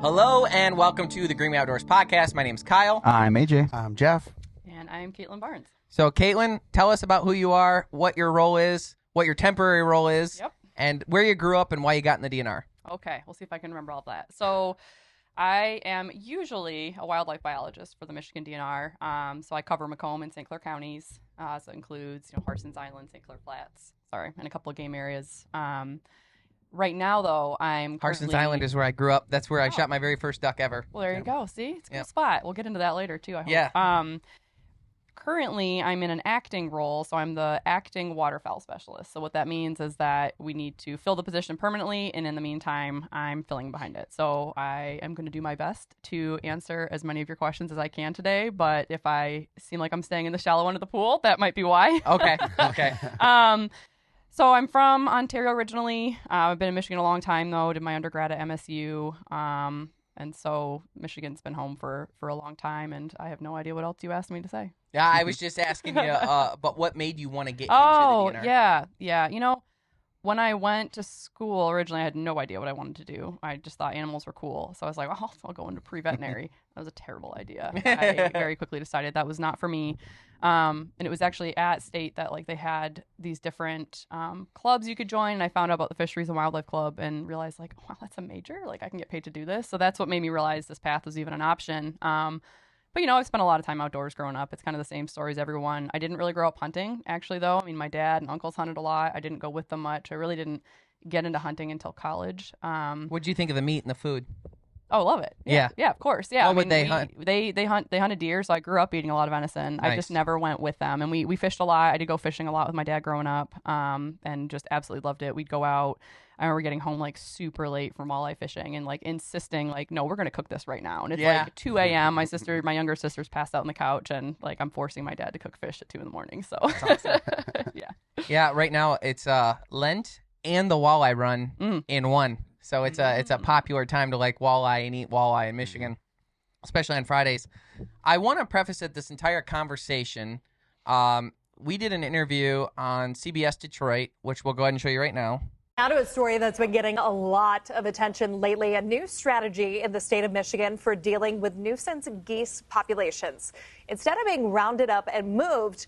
Hello and welcome to the Greenway Outdoors podcast. My name's Kyle. I'm AJ. I'm Jeff. And I'm Kaitlyn Barnes. So Kaitlyn, tell us about who you are, what your role is, what your temporary role is, and where you grew up and why you got in the DNR. Okay, we'll see if I can remember all that. So I am usually a wildlife biologist for the Michigan DNR. So I cover Macomb and St. Clair counties. So it includes, Harson's Island, St. Clair Flats, and a couple of game areas. Right now, though, I'm Harson's Island is where I grew up. That's where I shot my very first duck ever. Well, there you go. See? It's a cool spot. We'll get into that later, too, I hope. Yeah. Currently, I'm in an acting role, so I'm the acting waterfowl specialist. So what that means is that we need to fill the position permanently, and in the meantime, I'm filling behind it. So I am going to do my best to answer as many of your questions as I can today, but if I seem like I'm staying in the shallow end of the pool, that might be why. Okay. So I'm from Ontario originally. I've been in Michigan a long time, though. Did my undergrad at MSU. And so Michigan's been home for a long time, and I have no idea what else you asked me to say. Yeah, I was just asking you, but what made you want to get into the DNR? Yeah. When I went to school originally, I had no idea what I wanted to do. I just thought animals were cool. So I was like, I'll go into pre-veterinary. That was a terrible idea. I very quickly decided that was not for me. And it was actually at State that they had these different clubs you could join. And I found out about the Fisheries and Wildlife Club and realized wow, that's a major. I can get paid to do this. So that's what made me realize this path was even an option. But I've spent a lot of time outdoors growing up. It's kind of the same story as everyone. I didn't really grow up hunting, actually, though. I mean, my dad and uncles hunted a lot. I didn't go with them much. I really didn't get into hunting until college. What'd you think of the meat and the food? Oh, love it. Yeah, of course. Yeah. What would they hunt? They hunted deer, so I grew up eating a lot of venison. Nice. I just never went with them. And we fished a lot. I did go fishing a lot with my dad growing up, and just absolutely loved it. We'd go out. I remember getting home super late from walleye fishing and insisting no, we're going to cook this right now. And it's 2 a.m. My younger sister's passed out on the couch, and I'm forcing my dad to cook fish at 2 a.m. So awesome. Yeah. Yeah, right now it's Lent and the walleye run in one. So it's a popular time to walleye and eat walleye in Michigan, especially on Fridays. I want to preface this entire conversation. We did an interview on CBS Detroit, which we'll go ahead and show you right now. Now to a story that's been getting a lot of attention lately, a new strategy in the state of Michigan for dealing with nuisance geese populations. Instead of being rounded up and moved,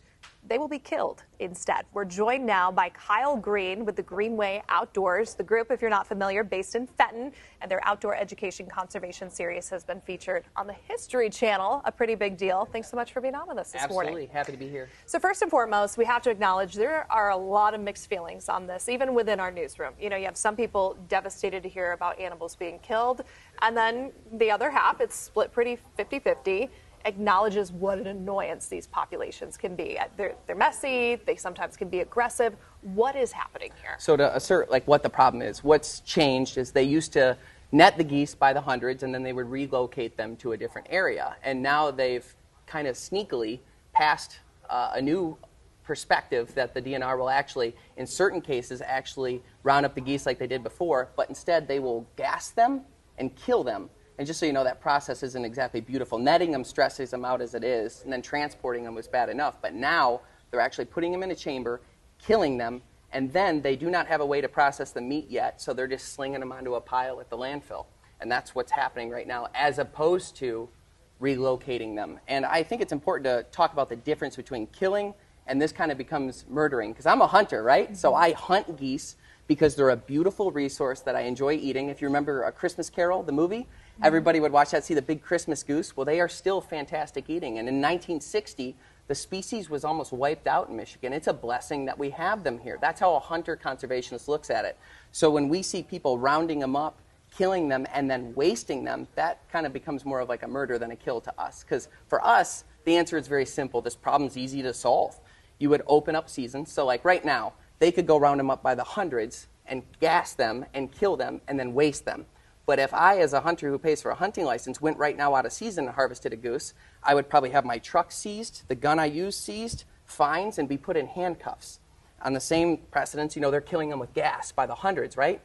they will be killed instead. We're joined now by Kyle Green with the Greenway Outdoors. The group, if you're not familiar, based in Fenton, and their outdoor education conservation series has been featured on the History Channel, a pretty big deal. Thanks so much for being on with us this morning. Absolutely. Happy to be here. So first and foremost, we have to acknowledge there are a lot of mixed feelings on this, even within our newsroom. You have some people devastated to hear about animals being killed, and then the other half, it's split pretty 50-50. Acknowledges what an annoyance these populations can be. They're messy. They sometimes can be aggressive. What is happening here? So to assert what the problem is, what's changed is they used to net the geese by the hundreds, and then they would relocate them to a different area. And now they've kind of sneakily passed a new perspective that the DNR will actually, in certain cases, actually round up the geese like they did before, but instead they will gas them and kill them. And just so you know, that process isn't exactly beautiful. Netting them stresses them out as it is, and then transporting them was bad enough. But now they're actually putting them in a chamber, killing them, and then they do not have a way to process the meat yet, so they're just slinging them onto a pile at the landfill. And that's what's happening right now, as opposed to relocating them. And I think it's important to talk about the difference between killing and this kind of becomes murdering. Because I'm a hunter, right? Mm-hmm. So I hunt geese because they're a beautiful resource that I enjoy eating. If you remember A Christmas Carol, the movie, everybody would watch that, see the big Christmas goose. Well, they are still fantastic eating. And in 1960, the species was almost wiped out in Michigan. It's a blessing that we have them here. That's how a hunter conservationist looks at it. So when we see people rounding them up, killing them, and then wasting them, that kind of becomes more of a murder than a kill to us. Because for us, the answer is very simple. This problem's easy to solve. You would open up seasons. So right now, they could go round them up by the hundreds and gas them and kill them and then waste them. But if I, as a hunter who pays for a hunting license, went right now out of season and harvested a goose, I would probably have my truck seized, the gun I use seized, fines, and be put in handcuffs. On the same precedence, they're killing them with gas by the hundreds, right?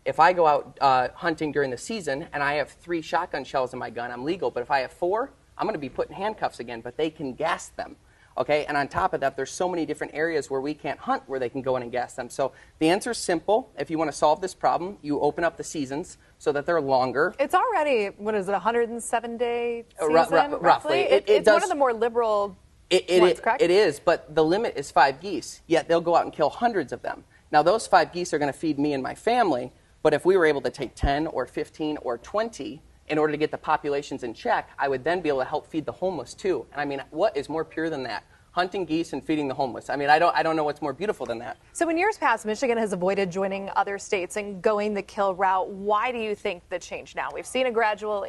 If I go out hunting during the season and I have 3 shotgun shells in my gun, I'm legal. But if I have 4, I'm going to be put in handcuffs again, but they can gas them. Okay, and on top of that, there's so many different areas where we can't hunt where they can go in and gas them. So the answer is simple. If you want to solve this problem, you open up the seasons so that they're longer. It's already, what is it, 107-day season, roughly. It's one of the more liberal ones, correct? It is, but the limit is 5 geese, yet they'll go out and kill hundreds of them. Now, those 5 geese are going to feed me and my family, but if we were able to take 10 or 15 or 20 in order to get the populations in check, I would then be able to help feed the homeless too. And I mean, what is more pure than that? Hunting geese and feeding the homeless. I mean, I don't know what's more beautiful than that. So in years past, Michigan has avoided joining other states and going the kill route. Why do you think the change now? We've seen a gradual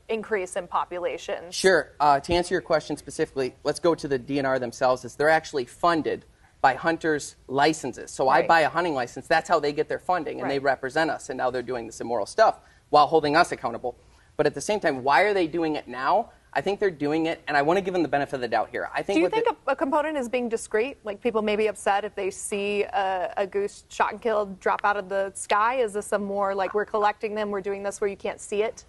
increase in populations. Sure. To answer your question specifically, let's go to the DNR themselves. They're actually funded by hunters' licenses. So I buy a hunting license. That's how they get their funding, and they represent us. And now they're doing this immoral stuff while holding us accountable. But at the same time, why are they doing it now? I think they're doing it, and I want to give them the benefit of the doubt here. I think. Do you think a component is being discreet? Like people may be upset if they see a goose shot and killed drop out of the sky? Is this a more like we're collecting them, we're doing this where you can't see it?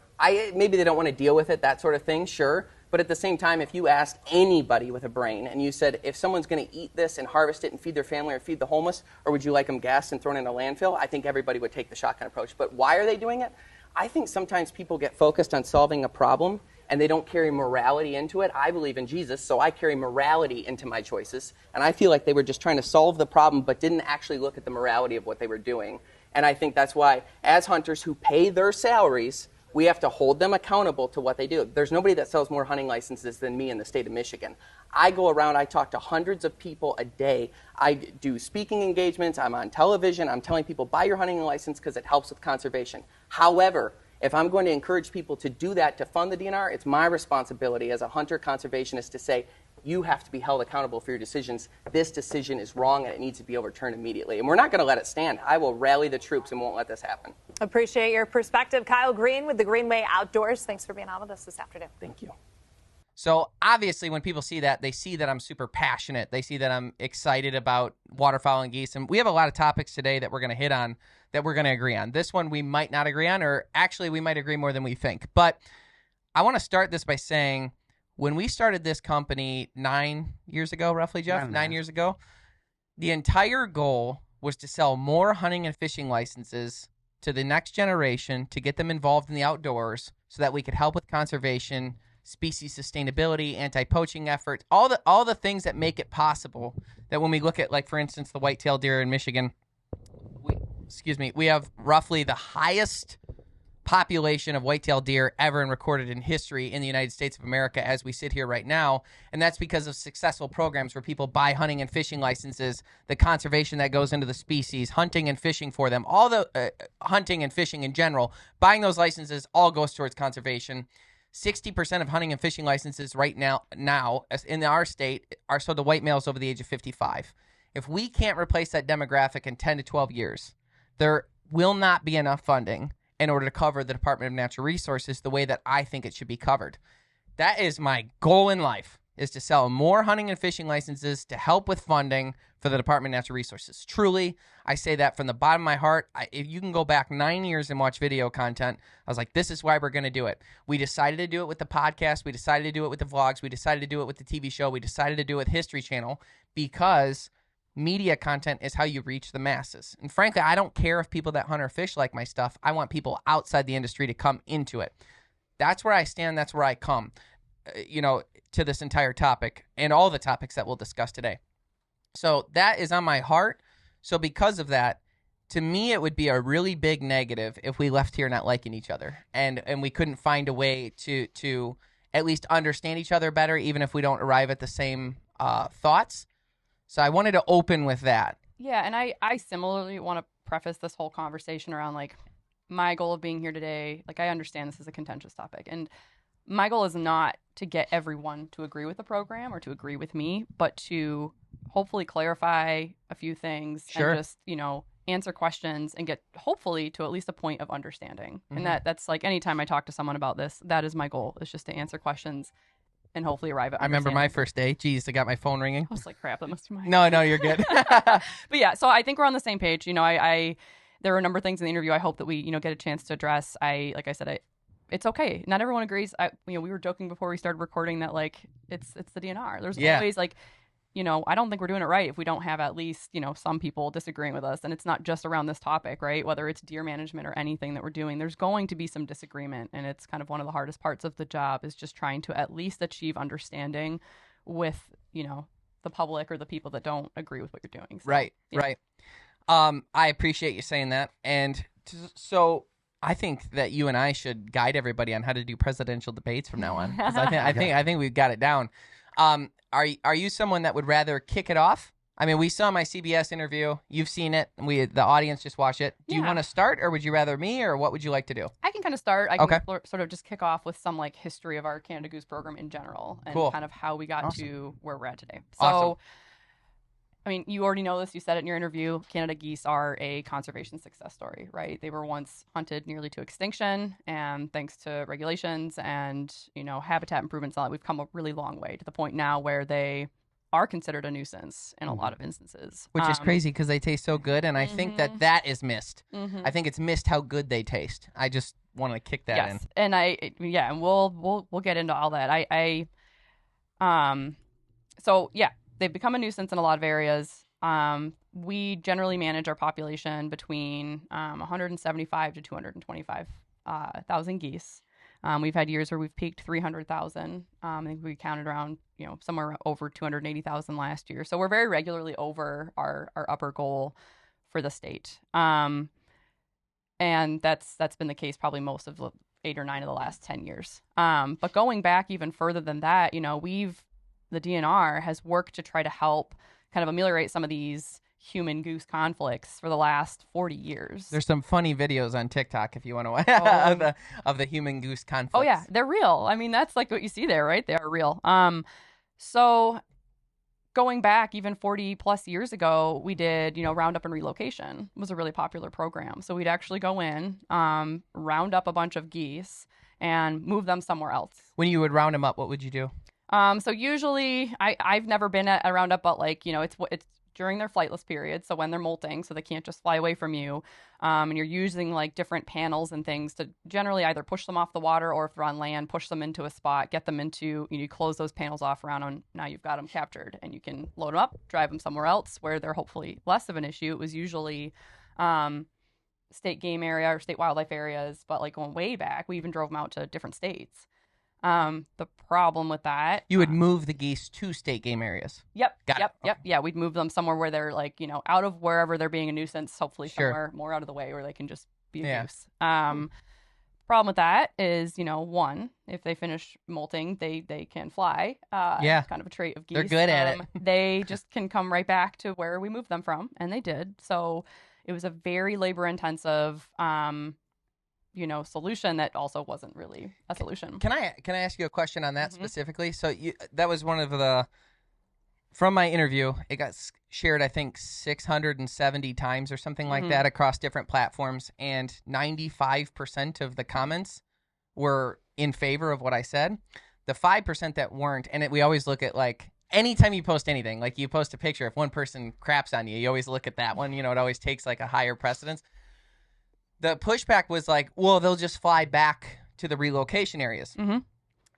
Maybe they don't want to deal with it, that sort of thing, sure. But at the same time, if you asked anybody with a brain and you said, if someone's going to eat this and harvest it and feed their family or feed the homeless, or would you like them gassed and thrown in a landfill, I think everybody would take the shotgun approach. But why are they doing it? I think sometimes people get focused on solving a problem and they don't carry morality into it. I believe in Jesus, so I carry morality into my choices. And I feel like they were just trying to solve the problem but didn't actually look at the morality of what they were doing. And I think that's why, as hunters who pay their salaries, we have to hold them accountable to what they do. There's nobody that sells more hunting licenses than me in the state of Michigan. I go around, I talk to hundreds of people a day. I do speaking engagements, I'm on television, I'm telling people, buy your hunting license because it helps with conservation. However, if I'm going to encourage people to do that to fund the DNR, it's my responsibility as a hunter conservationist to say, you have to be held accountable for your decisions. This decision is wrong and it needs to be overturned immediately. And we're not going to let it stand. I will rally the troops and won't let this happen. Appreciate your perspective. Kyle Green with the Greenway Outdoors. Thanks for being on with us this afternoon. Thank you. So obviously when people see that, they see that I'm super passionate. They see that I'm excited about waterfowl and geese. And we have a lot of topics today that we're going to hit on that we're going to agree on. This one we might not agree on, or actually we might agree more than we think. But I want to start this by saying, when we started this company 9 years ago, roughly, Jeff, 9 years ago, the entire goal was to sell more hunting and fishing licenses to the next generation to get them involved in the outdoors so that we could help with conservation, species sustainability, anti-poaching efforts, all the things that make it possible that when we look at, like, for instance, the white-tailed deer in Michigan, we have roughly the highest population of white-tailed deer ever recorded in history in the United States of America as we sit here right now, and that's because of successful programs where people buy hunting and fishing licenses, the conservation that goes into the species, hunting and fishing for them, all the hunting and fishing in general, buying those licenses all goes towards conservation. 60% of hunting and fishing licenses right now in our state are sold to white males over the age of 55. If we can't replace that demographic in 10 to 12 years, there will not be enough funding in order to cover the Department of Natural Resources the way that I think it should be covered. That is my goal in life, is to sell more hunting and fishing licenses to help with funding for the Department of Natural Resources. Truly, I say that from the bottom of my heart. If you can go back 9 years and watch video content, I was like, this is why we're going to do it. We decided to do it with the podcast. We decided to do it with the vlogs. We decided to do it with the TV show. We decided to do it with History Channel because media content is how you reach the masses. And frankly, I don't care if people that hunt or fish like my stuff. I want people outside the industry to come into it. That's where I stand. That's where I come, to this entire topic and all the topics that we'll discuss today. So that is on my heart. So because of that, to me, it would be a really big negative if we left here not liking each other and we couldn't find a way to at least understand each other better, even if we don't arrive at the same thoughts. So I wanted to open with that. Yeah, and I similarly want to preface this whole conversation around, like, my goal of being here today. Like, I understand this is a contentious topic, and my goal is not to get everyone to agree with the program or to agree with me, but to hopefully clarify a few things and just, answer questions and get hopefully to at least a point of understanding. Mm-hmm. And that's like anytime I talk to someone about this, that is my goal, is just to answer questions and hopefully arrive at. I remember my first day. Geez, I got my phone ringing. I was like, crap, that must be mine. No, you're good. But yeah, so I think we're on the same page. I there were a number of things in the interview I hope that we, get a chance to address. Like I said, it's okay. Not everyone agrees. We were joking before we started recording that, like, it's the DNR. There's always, like, I don't think we're doing it right if we don't have at least, some people disagreeing with us. And it's not just around this topic, right? Whether it's deer management or anything that we're doing, there's going to be some disagreement. And it's kind of one of the hardest parts of the job is just trying to at least achieve understanding with, the public or the people that don't agree with what you're doing. So, right. yeah. Right. I appreciate you saying that. And so I think that you and I should guide everybody on how to do presidential debates from now on. 'Cause I think we've got it down. Are you someone that would rather kick it off? I mean, we saw my CBS interview. You've seen it. The audience just watched it. Do you want to start, or would you rather me, or what would you like to do? I can kind of start. I can sort of just kick off with some history of our Canada Goose program in general and kind of how we got to where we're at today. So, I mean, you already know this. You said it in your interview. Canada geese are a conservation success story, right? They were once hunted nearly to extinction, and thanks to regulations and, habitat improvements, all that, we've come a really long way to the point now where they are considered a nuisance in a lot of instances. Which is crazy because they taste so good, and I think that is missed. I think it's missed how good they taste. I just want to kick that in. And and we'll get into all that. They've become a nuisance in a lot of areas. We generally manage our population between 175 to 225,000 geese. We've had years where we've peaked 300,000. I think we counted around, somewhere over 280,000 last year. So we're very regularly over our upper goal for the state. And that's been the case probably most of the 8 or 9 of the last 10 years. But going back even further than that, the DNR has worked to try to help kind of ameliorate some of these human goose conflicts for the last 40 years. There's some funny videos on TikTok if you want to of the human goose conflicts. Oh yeah, they're real. I mean, that's like what you see there, right? They are real. So going back even 40 plus years ago, we did, roundup and relocation was a really popular program. So we'd actually go in, round up a bunch of geese and move them somewhere else. When you would round them up, what would you do? So usually I've never been at a roundup, but it's during their flightless period. So when they're molting, so they can't just fly away from you. And you're using different panels and things to generally either push them off the water, or if they're on land, push them into a spot, get them into, you close those panels off around them. Now you've got them captured and you can load them up, drive them somewhere else where they're hopefully less of an issue. It was usually, state game area or state wildlife areas, but going way back, we even drove them out to different states. The problem with that, you would move the geese to state game areas. Yep. Yeah, we'd move them somewhere where they're out of wherever they're being a nuisance, hopefully somewhere more out of the way where they can just be a goose. Problem with that is, one, if they finish molting, they can fly. It's kind of a trait of geese. They're good at it. They just can come right back to where we moved them from, and they did. So it was a very labor intensive solution that also wasn't really a solution. Can I ask you a question on that specifically? So that was one of from my interview, it got shared, I think, 670 times or something like that across different platforms, and 95% of the comments were in favor of what I said. The 5% that weren't, and we always look at anytime you post anything, you post a picture, if one person craps on you, you always look at that one. It always takes a higher precedence. The pushback was well, they'll just fly back to the relocation areas.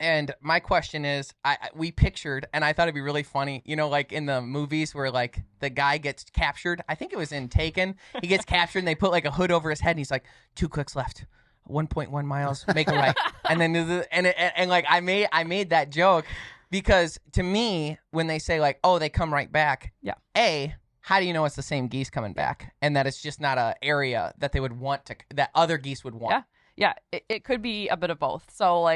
And my question is, we pictured, and I thought it'd be really funny, in the movies where the guy gets captured. I think it was in Taken. He gets captured and they put a hood over his head and he's 2 clicks left, 1.1 miles, make a right. And then I made that joke because to me, when they say oh, they come right back. Yeah. How do you know it's the same geese coming back and that it's just not an area that they would want that other geese would want? Yeah. It could be a bit of both. So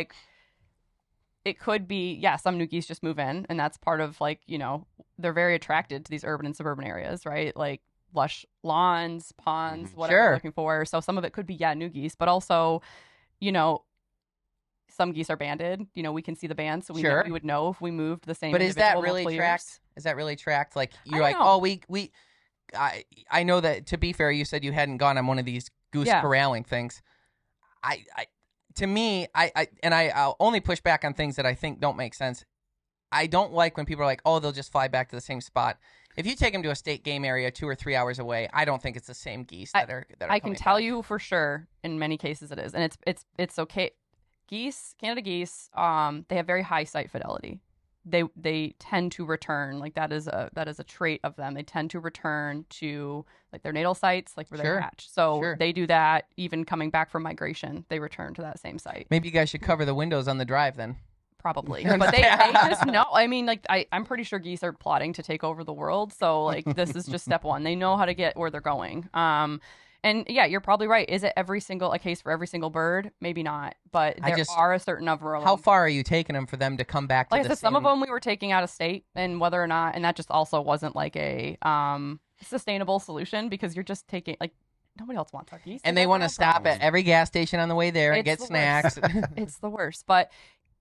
it could be, some new geese just move in, and that's part of they're very attracted to these urban and suburban areas, right? Lush lawns, ponds, whatever they're looking for. So some of it could be, new geese, but also, some geese are banded. We can see the bands, so we would know if we moved the same. But is that really tracked? Is that really tracked? You're oh, I know that. To be fair, you said you hadn't gone on one of these goose corralling things. To me, I'll only push back on things that I think don't make sense. I don't like when people are oh, they'll just fly back to the same spot. If you take them to a state game area 2 or 3 hours away, I don't think it's the same geese that are. I can tell you for sure. In many cases, it is, and it's okay. Geese, Canada geese, they have very high sight fidelity. they tend to return. Like that is a trait of them. They tend to return to like their natal sites, like where they hatch. So they do that even coming back from migration. They return to that same site. Maybe you guys should cover the windows on the drive then. Probably, but they just know. I mean, like I'm pretty sure geese are plotting to take over the world. So like this is just step one. They know how to get where they're going. And yeah, you're probably right. Is it a case for every single bird? Maybe not, but there are a certain number of them. How far are you taking them for them to come back to like I said, some of them we were taking out of state, and whether or not, and that just also wasn't like a sustainable solution because you're just taking like nobody else wants our geese. And they want to stop at every gas station on the way there and get snacks. It's the worst. But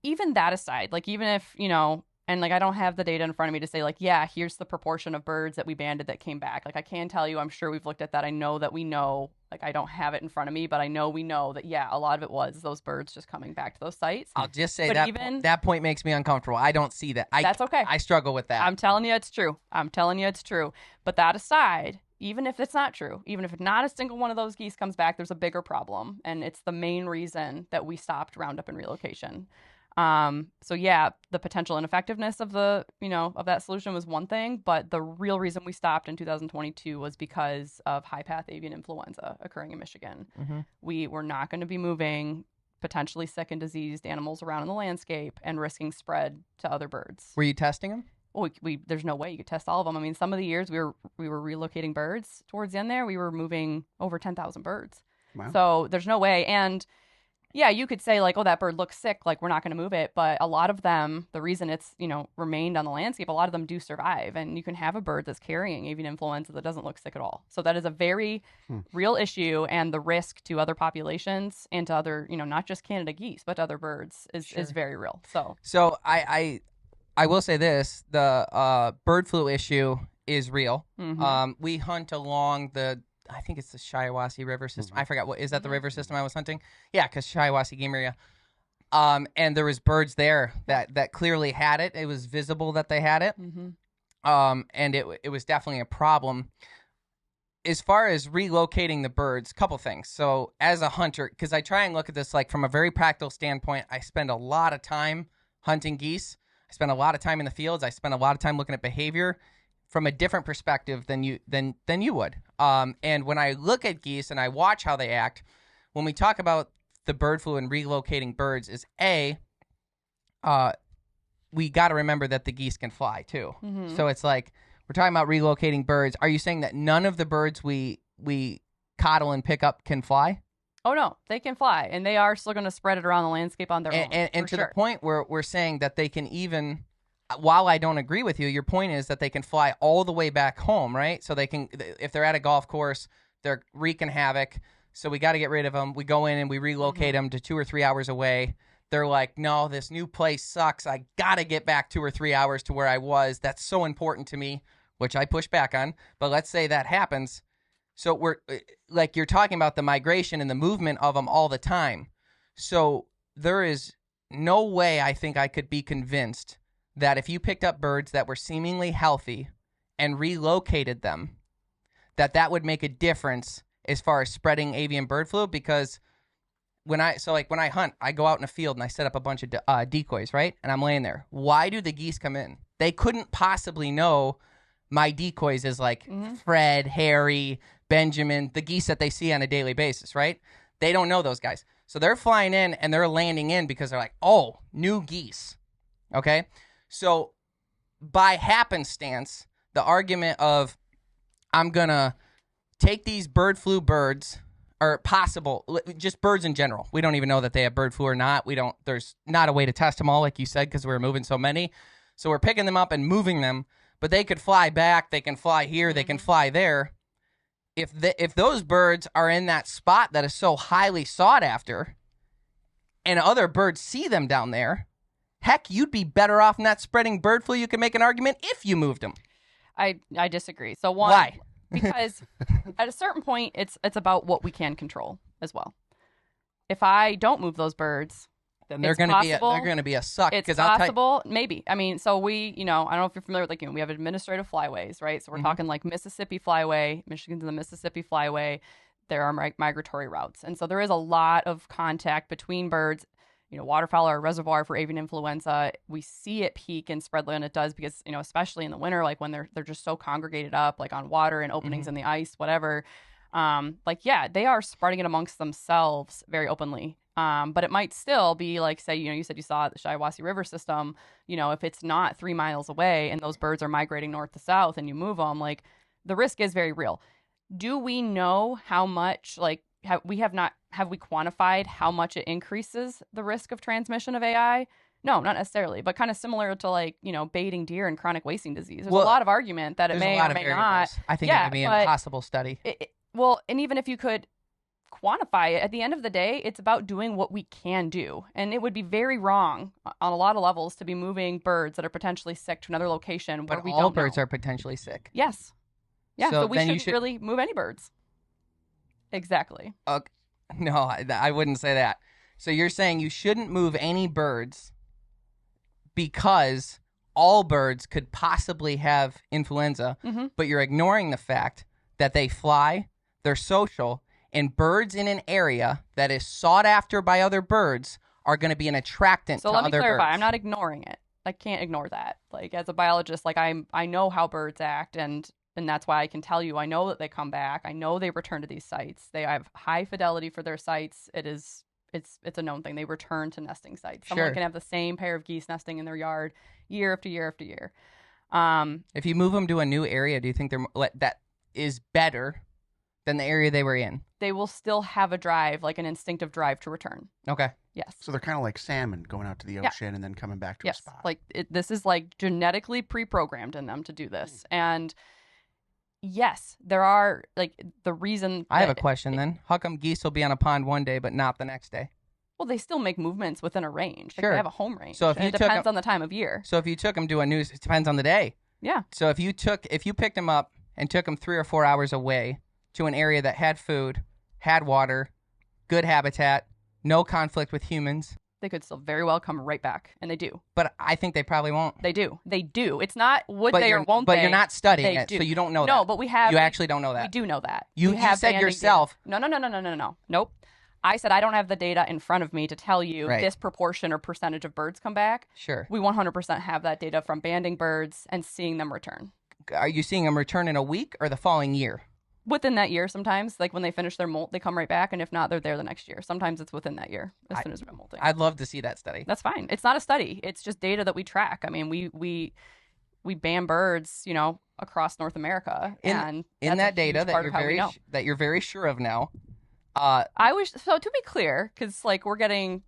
even that aside, like even if, and like I don't have the data in front of me to say like, yeah, here's the proportion of birds that we banded that came back. Like I can tell you, I'm sure we've looked at that. I know that we know, like I don't have it in front of me, but I know we know that, yeah, a lot of it was those birds just coming back to those sites. I'll just say that point makes me uncomfortable. I don't see that. That's okay. I struggle with that. I'm telling you it's true. But that aside, even if it's not true, even if not a single one of those geese comes back, there's a bigger problem. And it's the main reason that we stopped roundup and relocation. So yeah, the potential ineffectiveness of of that solution was one thing, but the real reason we stopped in 2022 was because of high path avian influenza occurring in Michigan. Mm-hmm. We were not going to be moving potentially sick and diseased animals around in the landscape and risking spread to other birds. Were you testing them? Well, there's no way you could test all of them. I mean, some of the years we were relocating birds towards the end there, we were moving over 10,000 birds. Wow. So there's no way. And yeah, you could say like, oh, that bird looks sick, like we're not going to move it. But a lot of them, the reason it's, remained on the landscape, a lot of them do survive. And you can have a bird that's carrying avian influenza that doesn't look sick at all. So that is a very real issue. And the risk to other populations and to other, not just Canada geese, but to other birds is very real. So I will say this, the bird flu issue is real. Mm-hmm. We hunt along I think it's the Shiawassee River system. Mm-hmm. I forgot is that the river system I was hunting? Yeah, because Shiawassee game area. And there was birds there that clearly had it. It was visible that they had it. Mm-hmm. And it was definitely a problem. As far as relocating the birds, couple things. So as a hunter, because I try and look at this like from a very practical standpoint, I spend a lot of time hunting geese. I spend a lot of time in the fields. I spend a lot of time looking at behavior from a different perspective than you would. And when I look at geese and I watch how they act, when we talk about the bird flu and relocating birds, is we got to remember that the geese can fly too. Mm-hmm. So it's like we're talking about relocating birds. Are you saying that none of the birds we coddle and pick up can fly? Oh, no, they can fly, and they are still going to spread it around the landscape on their own. And to the point where we're saying that they can even, while I don't agree with you, your point is that they can fly all the way back home, right? So they can, if they're at a golf course, they're wreaking havoc, so we got to get rid of them. We go in and we relocate them to 2 or 3 hours away. They're like, no, this new place sucks. I got to get back 2 or 3 hours to where I was. That's so important to me, which I push back on. But let's say that happens. So we're like you're talking about the migration and the movement of them all the time. So there is no way I think I could be convinced that if you picked up birds that were seemingly healthy and relocated them, that would make a difference as far as spreading avian bird flu. Because when I hunt, I go out in a field and I set up a bunch of decoys, right? And I'm laying there. Why do the geese come in? They couldn't possibly know my decoys is like Fred, Harry, Benjamin, the geese that they see on a daily basis, right? They don't know those guys. So they're flying in and they're landing in because they're like, oh, new geese. Okay? So by happenstance, the argument of I'm going to take these bird flu birds, or possible, just birds in general. We don't even know that they have bird flu or not. There's not a way to test them all, like you said, because we're moving so many. So we're picking them up and moving them, but they could fly back, they can fly here, they can fly there. If those birds are in that spot that is so highly sought after, and other birds see them down there, heck, you'd be better off not spreading bird flu. You can make an argument if you moved them. I disagree. So why? Because at a certain point, it's about what we can control as well. If I don't move those birds, then they're going to be a suck. It's possible, maybe. I mean, so we, I don't know if you're familiar with, we have administrative flyways, right? So we're talking like Mississippi Flyway, Michigan's in the Mississippi Flyway. There are migratory routes. And so there is a lot of contact between birds. waterfowl are a reservoir for avian influenza. We see it peak and spread when it does because, especially in the winter, like when they're just so congregated up, like on water and openings in the ice, whatever. They are spreading it amongst themselves very openly. But it might still be like, say, you said you saw the Shiawassee River system, if it's not 3 miles away and those birds are migrating north to south and you move them, like the risk is very real. Do we know how much, have we quantified how much it increases the risk of transmission of AI? No, not necessarily, but kind of similar to baiting deer and chronic wasting disease. There's a lot of argument that it may or may not. I think it would be an impossible study. And even if you could quantify it, at the end of the day, it's about doing what we can do. And it would be very wrong on a lot of levels to be moving birds that are potentially sick to another location where we don't know. All birds are potentially sick. Yes. Yeah, so we shouldn't really move any birds. Exactly. No, I wouldn't say that. So you're saying you shouldn't move any birds because all birds could possibly have influenza, but you're ignoring the fact that they fly, they're social, and birds in an area that is sought after by other birds are going to be an attractant to other birds. So let me clarify. I'm not ignoring it. I can't ignore that. As a biologist, I know how birds act, and that's why I can tell you, I know that they come back. I know they return to these sites. They have high fidelity for their sites. It's a known thing. They return to nesting sites. Someone can have the same pair of geese nesting in their yard year after year after year. If you move them to a new area, do you think that is better than the area they were in? They will still have a drive, like an instinctive drive to return. Okay. Yes. So they're kind of like salmon going out to the ocean and then coming back to a spot. This is genetically pre-programmed in them to do this. And yes, there are the reason. I have a question then. How come geese will be on a pond one day but not the next day? Well, they still make movements within a range. Sure. They have a home range. So if it depends on the time of year. So if you took them to it depends on the day. Yeah. So if you picked them up and took them 3 or 4 hours away to an area that had food, had water, good habitat, no conflict with humans, they could still very well come right back, and they do. But I think they probably won't. They do. It's not would they or won't they. But you're not studying it, so you don't know that. No, but we have. You actually don't know that. We do know that. You said yourself. Data. No. Nope. I said I don't have the data in front of me to tell you this proportion or percentage of birds come back. Sure. We 100% have that data from banding birds and seeing them return. Are you seeing them return in a week or the following year? Within that year, sometimes, when they finish their molt, they come right back, and if not, they're there the next year. Sometimes it's within that year as soon as they're molting. I'd love to see that study. That's fine. It's not a study. It's just data that we track. I mean, we ban birds, across North America, and in that data that you're very sure of now. I wish so. To be clear, because we're getting,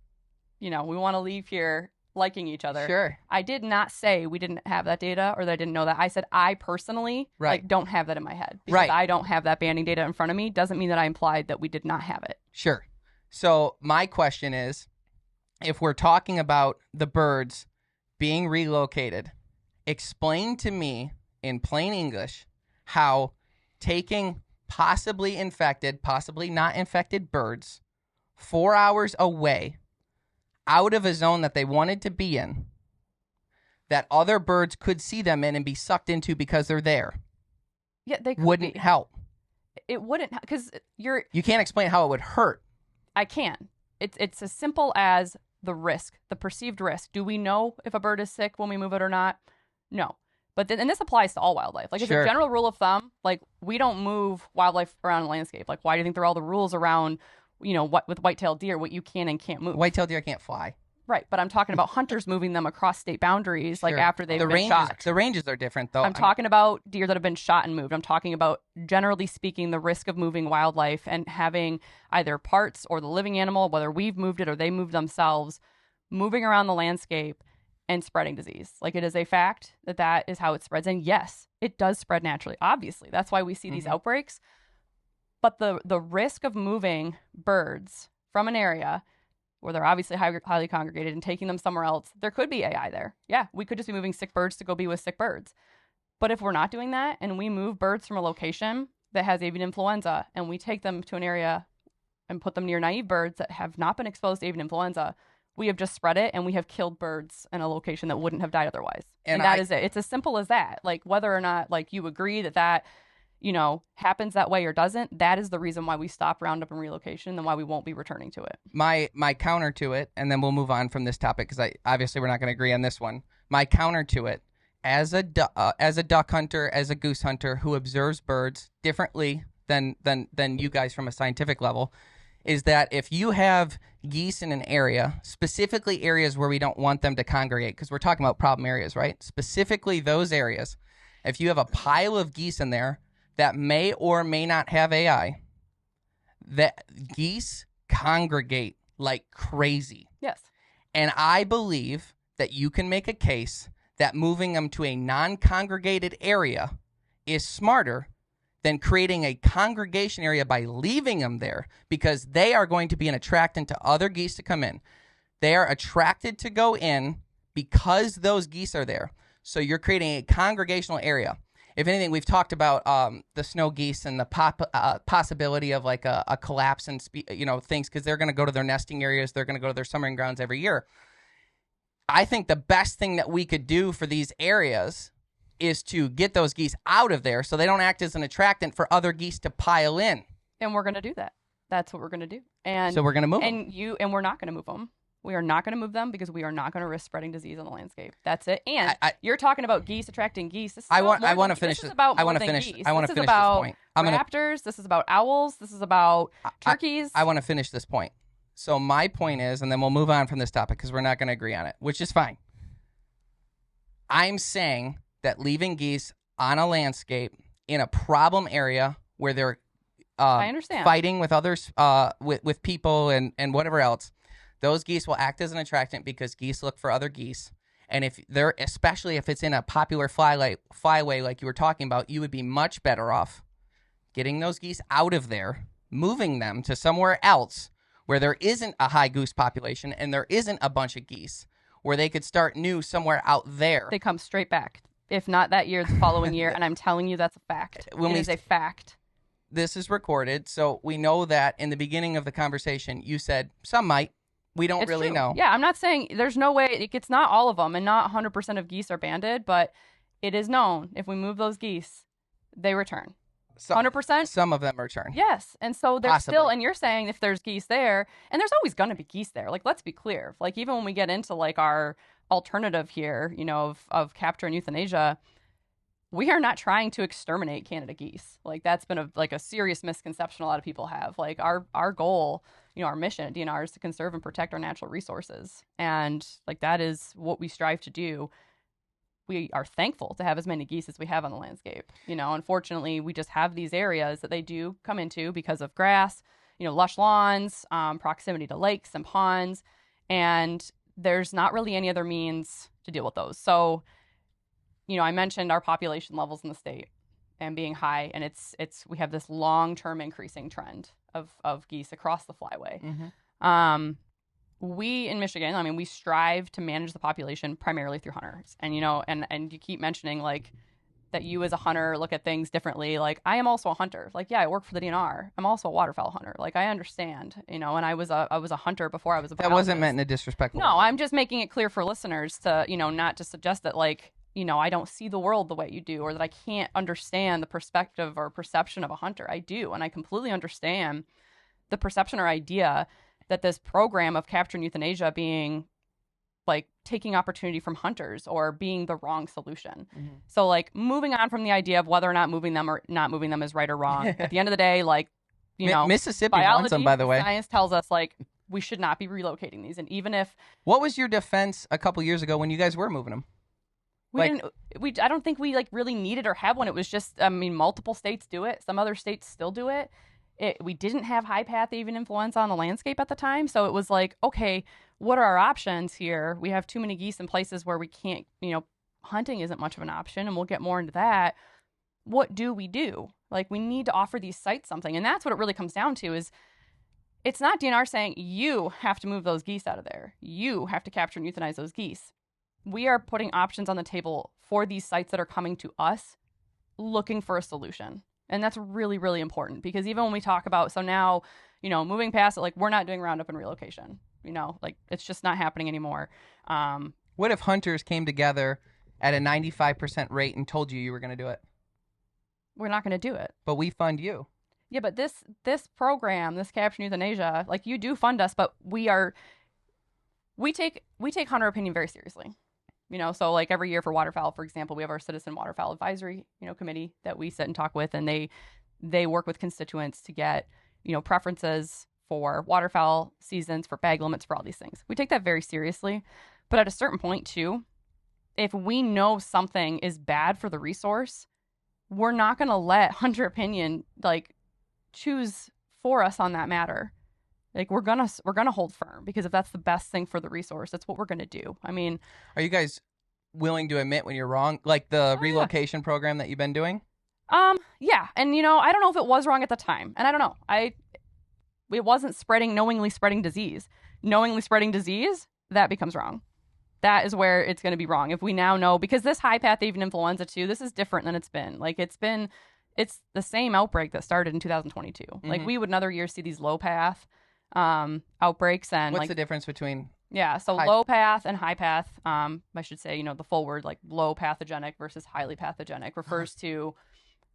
we want to leave here liking each other. Sure. I did not say we didn't have that data or that I didn't know that. I said I personally don't have that in my head. Because I don't have that banding data in front of me doesn't mean that I implied that we did not have it. Sure. So my question is, if we're talking about the birds being relocated, explain to me in plain English how taking possibly infected, possibly not infected birds 4 hours away out of a zone that they wanted to be in, that other birds could see them in and be sucked into because they're there. Yeah, they wouldn't help. It wouldn't, because you can't explain how it would hurt. I can. It's as simple as the risk, the perceived risk. Do we know if a bird is sick when we move it or not? No. But and this applies to all wildlife. As a general rule of thumb, we don't move wildlife around the landscape. Why do you think there are all the rules around, what with white-tailed deer, what you can and can't move? White-tailed deer can't fly. Right, but I'm talking about hunters moving them across state boundaries, after they've been shot. The ranges are different, though. I'm talking about deer that have been shot and moved. I'm talking about, generally speaking, the risk of moving wildlife and having either parts or the living animal, whether we've moved it or they moved themselves, moving around the landscape and spreading disease. It is a fact that is how it spreads. And yes, it does spread naturally. Obviously, that's why we see these outbreaks. But the risk of moving birds from an area where they're obviously highly congregated and taking them somewhere else, there could be AI there. Yeah, we could just be moving sick birds to go be with sick birds. But if we're not doing that and we move birds from a location that has avian influenza and we take them to an area and put them near naive birds that have not been exposed to avian influenza, we have just spread it and we have killed birds in a location that wouldn't have died otherwise. And that is it. It's as simple as that. Whether or not you agree that happens that way or doesn't, that is the reason why we stop roundup and relocation and why we won't be returning to it. My counter to it, and then we'll move on from this topic because obviously we're not going to agree on this one. My counter to it, as a duck hunter, as a goose hunter who observes birds differently than you guys from a scientific level, is that if you have geese in an area, specifically areas where we don't want them to congregate, because we're talking about problem areas, right? Specifically those areas, if you have a pile of geese in there that may or may not have AI, that geese congregate like crazy. Yes. And I believe that you can make a case that moving them to a non-congregated area is smarter than creating a congregation area by leaving them there, because they are going to be an attractant to other geese to come in. They are attracted to go in because those geese are there. So you're creating a congregational area. If anything, we've talked about the snow geese and the possibility of like a collapse and things, because they're going to go to their nesting areas. They're going to go to their summering grounds every year. I think the best thing that we could do for these areas is to get those geese out of there so they don't act as an attractant for other geese to pile in. And we're going to do that. That's what we're going to do. And so we're going to move them. And we're not going to move them. We are not going to move them because we are not going to risk spreading disease on the landscape. That's it. And you're talking about geese attracting geese. This is I want to finish this. I want to finish this point. Raptors. This is about owls. This is about turkeys. I want to finish this point. So my point is, and then we'll move on from this topic because we're not going to agree on it, which is fine. I'm saying that leaving geese on a landscape in a problem area where they're I understand. Fighting with others, with people and whatever else, those geese will act as an attractant because geese look for other geese. And if they're, especially if it's in a popular flyway like you were talking about, you would be much better off getting those geese out of there, moving them to somewhere else where there isn't a high goose population and there isn't a bunch of geese, where they could start new somewhere out there. They come straight back. If not that year, the following year. And I'm telling you, that's a fact. It is a fact. This is recorded, so we know that in the beginning of the conversation, you said some might. We don't It's really true. know. Yeah, I'm not saying there's no way. It's not all of them, and not 100% of geese are banded, but it is known if we move those geese, they return. 100%? Some of them return. Yes. And so there's Possibly. still, and you're saying if there's geese there, and there's always going to be geese there. Like, let's be clear. Like, even when we get into like our alternative here, of capture and euthanasia, we are not trying to exterminate Canada geese. Like, that's been a serious misconception a lot of people have. Like, our goal, our mission at DNR is to conserve and protect our natural resources. And like, that is what we strive to do. We are thankful to have as many geese as we have on the landscape. Unfortunately, we just have these areas that they do come into because of grass, lush lawns, proximity to lakes and ponds, and there's not really any other means to deal with those. So, I mentioned our population levels in the state and being high, and we have this long-term increasing trend of geese across the flyway. Mm-hmm. We in Michigan, we strive to manage the population primarily through hunters. And, and you keep mentioning like that you as a hunter look at things differently. Like, I am also a hunter. Like, yeah, I work for the DNR. I'm also a waterfowl hunter. Like, I understand, and I was a hunter before I was a biologist. That wasn't meant in a disrespectful way. No, I'm just making it clear for listeners to, not to suggest that like, I don't see the world the way you do, or that I can't understand the perspective or perception of a hunter. I do. And I completely understand the perception or idea that this program of capture and euthanasia being like taking opportunity from hunters or being the wrong solution. Mm-hmm. So like, moving on from the idea of whether or not moving them or not moving them is right or wrong. At the end of the day, like, Mississippi biology, wants them, by the way. Science tells us like we should not be relocating these. And even if... What was your defense a couple years ago when you guys were moving them? I don't think we like really needed or have one. It was just, multiple states do it. Some other states still do it. We didn't have high path avian influenza on the landscape at the time. So it was like, okay, what are our options here? We have too many geese in places where we can't, hunting isn't much of an option, and we'll get more into that. What do we do? Like, we need to offer these sites something. And that's what it really comes down to is it's not DNR saying you have to move those geese out of there. You have to capture and euthanize those geese. We are putting options on the table for these sites that are coming to us looking for a solution. And that's really, really important, because even when we talk about, so now, moving past it, like, we're not doing roundup and relocation, like, it's just not happening anymore. What if hunters came together at a 95% rate and told you were going to do it? we're not going to do it. But we fund you. Yeah, but this program, this Caption Euthanasia, like, you do fund us, but we take hunter opinion very seriously. So like every year for waterfowl, for example, we have our Citizen Waterfowl Advisory, committee that we sit and talk with, and they work with constituents to get, preferences for waterfowl seasons, for bag limits, for all these things. We take that very seriously. But at a certain point too, if we know something is bad for the resource, we're not going to let hunter opinion like choose for us on that matter. Like, we're gonna hold firm, because if that's the best thing for the resource, that's what we're gonna do. I mean, are you guys willing to admit when you're wrong, like the relocation program that you've been doing? Yeah, and I don't know if it was wrong at the time, and I don't know. It wasn't knowingly spreading disease. Knowingly spreading disease, that becomes wrong. That is where it's going to be wrong. If we now know, because this high path avian influenza 2, this is different than it's been. Like, it's the same outbreak that started in 2022. Mm-hmm. Like, we would another year see these low path outbreaks. And what's the difference between low path and high path? I should say, the full word, like low pathogenic versus highly pathogenic, refers to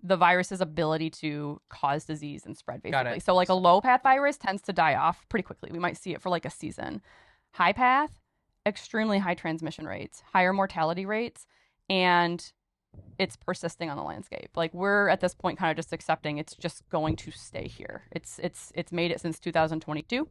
the virus's ability to cause disease and spread, basically. So like a low path virus tends to die off pretty quickly. We might see it for like a season. High path, extremely high transmission rates, higher mortality rates, and it's persisting on the landscape. Like, we're at this point kind of just accepting it's just going to stay here. It's made it since 2022.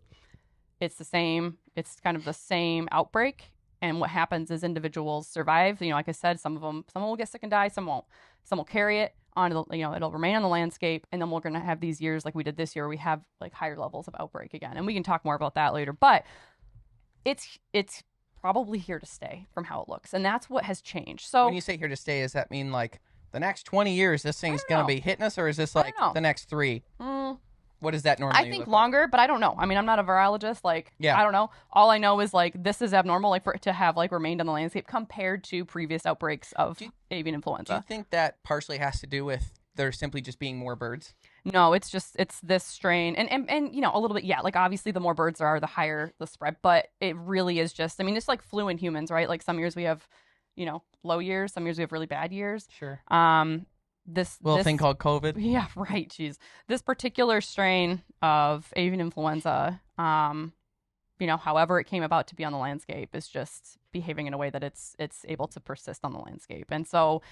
It's the same. It's kind of the same outbreak. And what happens is individuals survive. Like I said, some will get sick and die. Some won't. Some will carry it on. It'll remain on the landscape. And then we're going to have these years like we did this year, where we have like higher levels of outbreak again. And we can talk more about that later. But it's probably here to stay from how it looks. And that's what has changed. So when you say here to stay, does that mean like the next 20 years this thing's going to be hitting us, or is this like the next 3? What does that normally I think longer, but I don't know. I mean, I'm not a virologist. Like, yeah. I don't know. All I know is like this is abnormal, like for it to have like remained on the landscape compared to previous outbreaks of avian influenza. Do you think that partially has to do with there simply just being more birds? No, it's this strain and a little bit, yeah, like obviously the more birds there are, the higher the spread, but it really is just, I mean, it's like flu in humans, right? Like some years we have, low years, some years we have really bad years. Sure. This thing called COVID. Yeah, right. Jeez. This particular strain of avian influenza, however it came about to be on the landscape, is just behaving in a way that it's able to persist on the landscape. And so,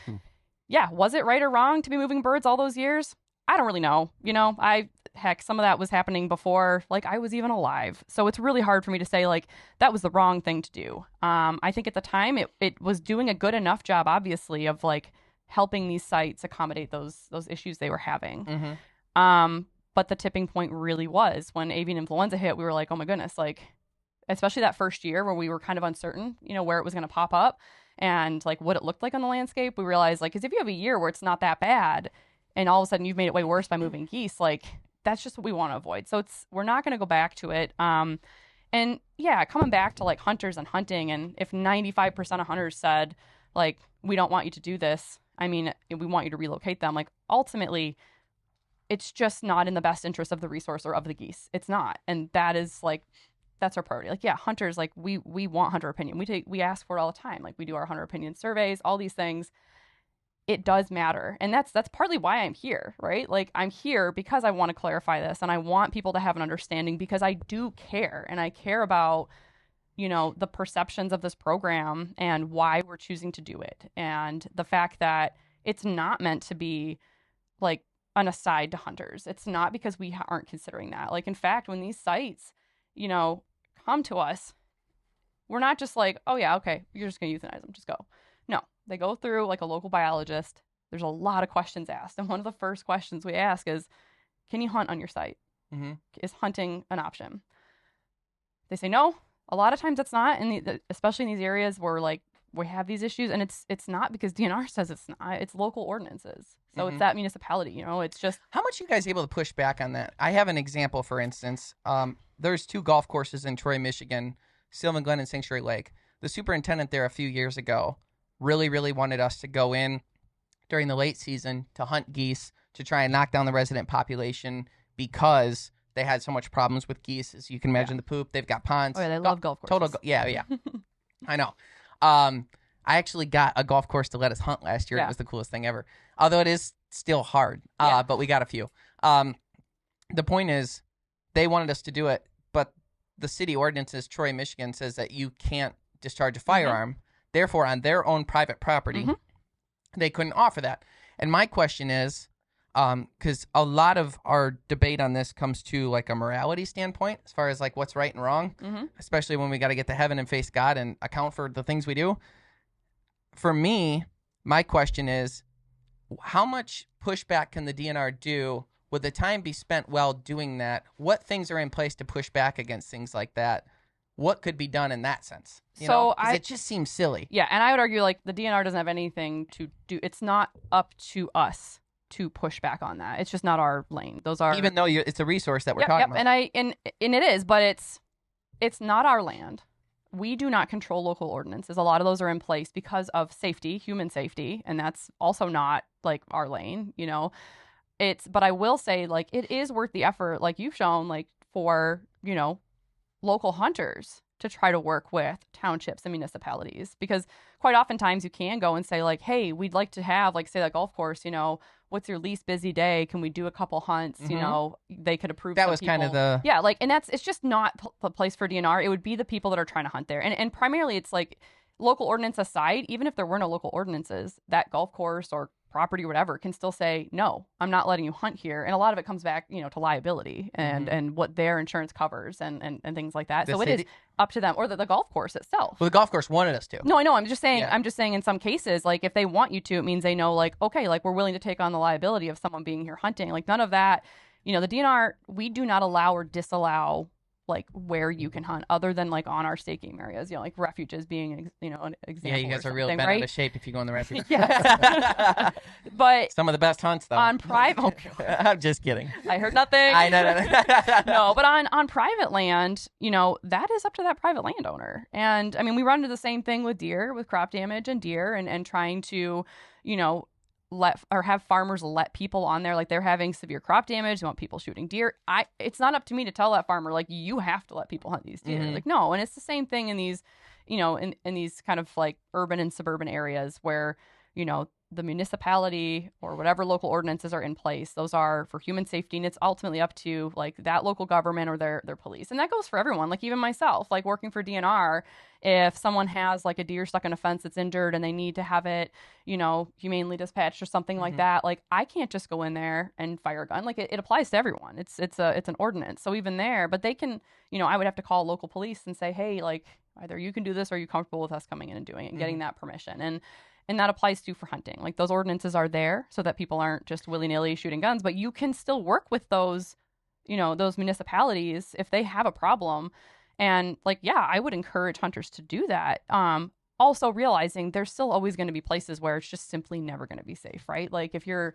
yeah, was it right or wrong to be moving birds all those years? I don't really know. Some of that was happening before, like, I was even alive. So it's really hard for me to say, like, that was the wrong thing to do. I think at the time it was doing a good enough job, obviously, of, like, helping these sites accommodate those issues they were having. Mm-hmm. But the tipping point really was when avian influenza hit. We were like, oh my goodness, like, especially that first year where we were kind of uncertain, where it was going to pop up and like what it looked like on the landscape. We realized, like, because if you have a year where it's not that bad and all of a sudden you've made it way worse by moving geese, like, that's just what we want to avoid. So we're not going to go back to it. And yeah, coming back to like hunters and hunting, and if 95% of hunters said, like, we don't want you to do this, I mean, we want you to relocate them, like, ultimately it's just not in the best interest of the resource or of the geese. It's not. And that is like, that's our priority. Like, yeah, hunters, like, we want hunter opinion. We ask for it all the time. Like, we do our hunter opinion surveys, all these things. It does matter. And that's partly why I'm here, right? Like, I'm here because I want to clarify this, and I want people to have an understanding, because I do care, and I care about, the perceptions of this program and why we're choosing to do it. And the fact that it's not meant to be like an aside to hunters. It's not because we aren't considering that. Like, in fact, when these sites, come to us, we're not just like, oh yeah, okay, you're just going to euthanize them, just go. No, they go through like a local biologist. There's a lot of questions asked. And one of the first questions we ask is, can you hunt on your site? Mm-hmm. Is hunting an option? They say no. A lot of times it's not, especially in these areas where like we have these issues, and it's not because DNR says it's not. It's local ordinances. So it's that municipality, it's just. How much are you guys able to push back on that? I have an example, for instance. There's 2 golf courses in Troy, Michigan, Sylvan Glen and Sanctuary Lake. The superintendent there a few years ago really, really wanted us to go in during the late season to hunt geese to try and knock down the resident population, because they had so much problems with geese. As you can imagine, the poop. They've got ponds. Oh, yeah, they love golf courses. Yeah. I know. I actually got a golf course to let us hunt last year. Yeah. It was the coolest thing ever. Although it is still hard. But we got a few. The point is, they wanted us to do it, but the city ordinances, Troy, Michigan, says that you can't discharge a firearm. Therefore, on their own private property, they couldn't offer that. And my question is, because a lot of our debate on this comes to like a morality standpoint, as far as like what's right and wrong, especially when we got to get to heaven and face God and account for the things we do. For me, my question is, how much pushback can the DNR do? Would the time be spent well doing that? What things are in place to push back against things like that? What could be done in that sense? You know? It just seems silly. Yeah, and I would argue like the DNR doesn't have anything to do. It's not up to us to push back on that. It's just not our lane. Those are, even though it's a resource that we're talking about. And it is, but it's not our land. We do not control local ordinances. A lot of those are in place because of safety, human safety, and that's also not like our lane, you know. But I will say, like, it is worth the effort, like you've shown, like, for, you know, local hunters to try to work with townships and municipalities, because quite oftentimes you can go and say, like, hey, we'd like to have, like, say, that golf course, you know, what's your least busy day? Can we do a couple hunts? You know, they could approve. That was kind of the... Yeah, like, and it's just not the place for DNR. It would be the people that are trying to hunt there. And primarily it's like, local ordinance aside, even if there were no local ordinances, that golf course or property or whatever can still say, no, I'm not letting you hunt here. And a lot of it comes back, you know, to liability and what their insurance covers and things like that. So it is up to them, or the golf course itself. Well, the golf course wanted us to. No, I know. I'm just saying in some cases, like, if they want you to, it means they know, like, okay, like, we're willing to take on the liability of someone being here hunting. Like, none of that, you know, the DNR, we do not allow or disallow like where you can hunt, other than like on our state game areas, you know, like refuges being, you know, an example. Yeah, you guys are really bent out of shape if you go in the refuge. Yes. But some of the best hunts though. On private, I'm just kidding. I heard nothing. I know. No, but on private land, you know, that is up to that private landowner. And I mean, we run into the same thing with deer, with crop damage and deer, and trying to, you know, have farmers let people on there, like, they're having severe crop damage, they want people shooting deer. It's not up to me to tell that farmer, like, you have to let people hunt these deer. Like, no. And it's the same thing in these, you know, in these kind of like urban and suburban areas where, you know, the municipality or whatever local ordinances are in place, those are for human safety, and it's ultimately up to like that local government or their police. And that goes for everyone, like even myself, like working for DNR. If someone has like a deer stuck in a fence that's injured and they need to have it, you know, humanely dispatched or something like that, like, I can't just go in there and fire a gun. Like, it applies to everyone. It's an ordinance. So even there, but they can, you know, I would have to call local police and say, hey, like, either you can do this or are you comfortable with us coming in and doing it and getting that permission. And that applies to for hunting. Like, those ordinances are there so that people aren't just willy-nilly shooting guns, but you can still work with those, you know, those municipalities if they have a problem. And like, yeah, I would encourage hunters to do that. Also realizing there's still always going to be places where it's just simply never going to be safe, right? Like, if you're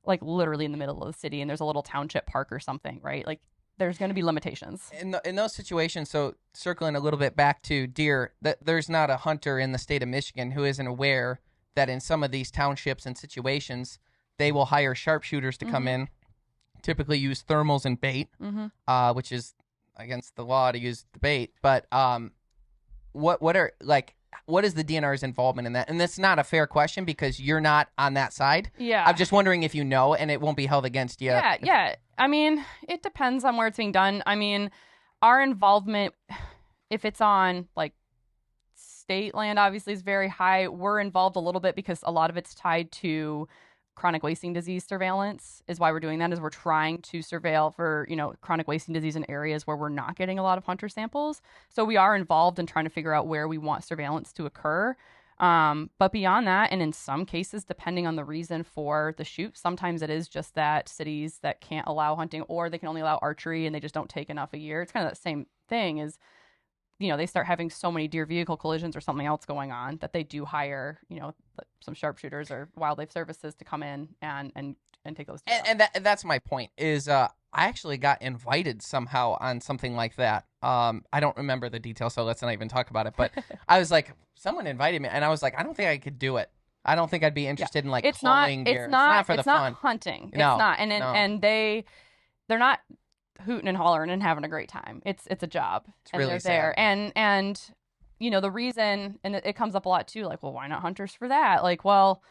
like literally in the middle of the city and there's a little township park or something, right? Like, there's going to be limitations. In those situations, so circling a little bit back to deer, that there's not a hunter in the state of Michigan who isn't aware that in some of these townships and situations, they will hire sharpshooters to come in, typically use thermals and bait, which is against the law to use the bait. But what is the DNR's involvement in that? And that's not a fair question because you're not on that side. Yeah. I'm just wondering if you know, and it won't be held against you. Yeah. I mean, it depends on where it's being done. I mean, our involvement, if it's on like state land, obviously is very high. We're involved a little bit because a lot of it's tied to chronic wasting disease surveillance is why we're doing that, is we're trying to surveil for, you know, chronic wasting disease in areas where we're not getting a lot of hunter samples. So we are involved in trying to figure out where we want surveillance to occur. But beyond that, and in some cases, depending on the reason for the shoot, sometimes it is just that cities that can't allow hunting, or they can only allow archery and they just don't take enough a year. It's kind of that same thing is, you know, they start having so many deer vehicle collisions or something else going on that they do hire, you know, some sharpshooters or wildlife services to come in and take those deer. And that's my point is I actually got invited somehow on something like that. I don't remember the details, so let's not even talk about it. But I was like, someone invited me, and I was like, I don't think I could do it. I don't think I'd be interested in like calling deer. It's not for the fun. Hunting. It's No, not. And they're not hooting and hollering and having a great time. It's a job. It's really they're sad. there. And you know, the reason, and it comes up a lot too, like, well, why not hunters for that? Like, well,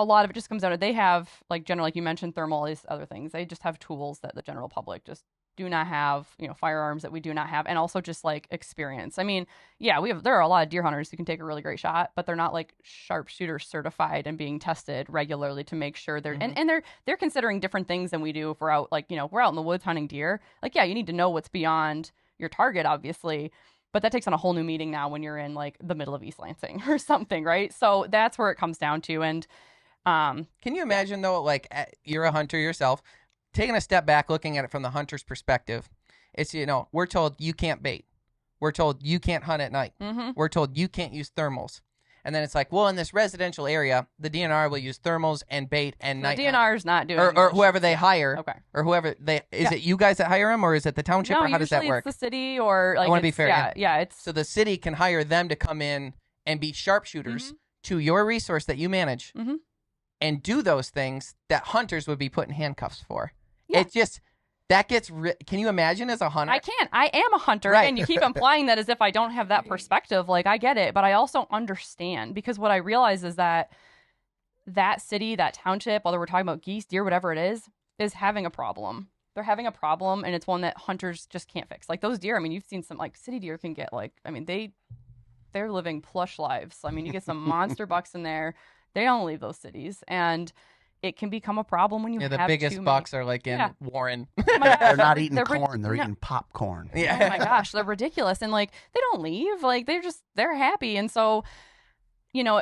a lot of it just comes down to they have, like, general, like you mentioned, thermal is other things. They just have tools that the general public just do not have, firearms that we do not have, and also just like experience. I mean, yeah, there are a lot of deer hunters who can take a really great shot, but they're not like sharpshooter certified and being tested regularly to make sure they're and they're considering different things than we do if we're out, like, we're out in the woods hunting deer. Like, yeah, you need to know what's beyond your target, obviously, but that takes on a whole new meeting now when you're in like the middle of East Lansing or something, right? So that's where it comes down to. And can you imagine though, like, you're a hunter yourself, taking a step back, looking at it from the hunter's perspective. It's, we're told you can't bait. We're told you can't hunt at night. Mm-hmm. We're told you can't use thermals. And then it's like, well, in this residential area, the DNR will use thermals and bait and night. The DNR is not doing or whoever they hire. Okay. Or whoever is it you guys that hire them, or is it the township, or how does that work? It's the city, or like, I want to be fair. Yeah, it's so the city can hire them to come in and be sharpshooters to your resource that you manage and do those things that hunters would be put in handcuffs for. Yeah. It just, that gets, can you imagine as a hunter? I can't. I am a hunter, right. And you keep implying that as if I don't have that perspective. Like, I get it, but I also understand, because what I realize is that city, that township, whether we're talking about geese, deer, whatever it is having a problem. They're having a problem, and it's one that hunters just can't fix. Like those deer, I mean, you've seen some, like, city deer can get, like, I mean, they're living plush lives. I mean, you get some monster bucks in there. They don't leave those cities, and it can become a problem when you have the biggest bucks are like in Warren. They're not eating corn; they're eating popcorn. Yeah. Oh my gosh, they're ridiculous, and like they don't leave. Like they're happy, and so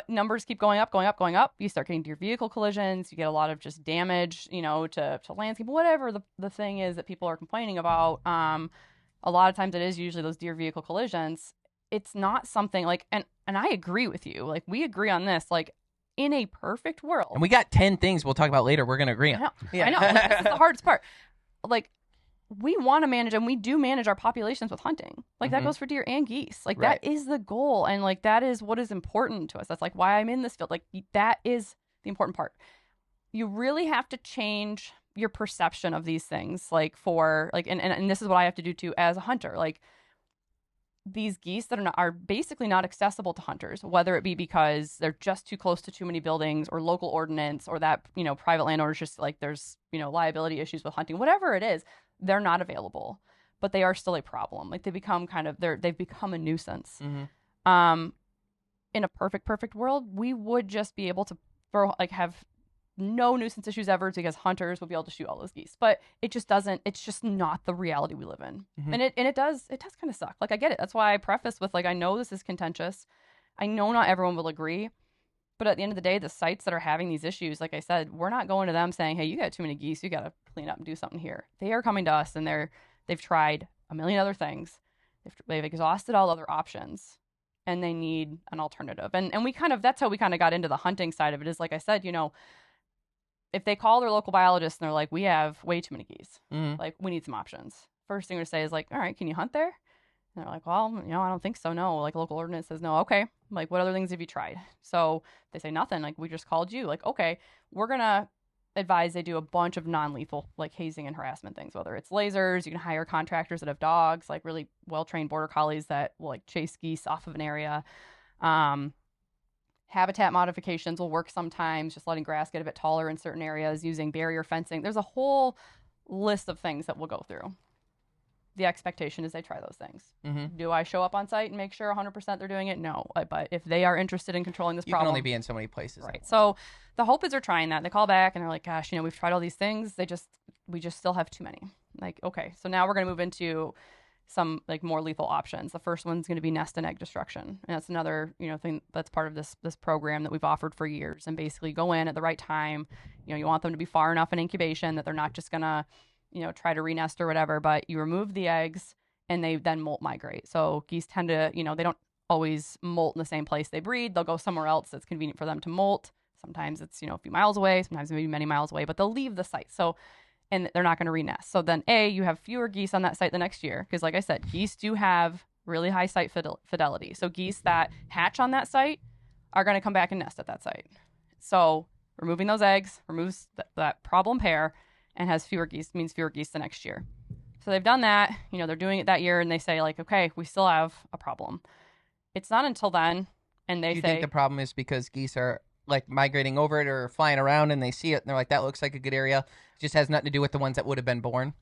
numbers keep going up, going up, going up. You start getting deer vehicle collisions. You get a lot of just damage, to landscape, whatever the thing is that people are complaining about. A lot of times it is usually those deer vehicle collisions. It's not something like, and I agree with you. Like, we agree on this. Like, in a perfect world. And we got 10 things we'll talk about later we're going to agree on. I know. Like, this is the hardest part. Like, we want to manage, and we do manage our populations with hunting. Like, that goes for deer and geese. Like, that is the goal. And, like, that is what is important to us. That's, like, why I'm in this field. Like, that is the important part. You really have to change your perception of these things. Like, for, like, and this is what I have to do, too, as a hunter. Like, these geese that are basically not accessible to hunters, whether it be because they're just too close to too many buildings, or local ordinance, or that, private landowners just, like, there's, liability issues with hunting, whatever it is, they're not available, but they are still a problem. Like, they become they've become a nuisance. In a perfect world, we would just be able to have no nuisance issues ever, because hunters would be able to shoot all those geese. But it just doesn't. It's just not the reality we live in, and it does kind of suck. Like, I get it. That's why I preface with, like, I know this is contentious. I know not everyone will agree, but at the end of the day, the sites that are having these issues, like I said, we're not going to them saying, "Hey, you got too many geese. You got to clean up and do something here." They are coming to us, and they've tried a million other things. They've exhausted all other options, and they need an alternative. And that's how we kind of got into the hunting side of it. Is, like I said, if they call their local biologist and they're like, "We have way too many geese. Like, we need some options." First thing to say is, like, "All right, can you hunt there?" And they're like, "Well, I don't think so. No." Like, local ordinance says no. Okay. Like, what other things have you tried? So they say nothing. Like, we just called you. Like, okay, we're going to advise they do a bunch of non-lethal, like, hazing and harassment things, whether it's lasers. You can hire contractors that have dogs, like really well-trained border collies that will, like, chase geese off of an area. Habitat modifications will work sometimes, just letting grass get a bit taller in certain areas, using barrier fencing. There's a whole list of things that we'll go through. The expectation is they try those things. Do I show up on site and make sure 100% they're doing it? No. But if they are interested in controlling this problem... You can only be in so many places. Right. So the hope is they're trying that. They call back and they're like, "Gosh, we've tried all these things. We just still have too many." Like, okay, so now we're going to move into some, like, more lethal options. The first one's going to be nest and egg destruction. And that's another, thing that's part of this program that we've offered for years. And basically go in at the right time. You want them to be far enough in incubation that they're not just going to, try to re-nest or whatever, but you remove the eggs and they then molt migrate. So geese tend to, they don't always molt in the same place they breed. They'll go somewhere else that's convenient for them to molt. Sometimes it's, a few miles away, sometimes maybe many miles away, but they'll leave the site. So, and they're not going to re-nest. So then, you have fewer geese on that site the next year. Because, like I said, geese do have really high site fidelity. So geese that hatch on that site are going to come back and nest at that site. So removing those eggs removes that problem pair and has fewer geese, means fewer geese the next year. So they've done that. They're doing it that year, and they say, like, okay, we still have a problem. It's not until then, and they say... Do you think the problem is because geese are like migrating over it or flying around and they see it and they're like, that looks like a good area. It just has nothing to do with the ones that would have been born.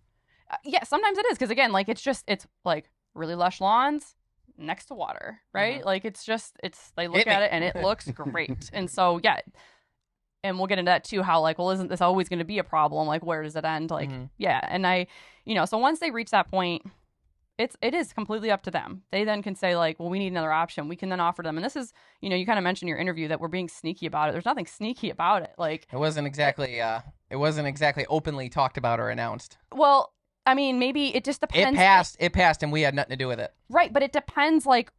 Yeah, sometimes it is because again, like it's like really lush lawns next to water, right? Mhm. Like they look at it and it looks great. And so yeah, and we'll get into that too, how like, well, isn't this always going to be a problem? Like, where does it end? Like, yeah. And so once they reach that point, it is completely up to them. They then can say like, well, we need another option. We can then offer them. And this is, you kind of mentioned in your interview that we're being sneaky about it. There's nothing sneaky about it. Like it wasn't exactly openly talked about or announced. Well, I mean, maybe it just depends. It passed and we had nothing to do with it. Right. But it depends. Like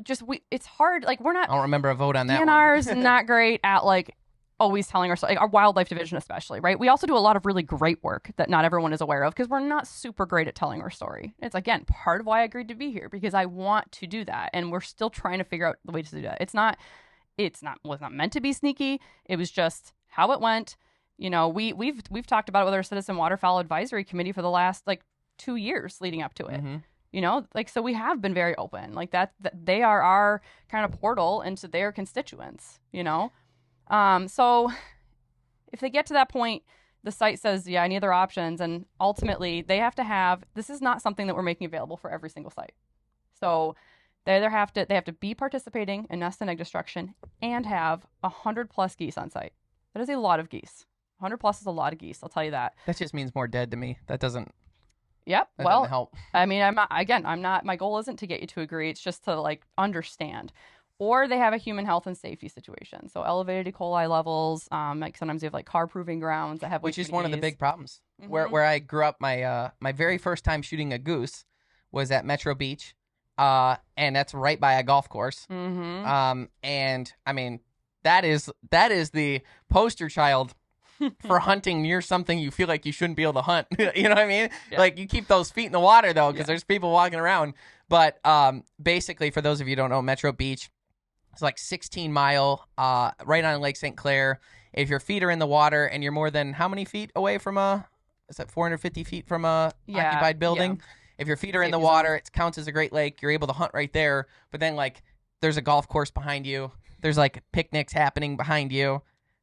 it's hard. Like we're not, I don't remember a vote on that DNR is one. not great at like always telling our story, like our wildlife division especially, right? We also do a lot of really great work that not everyone is aware of because we're not super great at telling our story. It's again part of why I agreed to be here because I want to do that, and we're still trying to figure out the way to do that. Was not meant to be sneaky. It was just how it went. We've talked about it with our Citizen Waterfowl Advisory Committee for the last like 2 years leading up to it. Mm-hmm. So we have been very open, like that they are our kind of portal into their constituents. So if they get to that point, the site says, yeah, I need other options. And ultimately they have to have, this is not something that we're making available for every single site. So they have to be participating in nest and egg destruction and have 100+ geese on site. That is a lot of geese. 100+ is a lot of geese. I'll tell you that. That just means more dead to me. That doesn't. Yep. That doesn't help. I mean, I'm not, my goal isn't to get you to agree. It's just to like understand. Or they have a human health and safety situation. So elevated E. coli levels, like sometimes you have like car proving grounds that have which is one of the big problems. Mm-hmm. Where I grew up, my very first time shooting a goose was at Metro Beach, and that's right by a golf course. Mm-hmm. And I mean that is the poster child for hunting near something you feel like you shouldn't be able to hunt. You know what I mean? Yeah. Like you keep those feet in the water though, because there's people walking around. But basically, for those of you who don't know, Metro Beach. It's like 16-mile, right on Lake St. Clair. If your feet are in the water and you're more than how many feet away from is that 450 feet from a occupied building? Yeah. If your feet are in the water, it counts as a Great Lake. You're able to hunt right there. But then like there's a golf course behind you. There's like picnics happening behind you.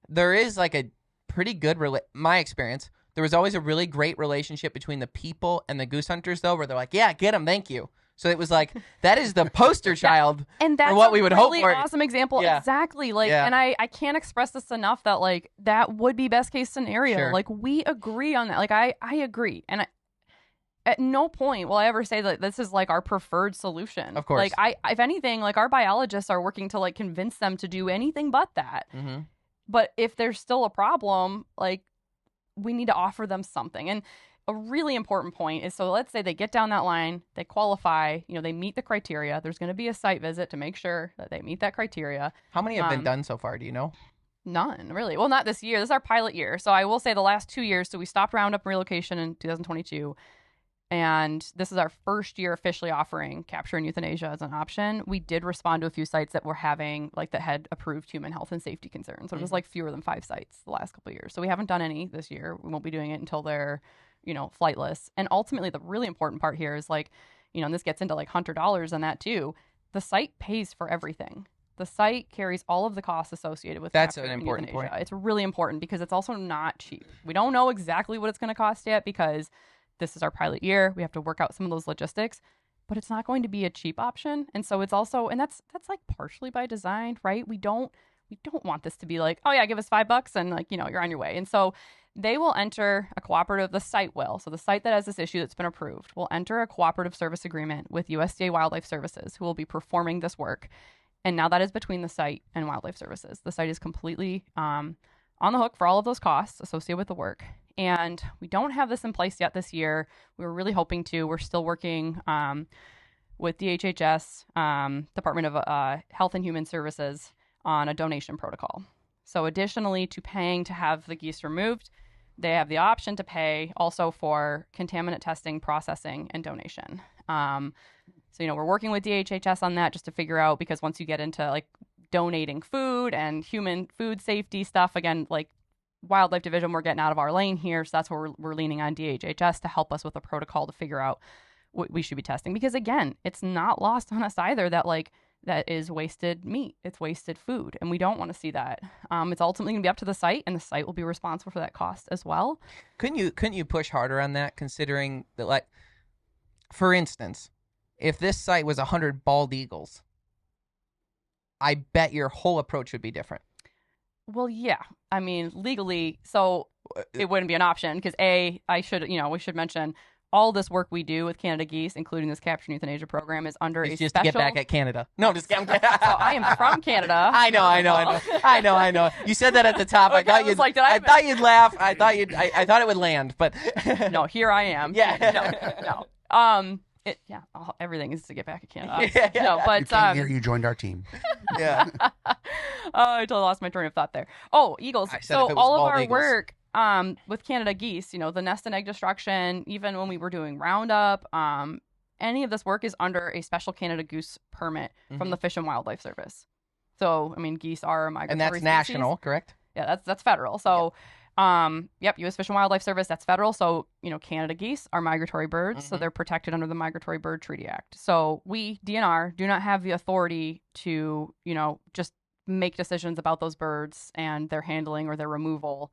There is like a pretty good, my experience, there was always a really great relationship between the people and the goose hunters though, where they're like, yeah, get them, thank you. So it was like, that is the poster child and that's for what we would really hope for. Awesome example. Yeah. Exactly. Like, and I can't express this enough that like, that would be best case scenario. Sure. Like we agree on that. Like I agree. And at no point will I ever say that this is like our preferred solution. Of course. Like if anything, like our biologists are working to like convince them to do anything but that. Mm-hmm. But if there's still a problem, like we need to offer them something. And a really important point is, so let's say they get down that line, they qualify, they meet the criteria. There's going to be a site visit to make sure that they meet that criteria. How many have been done so far? Do you know? None, really. Well, not this year. This is our pilot year. So I will say the last 2 years. So we stopped Roundup and relocation in 2022. And this is our first year officially offering capture and euthanasia as an option. We did respond to a few sites that were having, like, that had approved human health and safety concerns. So it was like fewer than 5 sites the last couple of years. So we haven't done any this year. We won't be doing it until they're flightless. And ultimately, the really important part here is like, and this gets into like hunter dollars and that too. The site pays for everything. The site carries all of the costs associated with that's an important point. It's really important because it's also not cheap. We don't know exactly what it's going to cost yet because this is our pilot year. We have to work out some of those logistics, but it's not going to be a cheap option. And so it's also, and that's like partially by design, right? We don't want this to be like, oh yeah, give us $5 and like, you're on your way. And so they will enter a cooperative, the site will. So the site that has this issue that's been approved will enter a cooperative service agreement with USDA Wildlife Services, who will be performing this work. And now that is between the site and Wildlife Services. The site is completely on the hook for all of those costs associated with the work. And we don't have this in place yet this year. We were really hoping to. We're still working with DHHS, Department of Health and Human Services, on a donation protocol. So additionally to paying to have the geese removed, they have the option to pay also for contaminant testing, processing, and donation. So, we're working with DHHS on that just to figure out, because once you get into like donating food and human food safety stuff, again, like wildlife division, we're getting out of our lane here. So that's where we're leaning on DHHS to help us with a protocol to figure out what we should be testing. Because again, it's not lost on us either that like that is wasted meat. It's wasted food, and we don't want to see that. It's ultimately going to be up to the site, and the site will be responsible for that cost as well. Couldn't you push harder on that, considering that, like, for instance, if this site was 100 bald eagles, I bet your whole approach would be different. Well, yeah. I mean, legally, so it wouldn't be an option because we should mention all this work we do with Canada Geese, including this capture and euthanasia program, is under it's a just special... to get back at Canada. No, just kidding. So I am from Canada. I know. You said that at the top. Okay, I thought you'd laugh. I thought it would land, but no, here I am. Yeah. No. Everything is to get back at Canada. Yeah. No, but you came here, you joined our team. Yeah. I totally lost my train of thought there. Oh, eagles. So all of our work with Canada Geese, the nest and egg destruction, even when we were doing Roundup, any of this work is under a special Canada Goose permit from the Fish and Wildlife Service. So, I mean, geese are a migratory and that's species. national, correct? Yeah, that's federal. So, U.S. Fish and Wildlife Service, that's federal. So, Canada geese are migratory birds, so they're protected under the Migratory Bird Treaty Act. So we, DNR, do not have the authority to, just make decisions about those birds and their handling or their removal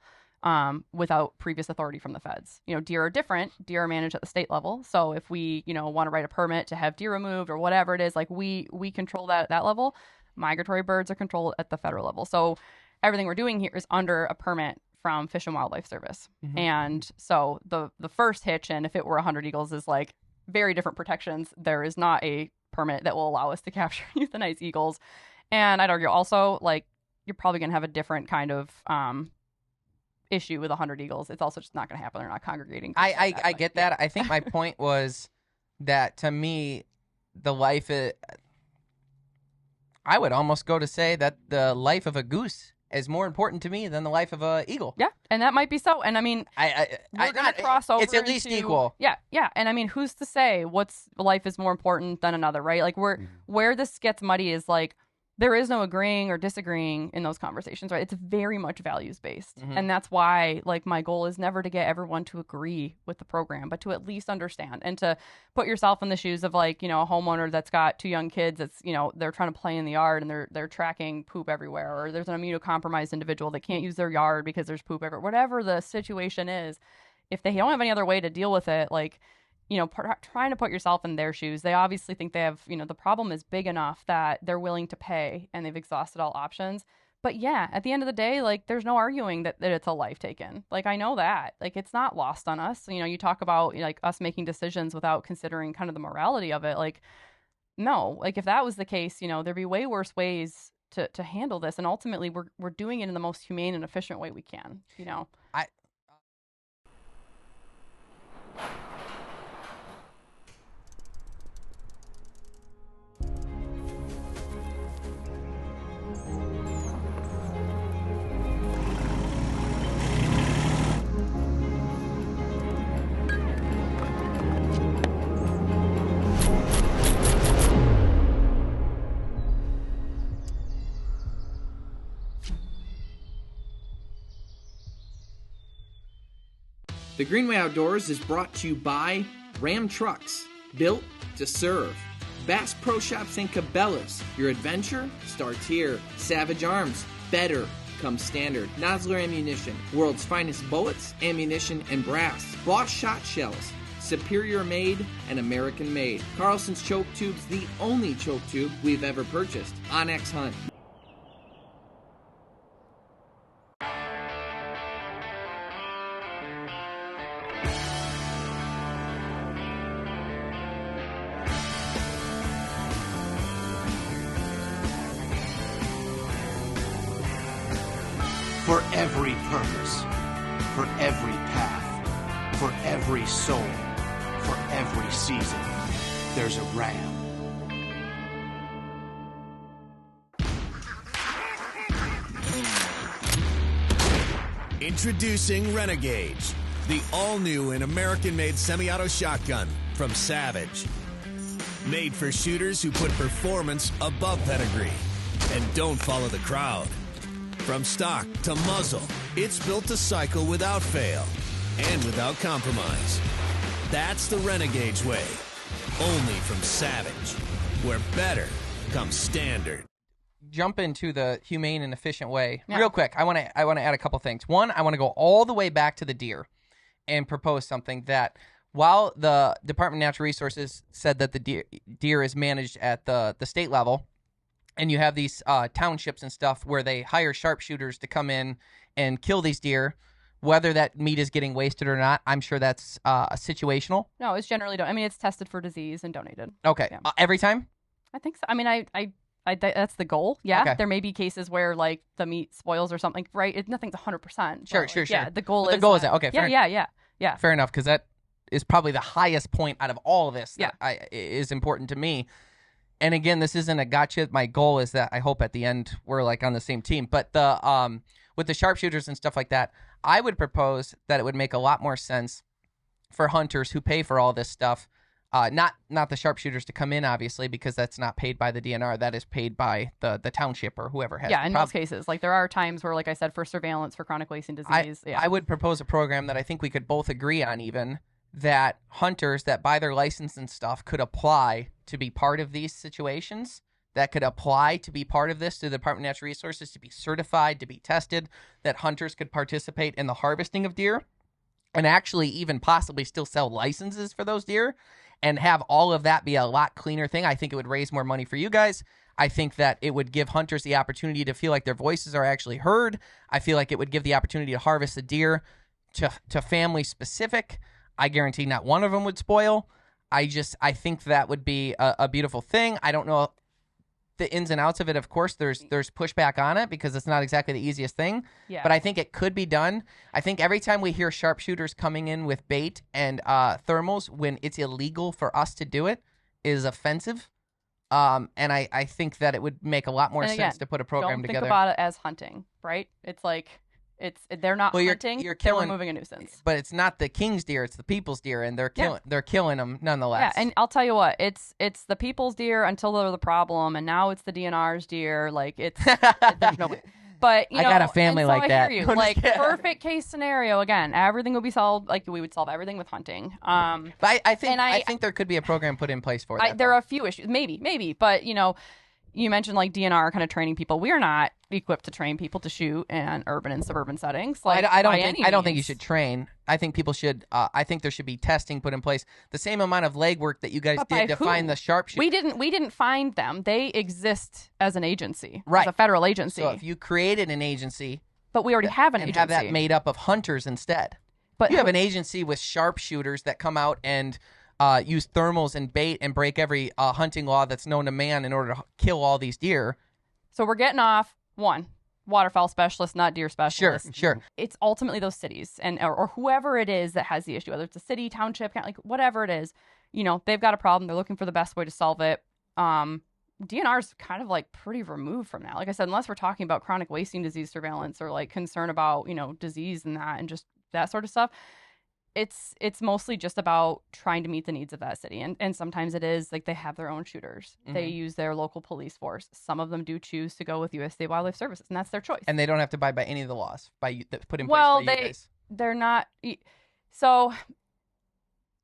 without previous authority from the feds. Deer are different. Deer are managed at the state level. So if we, want to write a permit to have deer removed or whatever it is, like we control that at that level. Migratory birds are controlled at the federal level. So everything we're doing here is under a permit from Fish and Wildlife Service. And so the first hitch, and if it were 100 eagles, is like very different protections. There is not a permit that will allow us to capture and euthanize eagles. And I'd argue also, like, you're probably going to have a different kind of issue with 100 eagles. It's also just not going to happen. They're not congregating. I get that. I think my point was that, to me, the life... I would almost go to say that the life of a goose is more important to me than the life of an eagle. Yeah, and that might be so. And I mean, we're going to cross over. It's at least equal. Yeah. And I mean, who's to say what's life is more important than another, right? Like, where this gets muddy is like, there is no agreeing or disagreeing in those conversations, right? It's very much values-based. And that's why, like, my goal is never to get everyone to agree with the program, but to at least understand and to put yourself in the shoes of, like, a homeowner that's got 2 young kids that's, they're trying to play in the yard and they're tracking poop everywhere, or there's an immunocompromised individual that can't use their yard because there's poop everywhere. Whatever the situation is, if they don't have any other way to deal with it, like, trying to put yourself in their shoes, they obviously think they have, the problem is big enough that they're willing to pay and they've exhausted all options. But yeah, at the end of the day, like, there's no arguing that it's a life taken. Like, I know that, like, it's not lost on us. You talk about, like, us making decisions without considering kind of the morality of it. Like, no, like, if that was the case, there'd be way worse ways to handle this. And ultimately we're doing it in the most humane and efficient way we can, The Greenway Outdoors is brought to you by Ram Trucks, built to serve. Bass Pro Shops and Cabela's, your adventure starts here. Savage Arms, better comes standard. Nosler Ammunition, world's finest bullets, ammunition, and brass. Boss Shot Shells, superior made and American made. Carlson's Choke Tubes, the only choke tube we've ever purchased. Onyx Hunt. For every purpose, for every path, for every soul, for every season, there's a Ram. Introducing Renegades, the all-new and American-made semi-auto shotgun from Savage. Made for shooters who put performance above pedigree and don't follow the crowd. From stock to muzzle, it's built to cycle without fail and without compromise. That's the Renegade's way. Only from Savage, where better comes standard. Jump into the humane and efficient way. Yeah. Real quick, I want to add a couple things. One, I want to go all the way back to the deer and propose something that while the Department of Natural Resources said that the deer is managed at the state level, and you have these townships and stuff where they hire sharpshooters to come in and kill these deer, whether that meat is getting wasted or not, I'm sure that's situational. No, it's generally it's tested for disease and donated. Okay. Yeah. Every time? I think so. I mean, I that's the goal. Yeah. Okay. There may be cases where like the meat spoils or something, right? Nothing's 100%. Sure. Yeah. The goal is that. Okay. Yeah. Fair enough, because that is probably the highest point out of all of this that is important to me. And again, this isn't a gotcha. My goal is that I hope at the end we're like on the same team. But the with the sharpshooters and stuff like that, I would propose that it would make a lot more sense for hunters who pay for all this stuff, not the sharpshooters to come in, obviously, because that's not paid by the DNR. That is paid by the township or whoever has. Yeah, in most cases, like there are times where, like I said, for surveillance for chronic wasting disease. I would propose a program that I think we could both agree on, even that hunters that buy their license and stuff could apply to be part of these situations. That could apply to be part of this to the Department of Natural Resources, to be certified, to be tested, that hunters could participate in the harvesting of deer and actually even possibly still sell licenses for those deer and have all of that be a lot cleaner thing. I think it would raise more money for you guys. I think that it would give hunters the opportunity to feel like their voices are actually heard. I feel like it would give the opportunity to harvest a deer to family specific. I guarantee not one of them would spoil. I think that would be a beautiful thing. I don't know the ins and outs of it. Of course, there's pushback on it because it's not exactly the easiest thing. Yeah. But I think it could be done. I think every time we hear sharpshooters coming in with bait and thermals when it's illegal for us to do it is offensive. And I think that it would make a lot more sense to put a program together. Don't think about it as hunting, right? It's like they're not hunting. You're killing, they're removing a nuisance. But it's not the king's deer; it's the people's deer, and they're killing them nonetheless. Yeah, and I'll tell you what, it's the people's deer until they're the problem, and now it's the DNR's deer. Like there's no. But I got a family like that. I hear you. Like perfect case scenario. Again, everything will be solved. Like we would solve everything with hunting. But I think there could be a program put in place for that. There are a few issues, maybe, but you mentioned like DNR kind of training people. We are not equipped to train people to shoot in urban and suburban settings. Like, I don't think you should train. I think people should. I think there should be testing put in place. The same amount of legwork that you guys did to find the sharpshooters. We didn't find them. They exist as an agency, right? As a federal agency. So if you created an agency, but we already have an agency, have that made up of hunters instead. But you have an agency with sharpshooters that come out and use thermals and bait and break every hunting law that's known to man in order to kill all these deer. So we're getting off one waterfowl specialist, not deer specialist. Sure. It's ultimately those cities or whoever it is that has the issue, whether it's a city, township, like whatever it is. They've got a problem. They're looking for the best way to solve it. DNR's kind of like pretty removed from that. Like I said, unless we're talking about chronic wasting disease surveillance or like concern about disease and that and just that sort of stuff. It's mostly just about trying to meet the needs of that city. And sometimes it is like they have their own shooters. Mm-hmm. They use their local police force. Some of them do choose to go with USDA Wildlife Services, and that's their choice. And they don't have to abide by any of the laws put in place by you guys. They're not. So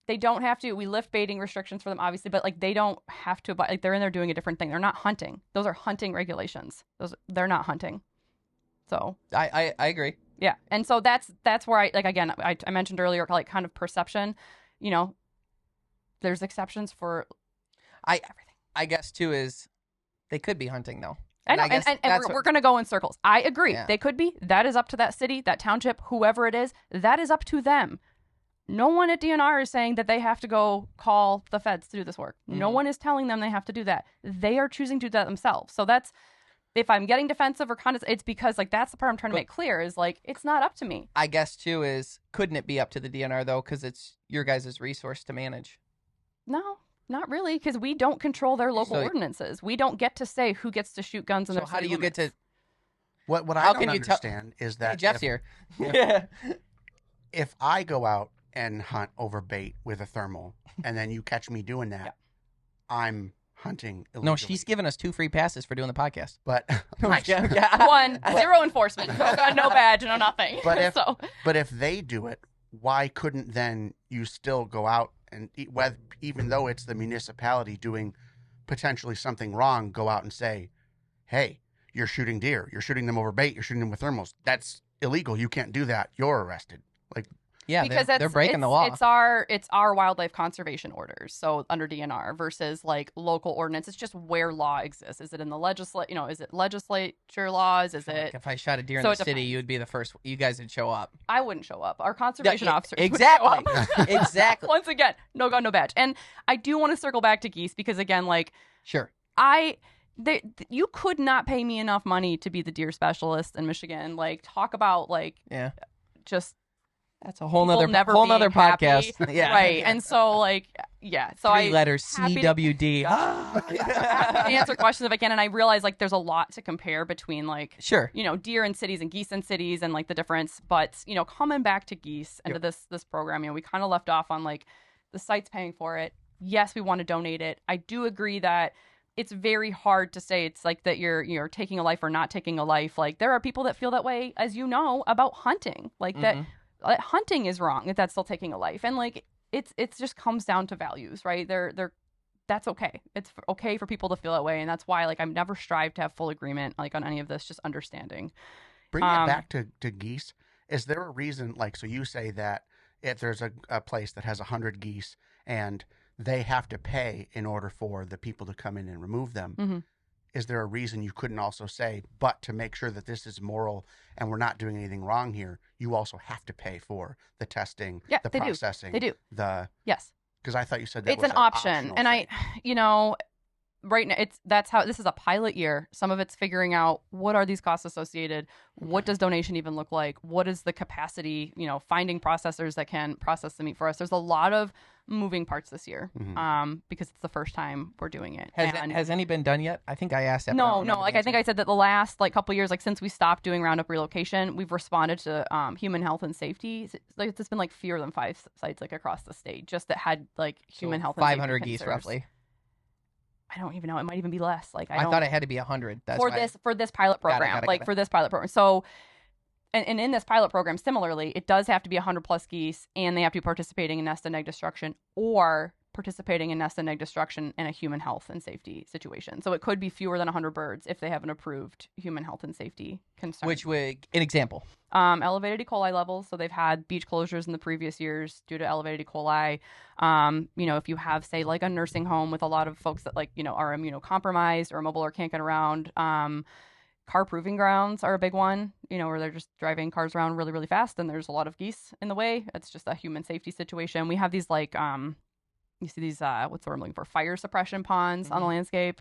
they don't have to. We lift baiting restrictions for them, obviously, but like they don't have to abide. Like they're in there doing a different thing. They're not hunting. Those are hunting regulations. They're not hunting. So I agree. Yeah. And so that's where I mentioned earlier, like kind of perception, there's exceptions for everything. I guess too is they could be hunting though. I know. And we're going to go in circles. I agree. Yeah. They could be. That is up to that city, that township, whoever it is. That is up to them. No one at DNR is saying that they have to go call the feds to do this work. Mm-hmm. No one is telling them they have to do that. They are choosing to do that themselves. So that's, if I'm getting defensive or kind of, it's because like that's the part I'm trying to make clear is like it's not up to me. I guess too is couldn't it be up to the DNR though because it's your guys' resource to manage? No, not really, because we don't control their local ordinances. We don't get to say who gets to shoot guns in their city how do you limits. Get to? What I don't understand is that hey, Jeff's here. If I go out and hunt over bait with a thermal, and then you catch me doing that, I'm hunting illegally. No, she's given us 2 free passes for doing the podcast. But 1, 0 enforcement, no badge, no nothing. But if they do it, why couldn't then you still go out and even though it's the municipality doing potentially something wrong, go out and say, hey, you're shooting deer. You're shooting them over bait. You're shooting them with thermals. That's illegal. You can't do that. You're arrested. Like, Yeah, because they're breaking the law. It's our wildlife conservation orders, so under DNR versus like local ordinance. It's just where law exists. Is it in the is it legislature laws? Is it? Like if I shot a deer in So the it city, depends. you would be the first. You guys would show up. I wouldn't show up. Our conservation officers exactly, would show up. exactly. Once again, no gun, no badge. And I do want to circle back to Geese because again, like Sure. you could not pay me enough money to be the deer specialist in Michigan. Like talk about like just. That's a whole people nother nother happy. podcast. Yeah. Right. And so like so 3 letters CWD. happy to answer questions if I can. And I realize like there's a lot to compare between like Sure. deer in cities and geese in cities and like the difference. But coming back to Geese and to this program, we kind of left off on like the site's paying for it. Yes, we want to donate it. I do agree that it's very hard to say it's like that you're taking a life or not taking a life. Like there are people that feel that way, as you know, about hunting. Like that hunting is wrong, that that's still taking a life. And like it just comes down to values, right? That's okay. It's okay for people to feel that way. And that's why like I've never strived to have full agreement like on any of this, just understanding. Bring it back to geese. Is there a reason, like, so you say that if there's a place that has 100 geese and they have to pay in order for the people to come in and remove them, is there a reason you couldn't also say, but to make sure that this is moral and we're not doing anything wrong here, you also have to pay for the testing, the processing? They do. Yes. Because I thought you said that it's was an option. And thing. Right now this is a pilot year. Some of it's figuring out what are these costs associated? What does donation even look like? What is the capacity, finding processors that can process the meat for us? There's a lot of moving parts this year because it's the first time we're doing it. Has any been done yet? I think I asked that. No. Like I think I said that the last like couple years, like since we stopped doing roundup relocation, we've responded to human health and safety. Like it's been like fewer than 5 sites like across the state, just that had like human health and 500 safety geese concerns. roughly. I don't even know. It might even be less. Like I thought it had to be 100. That's for this pilot program. For this pilot program. So, and in this pilot program, similarly, it does have to be 100 plus geese, and they have to be participating in nest and egg destruction or participating in nest and egg destruction in a human health and safety situation. So it could be fewer than 100 birds if they have an approved human health and safety concern. Which would an example? Elevated E. coli levels. So they've had beach closures in the previous years due to elevated E. coli. If you have, say, like a nursing home with a lot of folks that are immunocompromised or immobile or can't get around. Car proving grounds are a big one, where they're just driving cars around really, really fast and there's a lot of geese in the way. It's just a human safety situation. We have these you see these, what's the word I'm looking for? Fire suppression ponds on the landscape,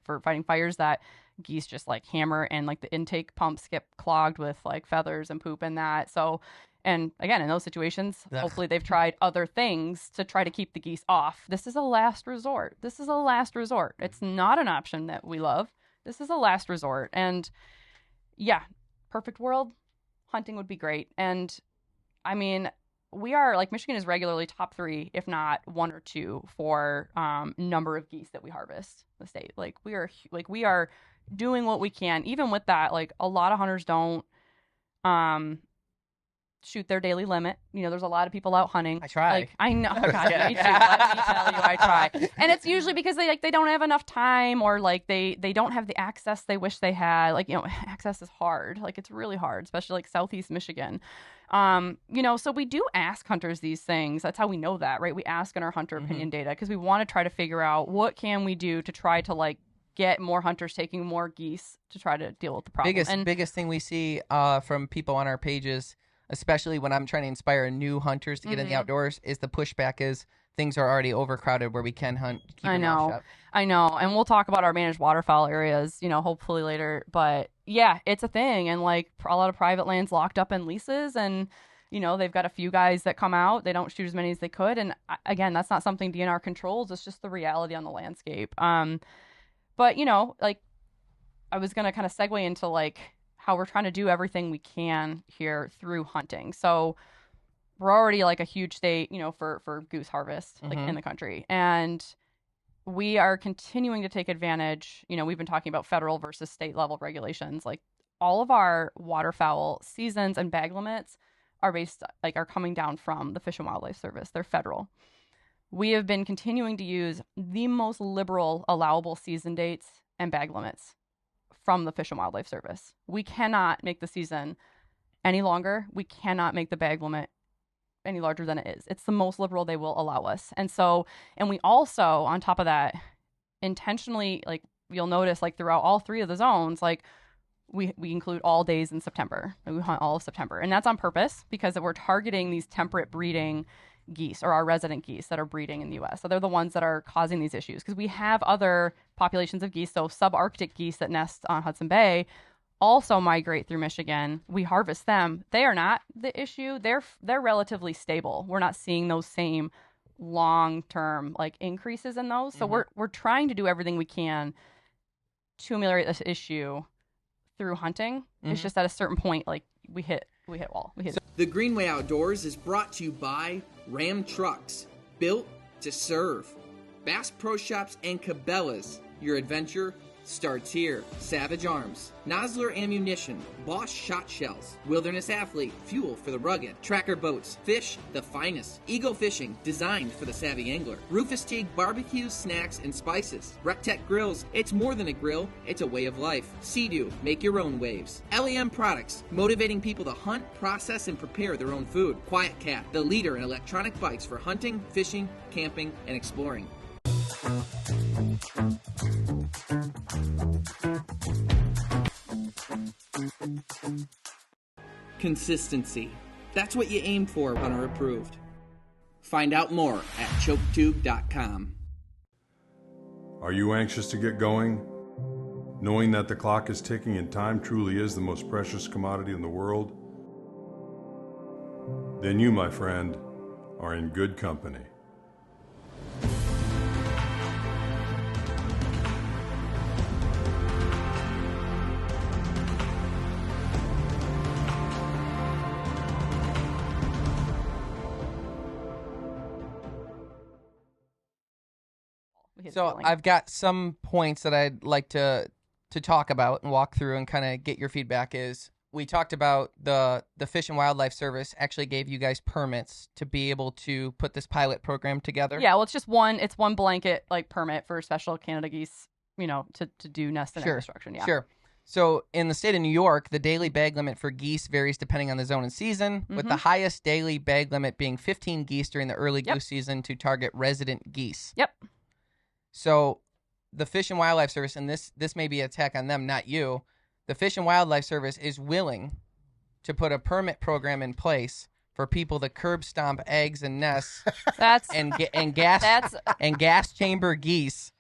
for fighting fires that geese just like hammer, and like the intake pumps get clogged with like feathers and poop and that. So, and again, in those situations, hopefully they've tried other things to try to keep the geese off. This is a last resort. It's not an option that we love. This is a last resort. And yeah, perfect world, hunting would be great. And I mean, we are like Michigan is regularly top 3, if not 1 or 2 for number of geese that we harvest in the state. Like we are doing what we can. Even with that, like a lot of hunters don't shoot their daily limit. There's a lot of people out hunting. I try. Like I know. God, me too. Let me tell you, I try. And it's usually because they don't have enough time, or like they don't have the access they wish they had. Like access is hard. Like it's really hard, especially like Southeast Michigan. So we do ask hunters these things. That's how we know that, right? We ask in our hunter opinion data because we want to try to figure out what can we do to try to like get more hunters taking more geese to try to deal with the problem. Biggest thing we see from people on our pages, especially when I'm trying to inspire new hunters to get in the outdoors, is the pushback is things are already overcrowded where we can hunt. I know. And we'll talk about our managed waterfowl areas, hopefully later. But yeah, it's a thing. And like a lot of private land's locked up in leases, and, they've got a few guys that come out. They don't shoot as many as they could. And again, that's not something DNR controls. It's just the reality on the landscape. But, like I was going to kind of segue into like how we're trying to do everything we can here through hunting. So we're already like a huge state, for goose harvest like in the country. And we are continuing to take advantage. We've been talking about federal versus state level regulations. Like all of our waterfowl seasons and bag limits are coming down from the Fish and Wildlife Service. They're federal. we have been continuing to use the most liberal allowable season dates and bag limits from the Fish and Wildlife Service. We cannot make the season any longer. We cannot make the bag limit any larger than it is. It's the most liberal they will allow us. And we also, on top of that, intentionally, like you'll notice, like throughout all 3 of the zones, like we include all days in September. We hunt all of September. And that's on purpose because we're targeting these temperate breeding geese, or our resident geese that are breeding in the U.S. So they're the ones that are causing these issues, because we have other populations of geese. So subarctic geese that nest on Hudson Bay also migrate through Michigan. We harvest them. They are not the issue. They're relatively stable. We're not seeing those same long-term like increases in those. So we're trying to do everything we can to ameliorate this issue through hunting. It's just at a certain point, like we hit wall. The Greenway Outdoors is brought to you by Ram Trucks, built to serve. Bass Pro Shops and Cabela's. Your adventure starts here. Savage Arms, Nosler Ammunition, Bosch Shot Shells, Wilderness Athlete, fuel for the rugged, Tracker Boats, fish the finest, Eagle Fishing, designed for the savvy angler, Rufus Teague Barbecues, Snacks, and Spices, Rectech Grills, it's more than a grill, it's a way of life, Sea-Doo, make your own waves, LEM Products, motivating people to hunt, process, and prepare their own food, Quiet Cat, the leader in electronic bikes for hunting, fishing, camping, and exploring. Consistency. That's what you aim for when are approved. Find out more at choketube.com. Are you anxious to get going? Knowing that the clock is ticking and time truly is the most precious commodity in the world? Then you, my friend, are in good company. So I've got some points that I'd like to talk about and walk through and kind of get your feedback. Is we talked about the Fish and Wildlife Service actually gave you guys permits to be able to put this pilot program together. Yeah, well, it's just one blanket like permit for special Canada geese, to do nest and egg destruction. Yeah, sure. So in the state of New York, the daily bag limit for geese varies depending on the zone and season, with the highest daily bag limit being 15 geese during the early goose season to target resident geese. Yep. So the Fish and Wildlife Service, and this may be an attack on them, not you, the Fish and Wildlife Service is willing to put a permit program in place for people to curb stomp eggs and nests and gas chamber geese,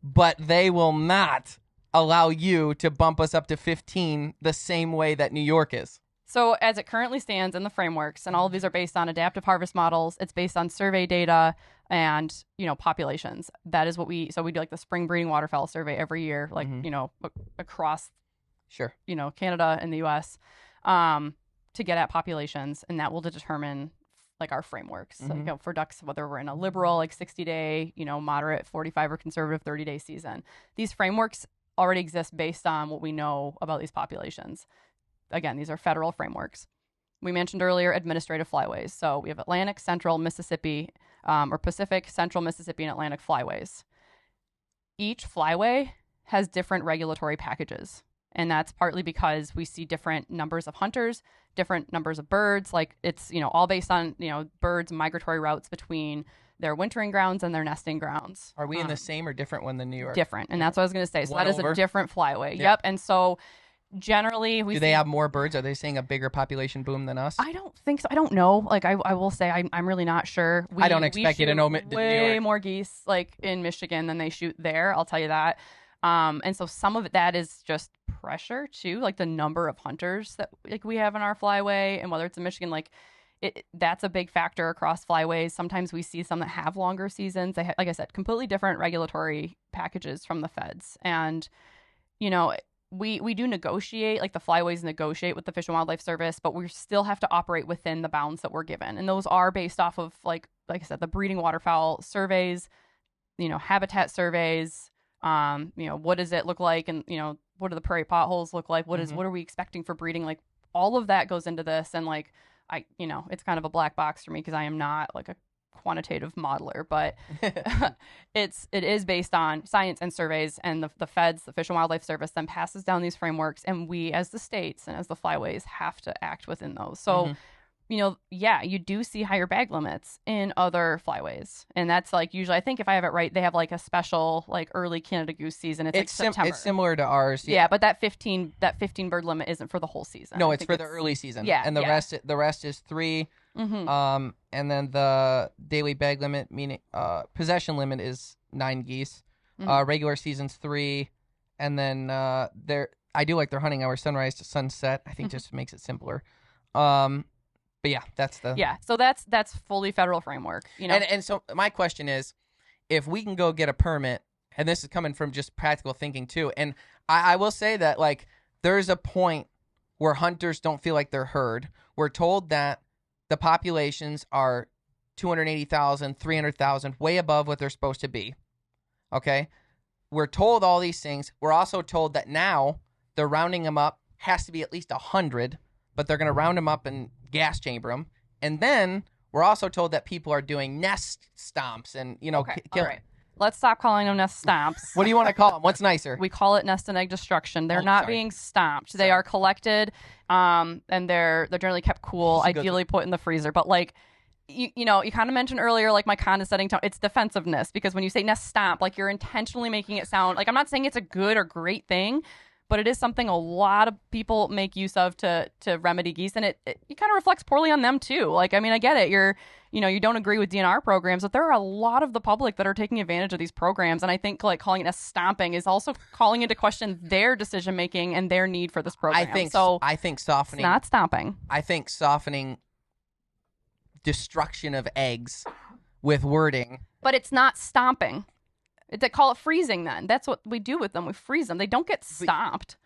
but they will not allow you to bump us up to 15 the same way that New York is. So as it currently stands in the frameworks, and all of these are based on adaptive harvest models, it's based on survey data and, populations. That is what we do like the spring breeding waterfowl survey every year, like, across, Canada and the U.S. To get at populations, and that will determine like our frameworks. So, for ducks, whether we're in a liberal, like 60-day, moderate, 45 or conservative 30-day season. These frameworks already exist based on what we know about these populations. Again, these are federal frameworks. We mentioned earlier administrative flyways. So we have Atlantic, Central, Mississippi, or Pacific, Central, Mississippi, and Atlantic flyways. Each flyway has different regulatory packages. And that's partly because we see different numbers of hunters, different numbers of birds. Like it's, all based on, birds' migratory routes between their wintering grounds and their nesting grounds. Are we in the same or different one than New York? Different. And that's what I was going to say. So One that is over? a different flyway. Yep. And so generally do they have more birds? Are they seeing a bigger population boom than us? I don't think so. I don't know. Like I will say I'm really not sure. I don't expect you to know. Way more geese like in Michigan than they shoot there. I'll tell you that. And so some of that is just pressure too, like the number of hunters that like we have in our flyway, and whether it's in Michigan, like that's a big factor across flyways. Sometimes we see some that have longer seasons. They like I said, completely different regulatory packages from the feds, and we do negotiate, like the flyways negotiate with the Fish and Wildlife Service, but we still have to operate within the bounds that we're given. And those are based off of, like I said, the breeding waterfowl surveys, habitat surveys, what does it look like? And, what do the prairie potholes look like? What are we expecting for breeding? Like all of that goes into this. And like, it's kind of a black box for me because I am not like a quantitative modeler, but it is based on science and surveys, and the feds, the Fish and Wildlife Service, then passes down these frameworks, and we as the states and as the flyways have to act within those. So you do see higher bag limits in other flyways, and that's like usually, I think if I have it right, they have like a special like early Canada goose season. It's like September. It's similar to ours. Yeah, but that 15 bird limit isn't for the whole season. No, it's for the early season. Yeah, and the rest is 3. And then the daily bag limit, meaning possession limit, is 9 geese. Regular season's 3, and then I do like their hunting hours, sunrise to sunset. I think just makes it simpler. But yeah, that's the So that's fully federal framework, And so my question is, if we can go get a permit, and this is coming from just practical thinking too, and I will say that like there's a point where hunters don't feel like they're heard. We're told that the populations are 280,000, 300,000, way above what they're supposed to be. Okay, we're told all these things. We're also told that now they're rounding them up, has to be at least 100, but they're going to round them up and gas chamber them. And then we're also told that people are doing nest stomps and, Okay, all right. Let's stop calling them nest stomps. What do you want to call them? What's nicer? We call it nest and egg destruction. They're not being stomped. They are collected, and they're generally kept cool, ideally put in the freezer. But like, you kind of mentioned earlier, like my condescending tone, it's defensiveness, because when you say nest stomp, like you're intentionally making it sound like, I'm not saying it's a good or great thing, but it is something a lot of people make use of to remedy geese, and it kind of reflects poorly on them too. Like, I mean, I get it. You don't agree with DNR programs, but there are a lot of the public that are taking advantage of these programs, and I think like calling it nest stomping is also calling into question their decision making and their need for this program. I think softening. It's not stomping. I think softening destruction of eggs with wording, but it's not stomping. They call it freezing then. That's what we do with them. We freeze them. They don't get stomped.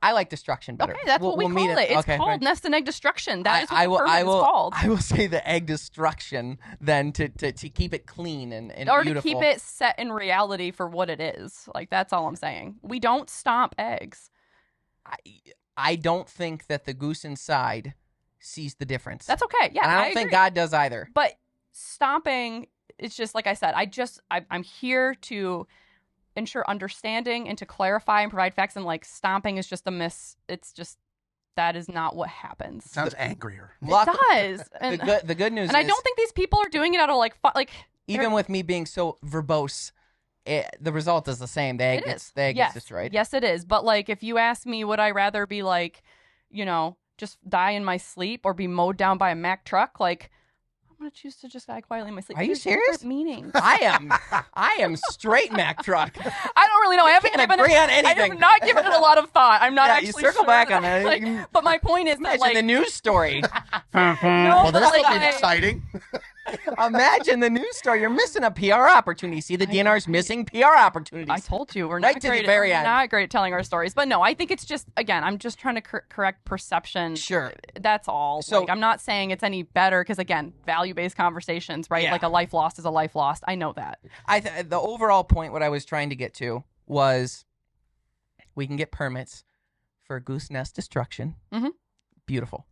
I like destruction better. Okay, that's what we call it. It's called nest and egg destruction. That is what the permit is called. I will say the egg destruction then to keep it clean and or beautiful. To keep it set in reality for what it is. Like, that's all I'm saying. We don't stomp eggs. I don't think that the goose inside sees the difference. That's okay. Yeah, and I don't think God does either. But stomping, it's just like I said, I'm here to ensure understanding and to clarify and provide facts, and like stomping is just a miss. It's just, that is not what happens. Sounds angrier. It does. And the good news is, I don't think these people are doing it out of like even with me being so verbose, the result is the same. The egg gets destroyed. Yes, it is. But like, if you ask me, would I rather be like, just die in my sleep or be mowed down by a Mack truck? Like, I'm gonna choose to just die quietly in my sleep. Are you serious? Meaning, I am straight Mack truck. I don't really know. I haven't agree on anything. I have not given it a lot of thought. I'm not actually. You circle back on that. Like, but my point is that, like, the news story. Well, this will be exciting. Imagine the news story. You're missing a PR opportunity. See, the DNR's missing PR opportunities. I told you, we're not great at telling our stories. But no, I think it's just, again, I'm just trying to correct perception. Sure. That's all. So, like, I'm not saying it's any better because, again, value-based conversations, right? Yeah. Like, a life lost is a life lost. I know that. The overall point, what I was trying to get to was we can get permits for goose nest destruction. Mm-hmm. Beautiful.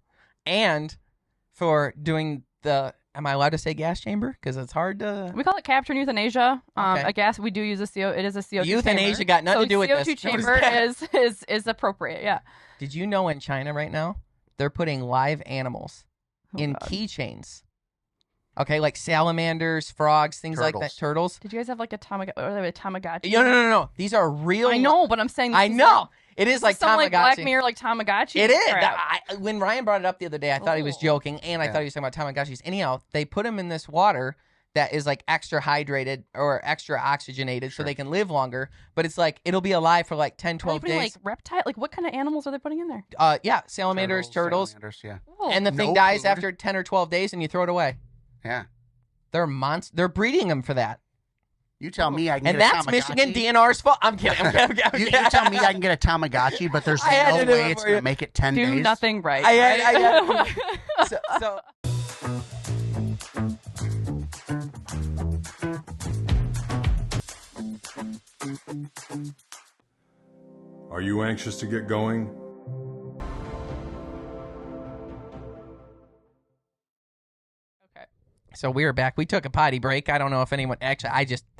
And for doing am I allowed to say gas chamber? Because it's hard to... We call it capture and euthanasia. Okay. I guess we do use it is a CO2 euthanasia chamber. Got nothing to do with this. CO2 chamber is appropriate, yeah. Did you know in China right now, they're putting live animals in keychains? Okay, like salamanders, frogs, things like that, turtles. Did you guys have like a Tamagotchi? No. These are real... I know, but I'm saying... I know. It is like Tamagotchi. Like Black Mirror, like Tamagotchi. It is. When Ryan brought it up the other day, I thought he was joking, and I thought he was talking about Tamagotchis. Anyhow, they put them in this water that is like extra hydrated or extra oxygenated so they can live longer, but it's like it'll be alive for like 10, 12 days. Like reptile? Like what kind of animals are they putting in there? Yeah, salamanders, turtles. Yeah. Oh. And the thing dies after 10 or 12 days and you throw it away. Yeah. They're breeding them for that. You tell me I can get a Tamagotchi. And that's Michigan DNR's fault. I'm kidding. You tell me I can get a Tamagotchi, but there's no way it's going to make it 10 days. Do nothing right. So Are you anxious to get going? So we were back. We took a potty break. I don't know if anyone actually.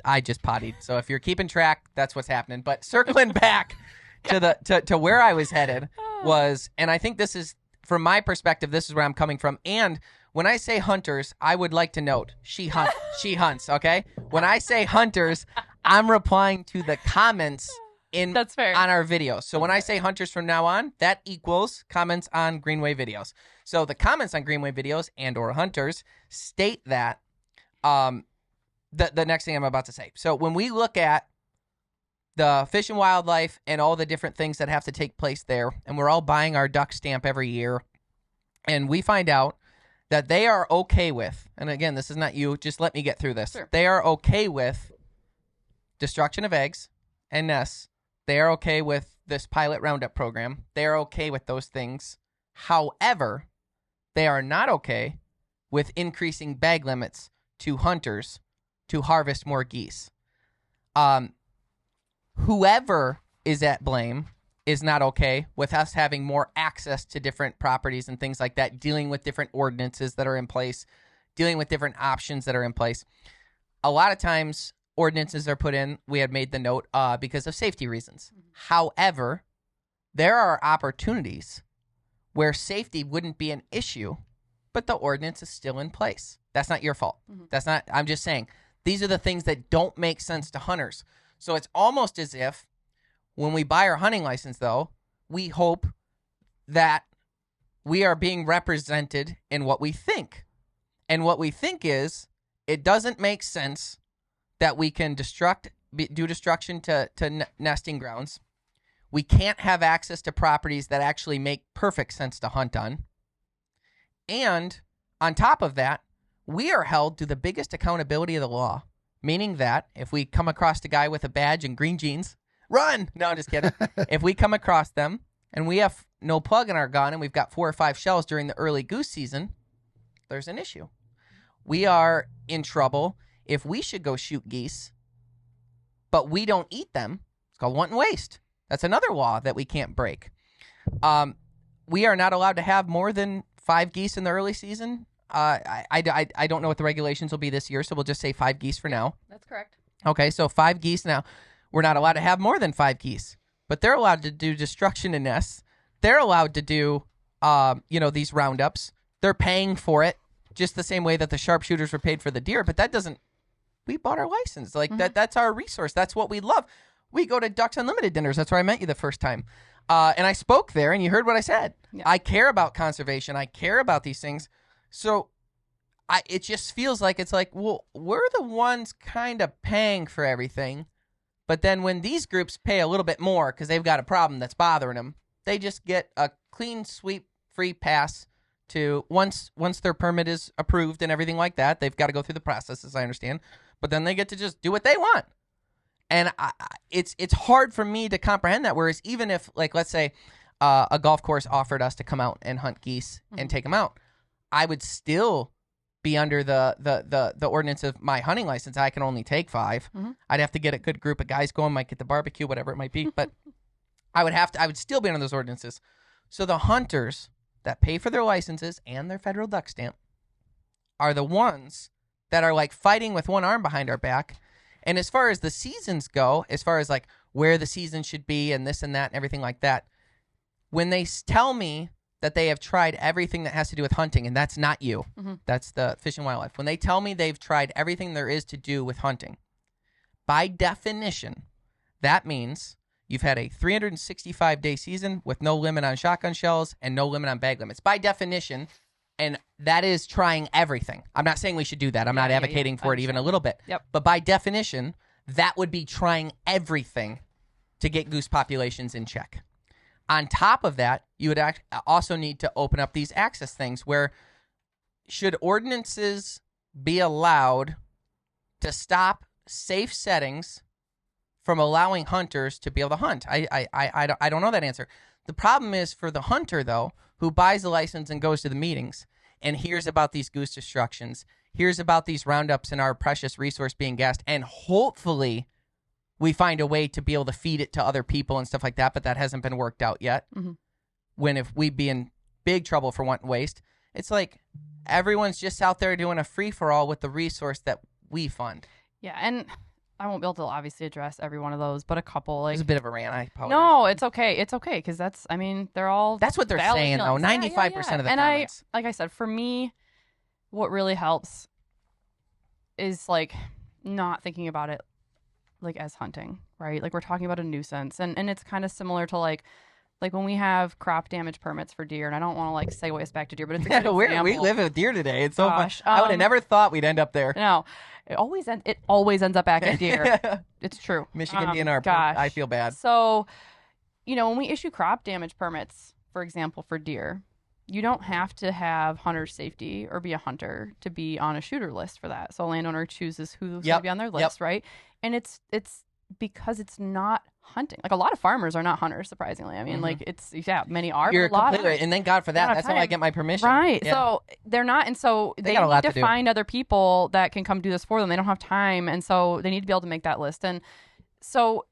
I just pottied. So if you're keeping track, that's what's happening. But circling back to where I was headed was, and I think this is from my perspective. This is where I'm coming from. And when I say hunters, I would like to note she hunts. Okay. When I say hunters, I'm replying to the comments That's fair. on our videos. So when I say hunters from now on, that equals comments on Greenway videos. So the comments on Greenway videos and or hunters state that the next thing I'm about to say. So when we look at the Fish and Wildlife and all the different things that have to take place there, and we're all buying our duck stamp every year, and we find out that they are okay with, and again, this is not you, just let me get through this. Sure. They are okay with destruction of eggs and nests. They are okay with this pilot roundup program. They are okay with those things. However, they are not okay with increasing bag limits to hunters to harvest more geese. Whoever is at blame is not okay with us having more access to different properties and things like that, dealing with different ordinances that are in place, dealing with different options that are in place. A lot of times, ordinances are put in, we had made the note, because of safety reasons. However, there are opportunities where safety wouldn't be an issue, but the ordinance is still in place. That's not your fault. That's not, I'm just saying, these are the things that don't make sense to hunters. So it's almost as if when we buy our hunting license, though, we hope that we are being represented in what we think. And what we think is, it doesn't make sense that we can do destruction to nesting grounds. We can't have access to properties that actually make perfect sense to hunt on. And on top of that, we are held to the biggest accountability of the law, meaning that if we come across a guy with a badge and green jeans, run! No, I'm just kidding. If we come across them and we have no plug in our gun and we've got 4 or 5 shells during the early goose season, there's an issue. We are in trouble if we should go shoot geese, but we don't eat them. It's called wanton waste. That's another law that we can't break. We are not allowed to have more than 5 geese in the early season. I don't know what the regulations will be this year, so we'll just say 5 geese for now. That's correct. Okay, so 5 geese now. We're not allowed to have more than 5 geese, but they're allowed to do destruction in nests. They're allowed to do, these roundups. They're paying for it just the same way that the sharpshooters were paid for the deer, but that doesn't, we bought our license. Like that's our resource. That's what we love. We go to Ducks Unlimited dinners. That's where I met you the first time. And I spoke there and you heard what I said. Yeah. I care about conservation. I care about these things. So it just feels like it's like, well, we're the ones kind of paying for everything. But then when these groups pay a little bit more because they've got a problem that's bothering them, they just get a clean sweep free pass to once their permit is approved and everything like that. They've got to go through the process, as I understand. But then they get to just do what they want. And it's hard for me to comprehend that. Whereas even if, like, let's say a golf course offered us to come out and hunt geese and take them out, I would still be under the ordinance of my hunting license. I can only take 5. I'd have to get a good group of guys going, might get the barbecue, whatever it might be. But I would still be under those ordinances. So the hunters that pay for their licenses and their federal duck stamp are the ones that are like fighting with one arm behind our back. And as far as the seasons go, as far as like where the season should be and this and that and everything like that, when they tell me that they have tried everything that has to do with hunting, and that's not you, that's the Fish and Wildlife. When they tell me they've tried everything there is to do with hunting, by definition, that means you've had a 365-day season with no limit on shotgun shells and no limit on bag limits. By definition, and that is trying everything. I'm not saying we should do that. I'm not advocating for it even a little bit. Yep. But by definition, that would be trying everything to get goose populations in check. On top of that, you would also need to open up these access things where should ordinances be allowed to stop safe settings from allowing hunters to be able to hunt? I don't know that answer. The problem is for the hunter, though, who buys the license and goes to the meetings and hears about these goose destructions, hears about these roundups and our precious resource being gassed, and hopefully we find a way to be able to feed it to other people and stuff like that, but that hasn't been worked out yet. When if we'd be in big trouble for wanton waste, it's like, everyone's just out there doing a free-for-all with the resource that we fund. Yeah, and I won't be able to obviously address every one of those, but a couple. Like, It's a bit of a rant. I apologize. no, it's okay. It's okay because they're all. That's what they're valid saying, though. feelings. 95% of the and comments. like I said, for me, what really helps is like not thinking about it like as hunting, right? Like we're talking about a nuisance, and it's kind of similar to like when we have crop damage permits for deer, and I don't want to like segue us back to deer, but it's a good example. We live with deer today. It's so fun. Gosh, I would have never thought we'd end up there. No, it always ends up back at deer. It's true. Michigan DNR. Gosh. I feel bad. So, when we issue crop damage permits, for example, for deer, you don't have to have hunter safety or be a hunter to be on a shooter list for that. So a landowner chooses who's going to be on their list, right? And it's because it's not hunting. Like a lot of farmers are not hunters, surprisingly. I mean, like many are. You're but a lot completely right. And thank God for that. That's how I get my permission. Right. Yeah. So they're not, and so they need to find other people that can come do this for them. They don't have time, and so they need to be able to make that list. And so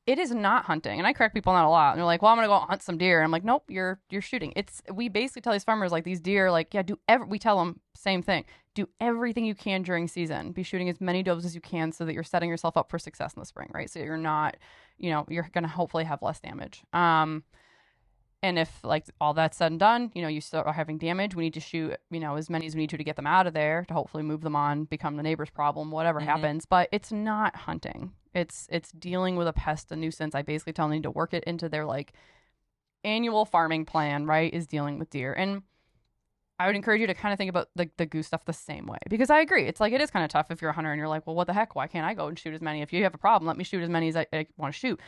it is not hunting. And I correct people on that a lot. And they're like, well, I'm going to go hunt some deer. And I'm like, nope, you're shooting. We basically tell these farmers, like, these deer, like, yeah, we tell them same thing. Do everything you can during season. Be shooting as many does as you can so that you're setting yourself up for success in the spring, right? So you're not, you're going to hopefully have less damage. And if like all that's said and done, you still are having damage, we need to shoot, as many as we need to get them out of there to hopefully move them on, become the neighbor's problem, whatever happens. But it's not hunting. It's dealing with a pest, a nuisance. I basically tell them they need to work it into their like annual farming plan, right? Is dealing with deer. And I would encourage you to kind of think about the goose stuff the same way, because I agree. It's like, it is kind of tough if you're a hunter and you're like, well, what the heck? Why can't I go and shoot as many? If you have a problem, let me shoot as many as I want to shoot.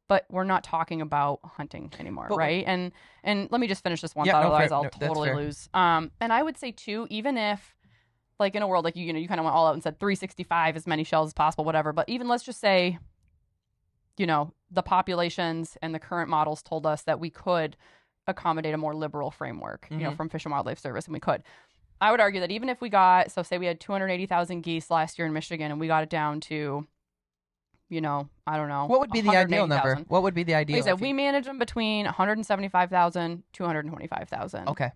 But we're not talking about hunting anymore, right? And let me just finish this one thought, otherwise I'll totally lose. And I would say too, even if like in a world like you kind of went all out and said 365, as many shells as possible, whatever. But even let's just say, the populations and the current models told us that we could accommodate a more liberal framework, from Fish and Wildlife Service, and we could. I would argue that even if we got, so say we had 280,000 geese last year in Michigan, and we got it down to, I don't know. What would be the ideal number? What would be the ideal? Like I said, we manage them between 175,000 to 125,000. Okay.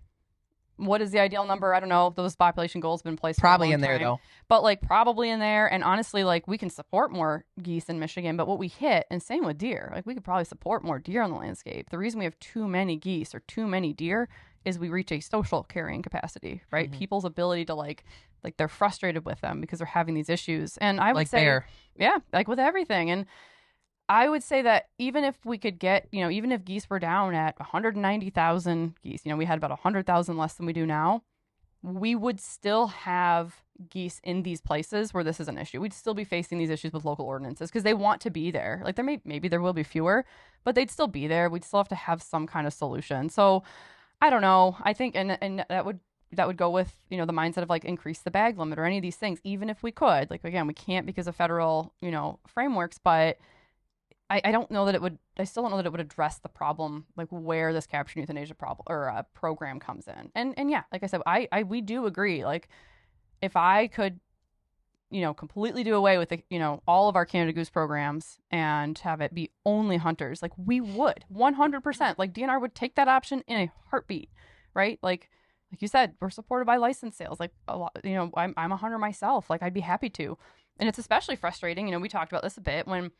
What is the ideal number? I don't know. Those population goals have been placed probably for a long in there time. though. But like probably in there, and honestly, like we can support more geese in Michigan. But what we hit, and same with deer, like we could probably support more deer on the landscape. The reason we have too many geese or too many deer is we reach a social carrying capacity, right? People's ability to like they're frustrated with them because they're having these issues. And I would like say, bear. yeah, like with everything. And I would say that even if we could get, even if geese were down at 190,000 geese, we had about 100,000 less than we do now, we would still have geese in these places where this is an issue. We'd still be facing these issues with local ordinances because they want to be there. Like maybe there will be fewer, but they'd still be there. We'd still have to have some kind of solution. So I don't know. I think, and that would go with, the mindset of like increase the bag limit or any of these things, even if we could. Like, again, we can't because of federal, frameworks, but I don't know that it would, I still don't know that it would address the problem, like where this captured euthanasia problem or program comes in. And yeah, like I said, we do agree. Like if I could, completely do away with the, all of our Canada Goose programs and have it be only hunters, like we would 100%, like DNR would take that option in a heartbeat, right? Like you said, we're supported by license sales. Like a lot, I'm a hunter myself. Like I'd be happy to. And it's especially frustrating. We talked about this a bit when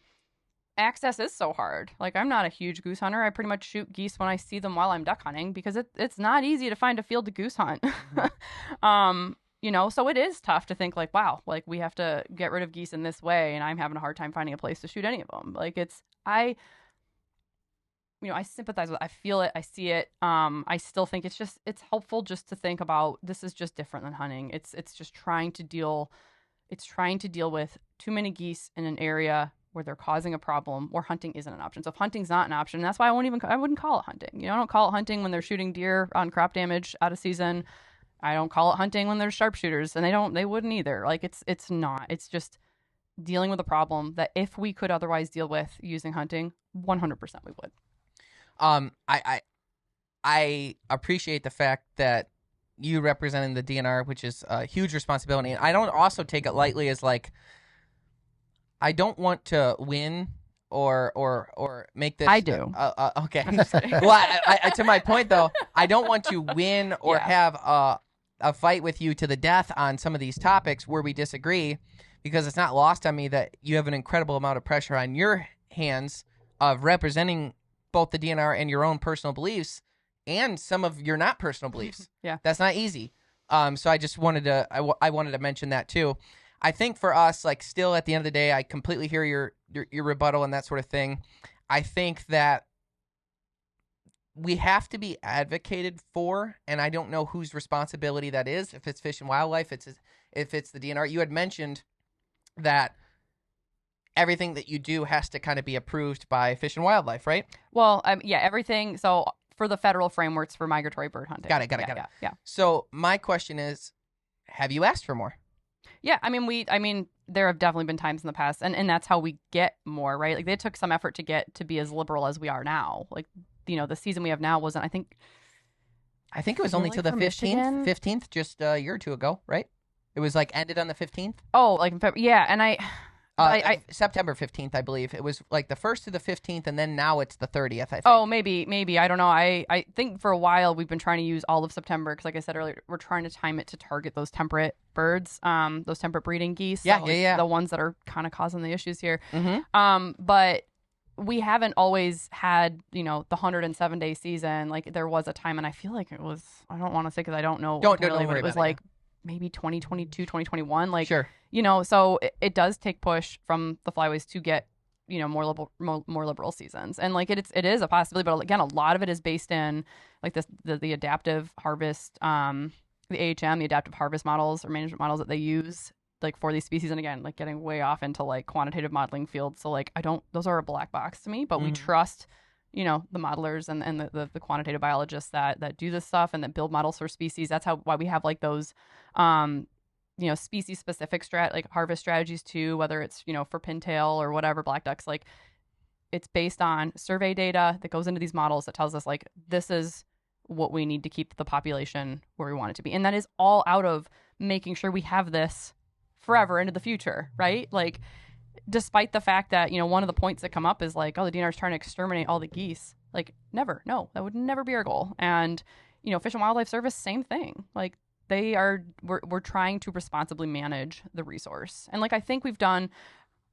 access is so hard. Like I'm not a huge goose hunter. I pretty much shoot geese when I see them while I'm duck hunting because it's not easy to find a field to goose hunt. So it is tough to think like, wow, like we have to get rid of geese in this way and I'm having a hard time finding a place to shoot any of them. Like I sympathize with it. I feel it. I see it. I still think it's helpful just to think about this is just different than hunting. It's just trying to deal with too many geese in an area where they're causing a problem where hunting isn't an option. So if hunting's not an option, that's why I wouldn't call it hunting. I don't call it hunting when they're shooting deer on crop damage out of season. I don't call it hunting when there's sharpshooters, and they wouldn't either. Like it's not. It's just dealing with a problem that if we could otherwise deal with using hunting, 100% we would. I appreciate the fact that you representing the DNR, which is a huge responsibility. And I don't also take it lightly as like, I don't want to win or make this. I do. Okay. Well, I, to my point though, I don't want to win or have a fight with you to the death on some of these topics where we disagree, because it's not lost on me that you have an incredible amount of pressure on your hands of representing both the DNR and your own personal beliefs and some of your not personal beliefs. Yeah. That's not easy. So I just wanted to, I wanted to mention that too. I think for us, like, still at the end of the day, I completely hear your rebuttal and that sort of thing. I think that we have to be advocated for, and I don't know whose responsibility that is. If it's Fish and Wildlife, if it's the DNR. You had mentioned that everything that you do has to kind of be approved by Fish and Wildlife, right? Well, yeah, everything. So for the federal frameworks for migratory bird hunting. Got it. Yeah. So my question is, have you asked for more? Yeah, I mean, there have definitely been times in the past, and that's how we get more, right? Like, they took some effort to get to be as liberal as we are now. Like, you know, the season we have now wasn't, I think it was only to the 15th, just a year or two ago, right? It was like ended on the 15th. Oh, like, yeah, and I September 15th, I believe. It was like the 1st to the 15th, and then now it's the 30th, I think. Oh, maybe. I don't know. I think for a while we've been trying to use all of September because, like I said earlier, we're trying to time it to target those temperate birds, those temperate breeding geese. Yeah, so, yeah. The ones that are kind of causing the issues here. Mm-hmm. But we haven't always had, you know, the 107-day season. Like, there was a time, and I feel like it was, I don't want to say because I don't know. Don't but worry it was about like maybe 2022, 2021. Like, sure. You know, so it does take push from the flyways to get, you know, more liberal seasons, and like it is a possibility, but again, a lot of it is based in like the adaptive harvest, the AHM, the adaptive harvest models or management models that they use like for these species, and again, like getting way off into like quantitative modeling fields. So like those are a black box to me, but we trust, you know, the modelers and the quantitative biologists that do this stuff and that build models for species. That's why we have like those you know, species specific harvest strategies too, whether it's, you know, for pintail or whatever, black ducks. Like, it's based on survey data that goes into these models that tells us like this is what we need to keep the population where we want it to be, and that is all out of making sure we have this forever into the future, right? Like, despite the fact that, you know, one of the points that come up is like, oh, the DNR is trying to exterminate all the geese. Like, never. No, that would never be our goal. And, you know, Fish and Wildlife Service, same thing. Like, we're trying to responsibly manage the resource. And like, I think we've done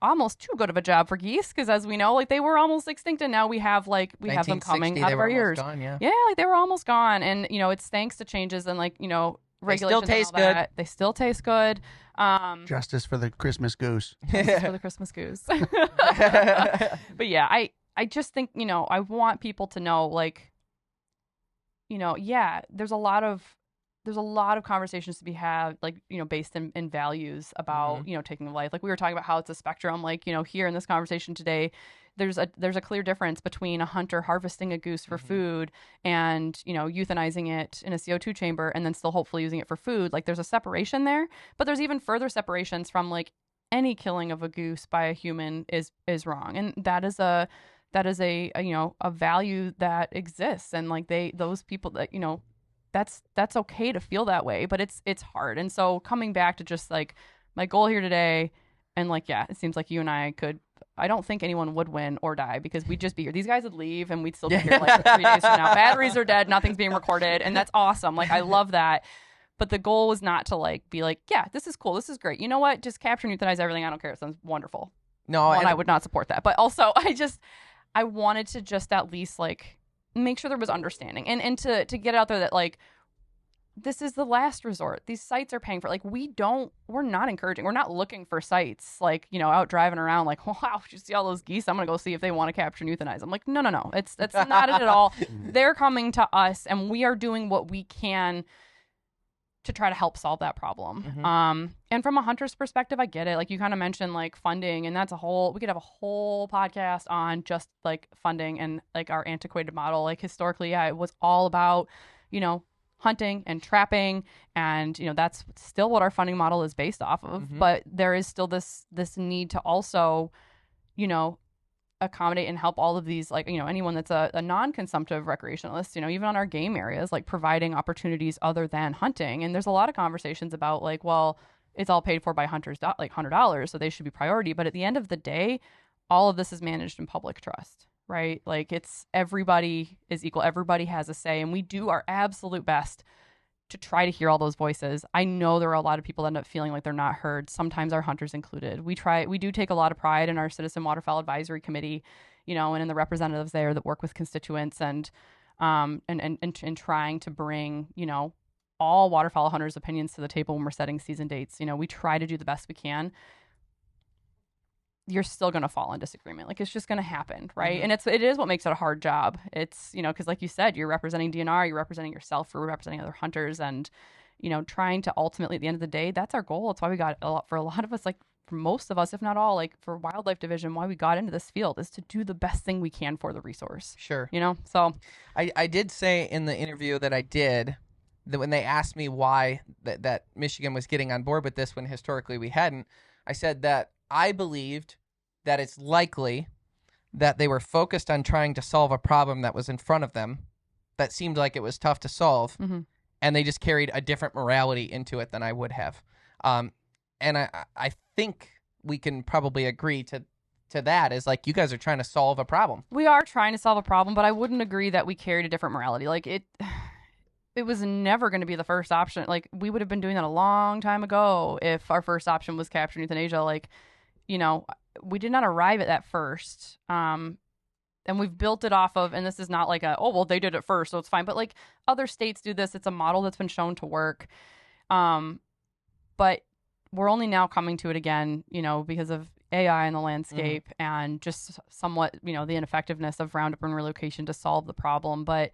almost too good of a job for geese, because as we know, like, they were almost extinct, and now we have them coming out of our ears. Gone, yeah, like they were almost gone. And, you know, it's thanks to changes and like, you know, regulations. They still taste good. They still taste good. Justice for the Christmas goose. Justice for the Christmas goose. But yeah, I just think, you know, I want people to know, like, you know, yeah, there's a lot of conversations to be had, like, you know, based in values about, you know, taking life. Like, we were talking about how it's a spectrum. Like, you know, here in this conversation today, there's a clear difference between a hunter harvesting a goose for food and, you know, euthanizing it in a CO2 chamber and then still hopefully using it for food. Like, there's a separation there, but there's even further separations from like any killing of a goose by a human is wrong. And that is a you know, a value that exists. And like those people that, you know, that's okay to feel that way, but it's hard. And so coming back to just like my goal here today, and like, yeah, it seems like you and I don't think anyone would win or die, because we'd just be here. These guys would leave and we'd still be here like 3 days from now. Batteries are dead, nothing's being recorded, and that's awesome. Like, I love that. But the goal was not to like be like, yeah, this is cool, this is great. You know what? Just capture and euthanize everything. I don't care. It sounds wonderful. No, and I would not support that. But also, I wanted to just at least like make sure there was understanding and to get out there that like, this is the last resort. These sites are paying for, like, we're not encouraging. We're not looking for sites like, you know, out driving around like, wow, did you see all those geese? I'm going to go see if they want to capture and euthanize. I'm like, no. It's not it at all. They're coming to us and we are doing what we can to try to help solve that problem. And from a hunter's perspective, I get it. Like, you kind of mentioned like funding, and we could have a whole podcast on just like funding and like our antiquated model. Like, historically, yeah, it was all about, you know, hunting and trapping, and, you know, that's still what our funding model is based off of. But there is still this need to also, you know, accommodate and help all of these, like, you know, anyone that's a non-consumptive recreationalist, you know, even on our game areas, like providing opportunities other than hunting. And there's a lot of conversations about like, well, it's all paid for by hunters, like $100, so they should be priority. But at the end of the day, all of this is managed in public trust, right? Like, it's everybody is equal. Everybody has a say, and we do our absolute best to try to hear all those voices. I know there are a lot of people that end up feeling like they're not heard, sometimes our hunters included. We do take a lot of pride in our Citizen Waterfowl Advisory Committee, and in the representatives there that work with constituents and trying to bring, all waterfowl hunters' opinions to the table when we're setting season dates. We try to do the best we can. You're still going to fall in disagreement. Like, it's just going to happen, right? And it is what makes it a hard job. It's, because like you said, you're representing DNR, you're representing yourself, you're representing other hunters, and, trying to ultimately, at the end of the day, that's our goal. It's why we got for a lot of us, like for most of us, if not all, like for Wildlife Division, why we got into this field is to do the best thing we can for the resource. Sure. So. I did say in the interview that I did that when they asked me why that Michigan was getting on board with this when historically we hadn't, I said that I believed that it's likely that they were focused on trying to solve a problem that was in front of them that seemed like it was tough to solve, and they just carried a different morality into it than I would have. And I think we can probably agree to that is like, you guys are trying to solve a problem. We are trying to solve a problem, but I wouldn't agree that we carried a different morality. Like, it was never going to be the first option. Like, we would have been doing that a long time ago if our first option was capturing euthanasia. Like, we did not arrive at that first. And we've built it off of, and this is not like they did it first, so it's fine. But like other states do this. It's a model that's been shown to work. But we're only now coming to it again, because of AI in the landscape and just somewhat, the ineffectiveness of roundup and relocation to solve the problem. But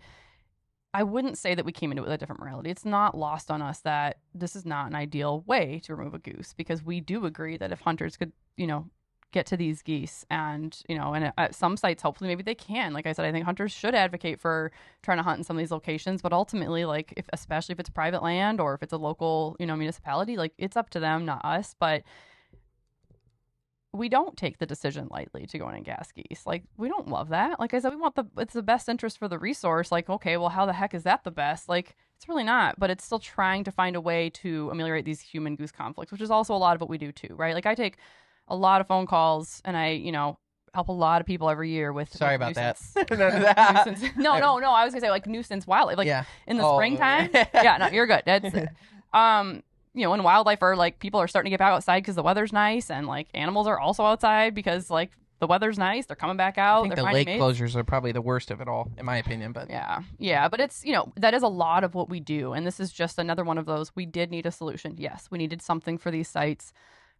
I wouldn't say that we came into it with a different morality. It's not lost on us that this is not an ideal way to remove a goose, because we do agree that if hunters could, get to these geese and, and at some sites, hopefully maybe they can. Like I said, I think hunters should advocate for trying to hunt in some of these locations, but ultimately, like, especially if it's private land or if it's a local, municipality, like, it's up to them, not us. But we don't take the decision lightly to go in and gas geese. Like, we don't love that. Like I said, it's the best interest for the resource. Like, okay, well, how the heck is that the best? Like, it's really not, but it's still trying to find a way to ameliorate these human goose conflicts, which is also a lot of what we do too, right? Like, I take a lot of phone calls and I, help a lot of people every year with. Sorry about nuisance. that. Nuisance. No. I was gonna say like nuisance wildlife, like in the springtime. Yeah, no, you're good. That's when wildlife are like, people are starting to get back outside because the weather's nice, and like animals are also outside because like the weather's nice. They're coming back out. I think the lake closures are probably the worst of it all, in my opinion. But yeah, but it's that is a lot of what we do, and this is just another one of those. We did need a solution. Yes, we needed something for these sites.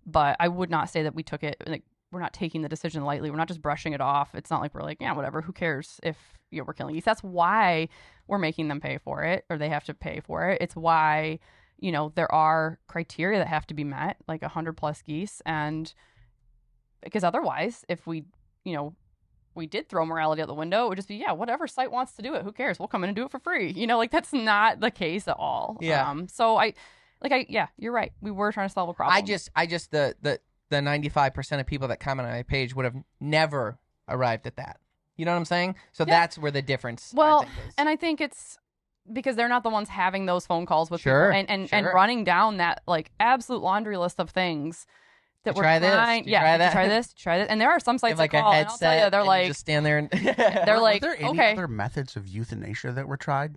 But I would not say that we took it, like, we're not taking the decision lightly. We're not just brushing it off. It's not like we're like, yeah, whatever, who cares if we're killing geese. That's why we're making them pay for it, or they have to pay for it. It's why, there are criteria that have to be met, like 100+ geese. And because otherwise, if we did throw morality out the window, it would just be, whatever site wants to do it, who cares? We'll come in and do it for free. Like, that's not the case at all. Yeah. You're right. We were trying to solve a problem. I just the 95% of people that comment on my page would have never arrived at that. You know what I'm saying? So that's where the difference. Well, I think is. And I think it's because they're not the ones having those phone calls with people and running down that like absolute laundry list of things that we're trying. Try this. And there are some sites like that call, a headset. And I'll tell you, they're like, just stand there and they're like, are there any other methods of euthanasia that were tried?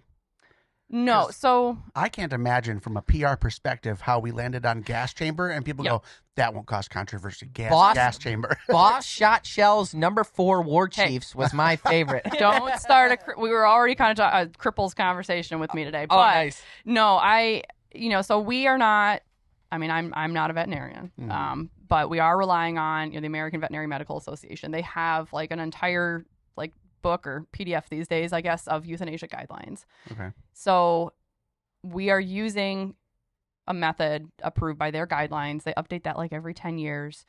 No, so I can't imagine from a PR perspective how we landed on gas chamber, and people go, that won't cause controversy. Gas chamber. Boss Shot Shell's number 4 War Chiefs was my favorite. Don't start we were already kind of a cripples conversation with me today. But nice. No, so we are not. I mean, I'm not a veterinarian, but we are relying on the American Veterinary Medical Association. They have like an entire like book or PDF these days, I guess, of euthanasia guidelines. Okay. So we are using a method approved by their guidelines. They update that like every 10 years.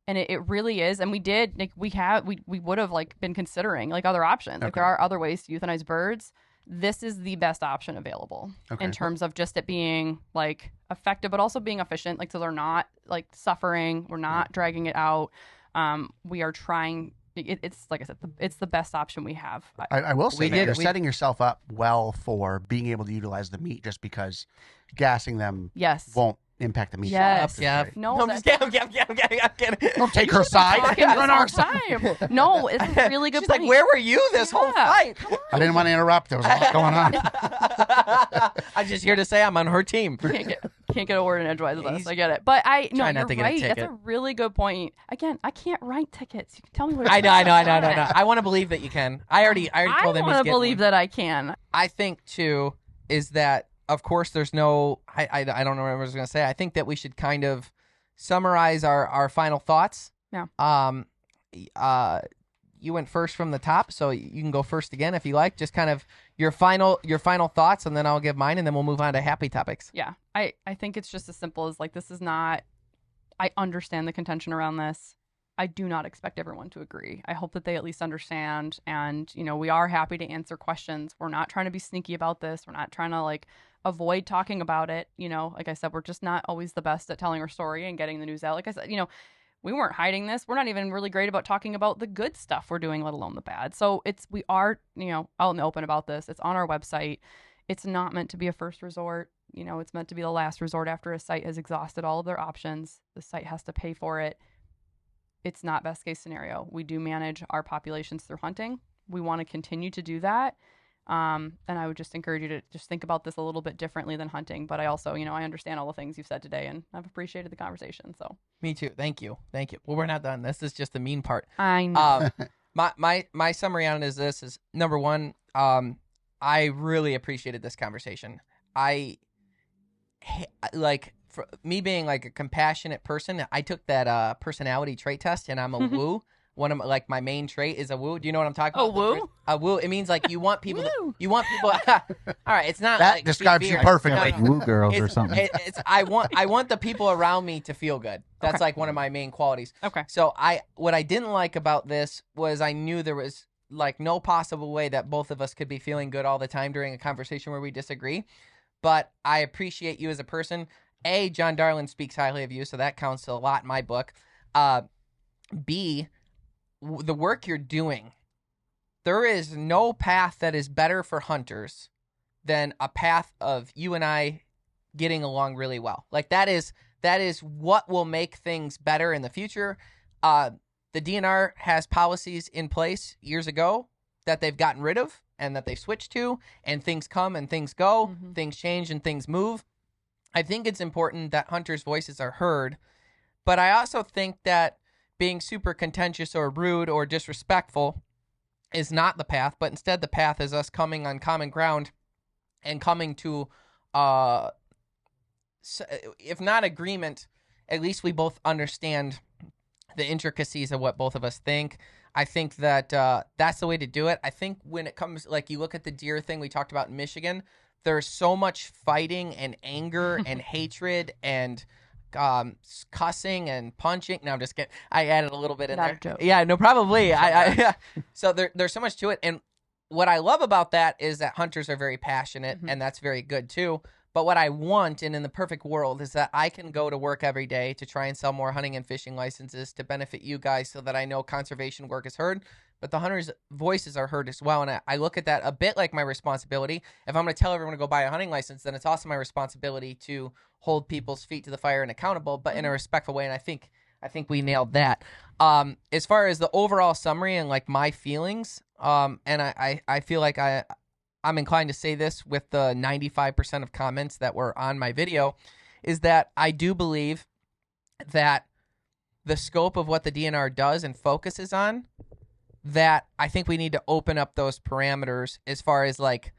And it really is. And we did, like, we would have like been considering like other options. Like there are other ways to euthanize birds. This is the best option available in terms of just it being like effective, but also being efficient. Like, so they're not like suffering. We're not dragging it out. We are trying. It's like I said, it's the best option we have. I will say you're setting yourself up well for being able to utilize the meat, just because gassing them won't impact the meat. Yes. Yeah. No, I'm just kidding. I'm kidding. Don't take her side. talking You're on our this side. whole time. No, it's a really good She's point. like, where were you this whole fight? I didn't want to interrupt. There was a lot going on. I'm just here to say I'm on her team. Can't get a word in edgewise with us. I get it. But Try you're not to get a right. That's ticket. a really good point. Again, I can't write tickets. You can tell me what I know. I want to believe that you can. I already told him he's want to getting believe one. that I can. I think too is that of course there's no. I don't know what I was going to say. I think that we should kind of summarize our final thoughts. Yeah. You went first from the top, so you can go first again if you like. Just kind of your final thoughts, and then I'll give mine, and then we'll move on to happy topics. Yeah. I think it's just as simple as like this is not. I understand the contention around this. I do not expect everyone to agree. I hope that they at least understand. And, we are happy to answer questions. We're not trying to be sneaky about this. We're not trying to avoid talking about it. Like I said, we're just not always the best at telling our story and getting the news out. Like I said, we weren't hiding this. We're not even really great about talking about the good stuff we're doing, let alone the bad. So we are, out in the open about this. It's on our website. It's not meant to be a first resort. It's meant to be the last resort after a site has exhausted all of their options. The site has to pay for it. It's not best case scenario. We do manage our populations through hunting. We want to continue to do that. And I would just encourage you to just think about this a little bit differently than hunting. But I also, I understand all the things you've said today, and I've appreciated the conversation. So Me too. Thank you. Well, we're not done. This is just the mean part. I know. My summary on it is this: is number one, I really appreciated this conversation. For me being like a compassionate person, I took that personality trait test, and I'm a woo. One of my main trait is a woo. Do you know what I'm talking about? Woo? A woo. It means like you want people. All right, it's not That like describes you severe. perfectly. No. Woo girls or something. I want the people around me to feel good. That's like one of my main qualities. Okay. So what I didn't like about this was I knew there was like no possible way that both of us could be feeling good all the time during a conversation where we disagree. But I appreciate you as a person. A, John Darlin speaks highly of you, so that counts a lot in my book. B, the work you're doing. There is no path that is better for hunters than a path of you and I getting along really well. Like that is what will make things better in the future. The DNR has policies in place years ago that they've gotten rid of and that they've switched to, and things come and things go, things change and things move. I think it's important that hunters' voices are heard, but I also think that being super contentious or rude or disrespectful is not the path, but instead the path is us coming on common ground and coming to, if not agreement, at least we both understand the intricacies of what both of us think. I think that that's the way to do it. I think when it comes, like you look at the deer thing we talked about in Michigan, there's so much fighting and anger and hatred and cussing and punching. No, I'm just kidding. I added a little bit in Not there. a joke. Yeah, no, probably. So there's so much to it. And what I love about that is that hunters are very passionate, and that's very good too. But what I want, and in the perfect world, is that I can go to work every day to try and sell more hunting and fishing licenses to benefit you guys so that I know conservation work is heard, but the hunters' voices are heard as well. And I look at that a bit like my responsibility. If I'm going to tell everyone to go buy a hunting license, then it's also my responsibility to hold people's feet to the fire and accountable, but in a respectful way. And I think we nailed that. As far as the overall summary and like my feelings, and I feel like I'm inclined to say this with the 95% of comments that were on my video, is that I do believe that the scope of what the DNR does and focuses on, that I think we need to open up those parameters as far as like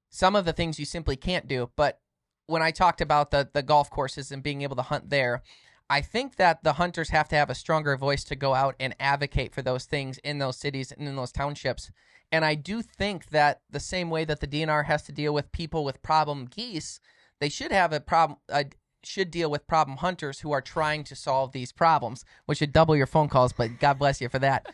some of the things you simply can't do. But when I talked about the golf courses and being able to hunt there, I think that the hunters have to have a stronger voice to go out and advocate for those things in those cities and in those townships. And I do think that the same way that the DNR has to deal with people with problem geese, they should have should deal with problem hunters who are trying to solve these problems, which would double your phone calls, but God bless you for that.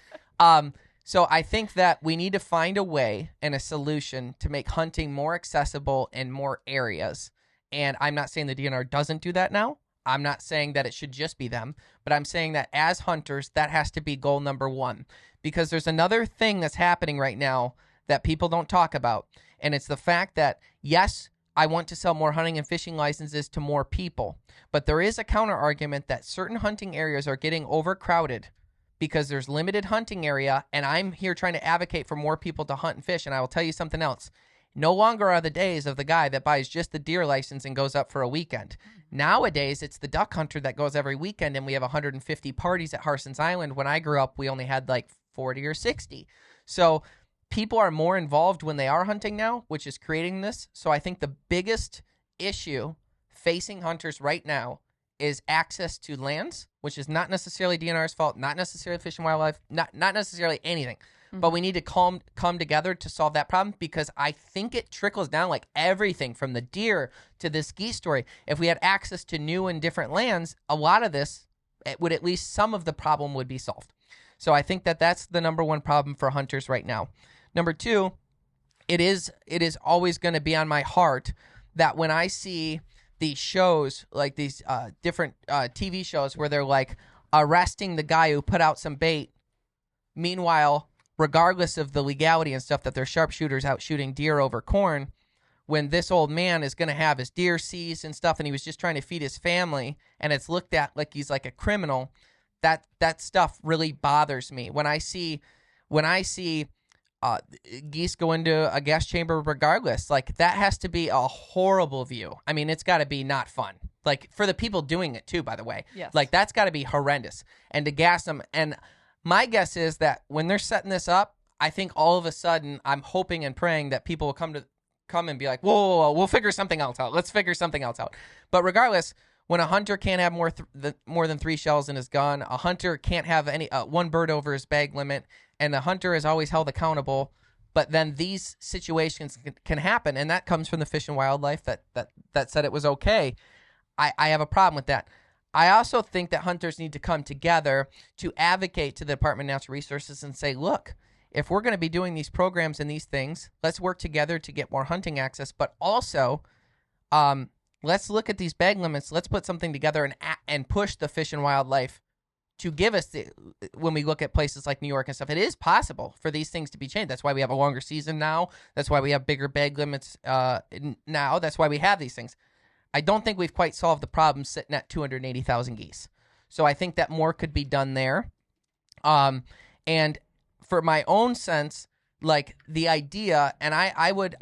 So I think that we need to find a way and a solution to make hunting more accessible in more areas. And I'm not saying the DNR doesn't do that now. I'm not saying that it should just be them, but I'm saying that as hunters, that has to be goal number one. Because there's another thing that's happening right now that people don't talk about. And it's the fact that, yes, I want to sell more hunting and fishing licenses to more people. But there is a counter argument that certain hunting areas are getting overcrowded because there's limited hunting area, and I'm here trying to advocate for more people to hunt and fish. And I will tell you something else. No longer are the days of the guy that buys just the deer license and goes up for a weekend. Nowadays, it's the duck hunter that goes every weekend, and we have 150 parties at Harson's Island. When I grew up, we only had like 40 or 60. So people are more involved when they are hunting now, which is creating this. So I think the biggest issue facing hunters right now is access to lands, which is not necessarily DNR's fault, not necessarily Fish and Wildlife, not necessarily anything. But we need to come together to solve that problem, because I think it trickles down like everything from the deer to this geese story. If we had access to new and different lands, a lot of this, it would, at least some of the problem would be solved. So I think that that's the number one problem for hunters right now. Number two, it is always going to be on my heart that when I see these shows, like these different TV shows where they're like arresting the guy who put out some bait, meanwhile, regardless of the legality and stuff, that they're sharpshooters out shooting deer over corn, when this old man is going to have his deer seized and stuff, and he was just trying to feed his family, and it's looked at like he's like a criminal, that stuff really bothers me. When I see geese go into a gas chamber regardless, like that has to be a horrible view. I mean, it's got to be not fun. Like for the people doing it too, by the way. Yes. Like that's got to be horrendous. And to gas them, and my guess is that when they're setting this up, I think all of a sudden, I'm hoping and praying that people will come and be like, whoa, we'll figure something else out. Let's figure something else out. But regardless, when a hunter can't have more than 3 shells in his gun, a hunter can't have any one bird over his bag limit, and the hunter is always held accountable. But then these situations can happen, and that comes from the Fish and Wildlife that said it was okay. I have a problem with that. I also think that hunters need to come together to advocate to the Department of Natural Resources and say, look, if we're going to be doing these programs and these things, let's work together to get more hunting access. But also, let's look at these bag limits. Let's put something together and push the Fish and Wildlife to give us, when we look at places like New York and stuff, it is possible for these things to be changed. That's why we have a longer season now. That's why we have bigger bag limits now. That's why we have these things. I don't think we've quite solved the problem sitting at 280,000 geese. So I think that more could be done there. And for my own sense, like the idea, and I would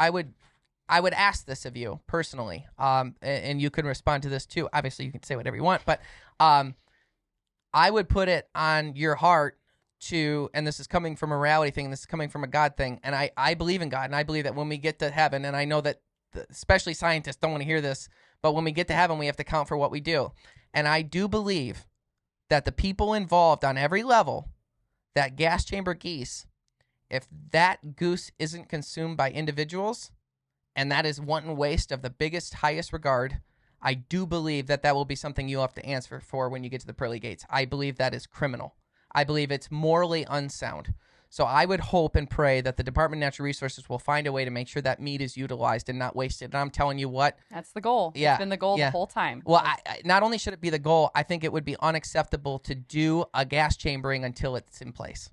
ask this of you personally, and you can respond to this too. Obviously, you can say whatever you want, but I would put it on your heart to, and this is coming from a morality thing, this is coming from a God thing, and I believe in God, and I believe that when we get to heaven, and I know that especially scientists don't want to hear this, but when we get to heaven, we have to count for what we do. And I do believe that the people involved on every level, that gas chamber geese, if that goose isn't consumed by individuals, and that is wanton waste of the biggest, highest regard, I do believe that will be something you'll have to answer for when you get to the pearly gates. I believe that is criminal. I believe it's morally unsound. So I would hope and pray that the Department of Natural Resources will find a way to make sure that meat is utilized and not wasted. And I'm telling you what. That's the goal. Yeah. It's been the goal the whole time. Well, not only should it be the goal, I think it would be unacceptable to do a gas chambering until it's in place.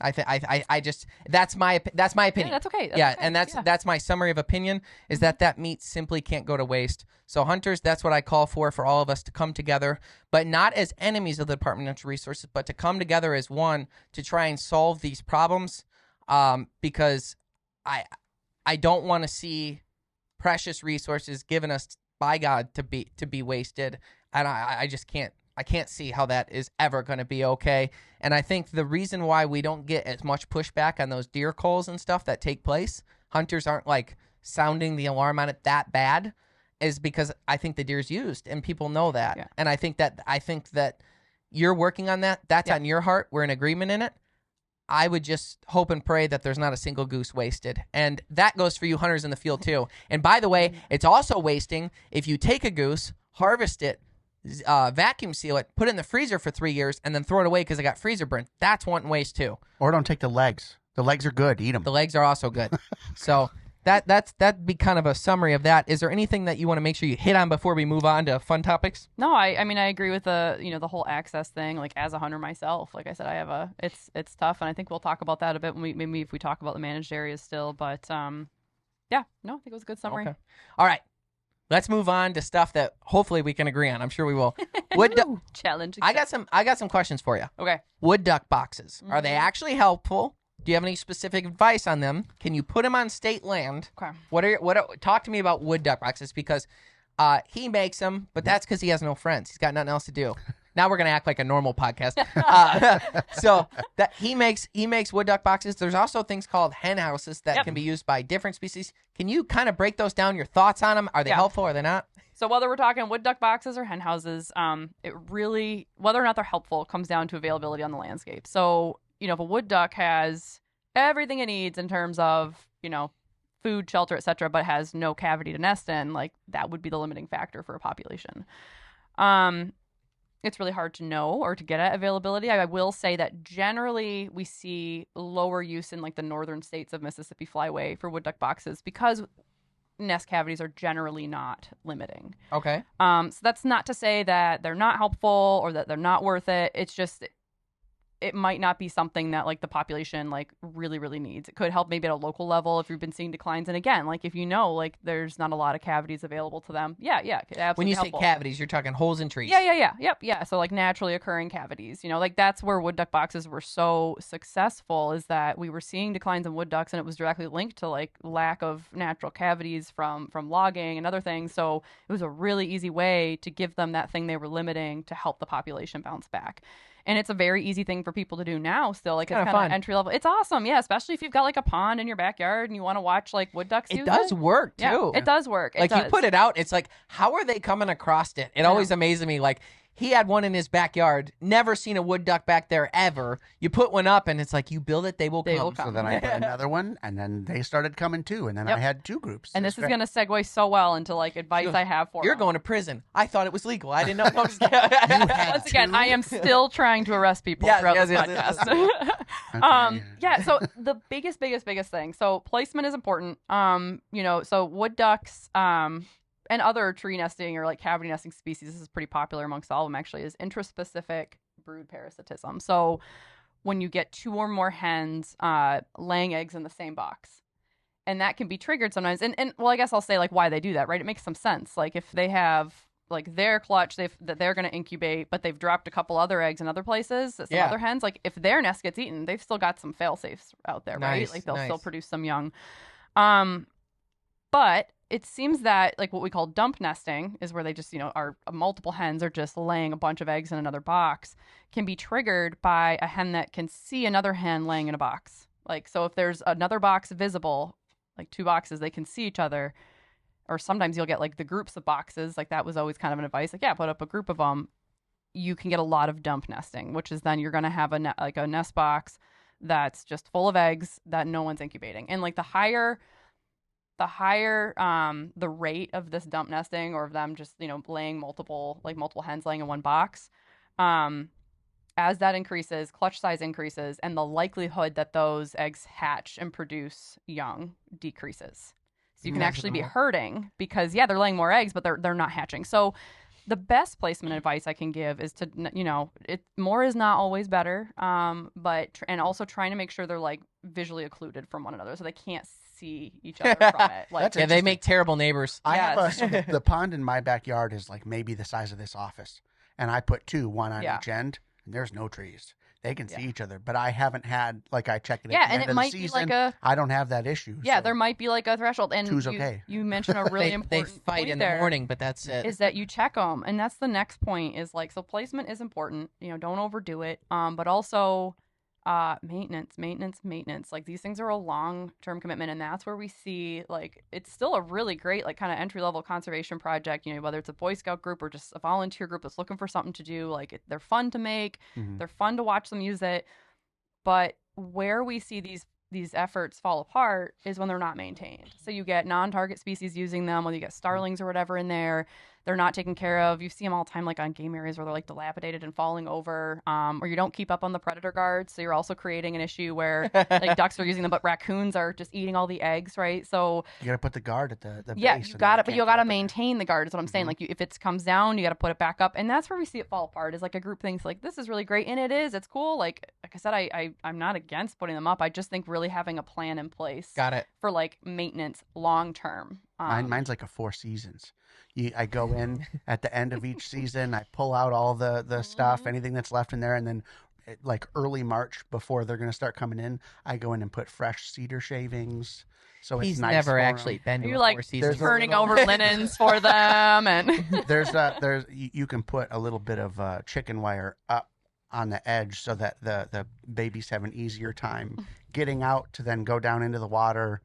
I just that's my opinion. Yeah, that's okay. That's my summary of opinion is that meat simply can't go to waste. So hunters, that's what I call for all of us to come together, but not as enemies of the Department of Natural Resources, but to come together as one to try and solve these problems. Because I don't want to see precious resources given us by God to be wasted, and I just can't. I can't see how that is ever going to be okay. And I think the reason why we don't get as much pushback on those deer culls and stuff that take place, hunters aren't like sounding the alarm on it that bad, is because I think the deer's used and people know that. Yeah. And I think that you're working on that. That's on your heart. We're in agreement in it. I would just hope and pray that there's not a single goose wasted. And that goes for you hunters in the field too. And by the way, it's also wasting if you take a goose, harvest it, vacuum seal it, put it in the freezer for 3 years, and then throw it away because it got freezer burnt. That's wanton waste too. Or don't take the legs. The legs are good. Eat them. The legs are also good. So that'd be kind of a summary of that. Is there anything that you want to make sure you hit on before we move on to fun topics? No, I mean I agree with the whole access thing. Like as a hunter myself, like I said, I have it's tough, and I think we'll talk about that a bit when maybe if we talk about the managed areas still. But I think it was a good summary. Okay. All right. let's move on to stuff that hopefully we can agree on. I'm sure we will. Wood duck. Challenge. I got some questions for you. Okay. Wood duck boxes. Are they actually helpful? Do you have any specific advice on them? Can you put them on state land? Okay. Talk to me about wood duck boxes, because he makes them, but that's because he has no friends. He's got nothing else to do. Now we're gonna act like a normal podcast. So that he makes wood duck boxes. There's also things called hen houses that can be used by different species. Can you kind of break those down? Your thoughts on them? Are they helpful? Are they not? So whether we're talking wood duck boxes or hen houses, it really, whether or not they're helpful, comes down to availability on the landscape. So, if a wood duck has everything it needs in terms of, food, shelter, etc., but has no cavity to nest in, like that would be the limiting factor for a population. It's really hard to know or to get at availability. I will say that generally we see lower use in like the northern states of Mississippi Flyway for wood duck boxes because nest cavities are generally not limiting. Okay. So that's not to say that they're not helpful or that they're not worth it. It's just it might not be something that like the population like really, really needs. It could help maybe at a local level if you've been seeing declines. And again, like if like there's not a lot of cavities available to them. Yeah, it could absolutely When you helpful. say cavities, you're talking holes in trees. Yeah. So like naturally occurring cavities, like that's where wood duck boxes were so successful, is that we were seeing declines in wood ducks and it was directly linked to like lack of natural cavities from logging and other things. So it was a really easy way to give them that thing they were limiting to help the population bounce back. And it's a very easy thing for people to do now still. Like, it's kind of entry level. It's awesome. Yeah. Especially if you've got like a pond in your backyard and you want to watch like wood ducks. It does work too. Yeah, it does work. Like you put it out. It's like, how are they coming across it? It always amazes me. Like he had one in his backyard. Never seen a wood duck back there ever. You put one up and it's like, you build it, they will come. So then I put another one and then they started coming too. And then I had two groups. And this is going to segue so well into like advice I have for You're them. Going to prison. I thought it was legal. I didn't know. Once again, I am still trying to arrest people throughout this podcast. Okay. So the biggest thing. So placement is important. So wood ducks, and other tree nesting or like cavity nesting species, this is pretty popular amongst all of them actually, is intraspecific brood parasitism. So when you get two or more hens laying eggs in the same box, and that can be triggered sometimes. And well, I guess I'll say like why they do that, right? It makes some sense. Like if they have like their clutch that they're going to incubate, but they've dropped a couple other eggs in other places, some other hens, like if their nest gets eaten, they've still got some fail safes out there, right? Like they'll still produce some young. But it seems that like what we call dump nesting is where they just, are multiple hens are just laying a bunch of eggs in another box, can be triggered by a hen that can see another hen laying in a box. Like, so if there's another box visible, like two boxes, they can see each other. Or sometimes you'll get like the groups of boxes. Like that was always kind of an advice. Like, put up a group of them. You can get a lot of dump nesting, which is then you're going to have a nest box that's just full of eggs that no one's incubating. And like the higher the rate of this dump nesting, or of them just laying multiple hens laying in one box, as that increases, clutch size increases, and the likelihood that those eggs hatch and produce young decreases. So you can actually be hurting because they're laying more eggs, but they're not hatching. So the best placement advice I can give is to more is not always better, but and also trying to make sure they're like visually occluded from one another so they can't see each other from it. Like, they make terrible neighbors. I have the pond in my backyard is like maybe the size of this office, and I put one on each end, and there's no trees. They can see each other, but I haven't had I check it at the end of the season. I don't have that issue. Yeah, there might be like a threshold, and two's okay. You mentioned a really important. They fight in the morning, but that's it. Is that you check them, and that's the next point. Is like, so placement is important. Don't overdo it. But also maintenance. Like these things are a long-term commitment, and that's where we see like it's still a really great like kind of entry-level conservation project. Whether it's a Boy Scout group or just a volunteer group that's looking for something to do. Like they're fun to make, they're fun to watch them use it. But where we see these efforts fall apart is when they're not maintained. So you get non-target species using them, whether you get starlings or whatever in there. They're not taken care of. You see them all the time, like on game areas where they're like dilapidated and falling over, or you don't keep up on the predator guards. So you're also creating an issue where like ducks are using them, but raccoons are just eating all the eggs, right? So you got to put the guard at the base. You got it, but you got to maintain the guard. Is what I'm saying. Like if it comes down, you got to put it back up, and that's where we see it fall apart. Is like a group thinks like this is really great, and it is. It's cool. Like I said, I'm not against putting them up. I just think really having a plan in place. Got it. For like maintenance long term. Mine's like a 4 seasons. I go in at the end of each season. I pull out all the stuff, anything that's left in there, and then like early March before they're going to start coming in, I go in and put fresh cedar shavings. So He's it's nice never for actually 'em. been to You're a like 4 seasons. turning over linens for them, and There's you can put a little bit of chicken wire up on the edge so that the babies have an easier time getting out to then go down into the water.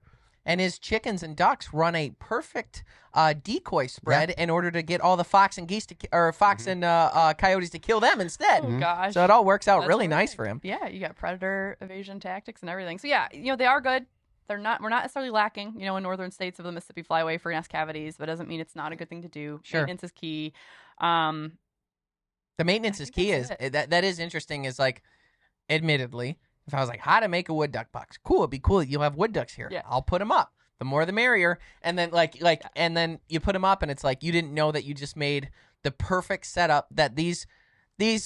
And his chickens and ducks run a perfect decoy spread in order to get all the fox and geese fox and coyotes to kill them instead. oh gosh, So it all works out That's really right. nice for him. Yeah, you got predator evasion tactics and everything. So yeah, they are good. We're not necessarily lacking, in northern states of the Mississippi flyway for nest cavities, but it doesn't mean it's not a good thing to do. Sure. Maintenance is key. The maintenance is key. That is interesting. Is like, admittedly, if I was like, how to make a wood duck box, cool. It'd be cool. You'll have wood ducks here. Yeah. I'll put them up. The more the merrier. And then and then you put them up, and it's like you didn't know that you just made the perfect setup that these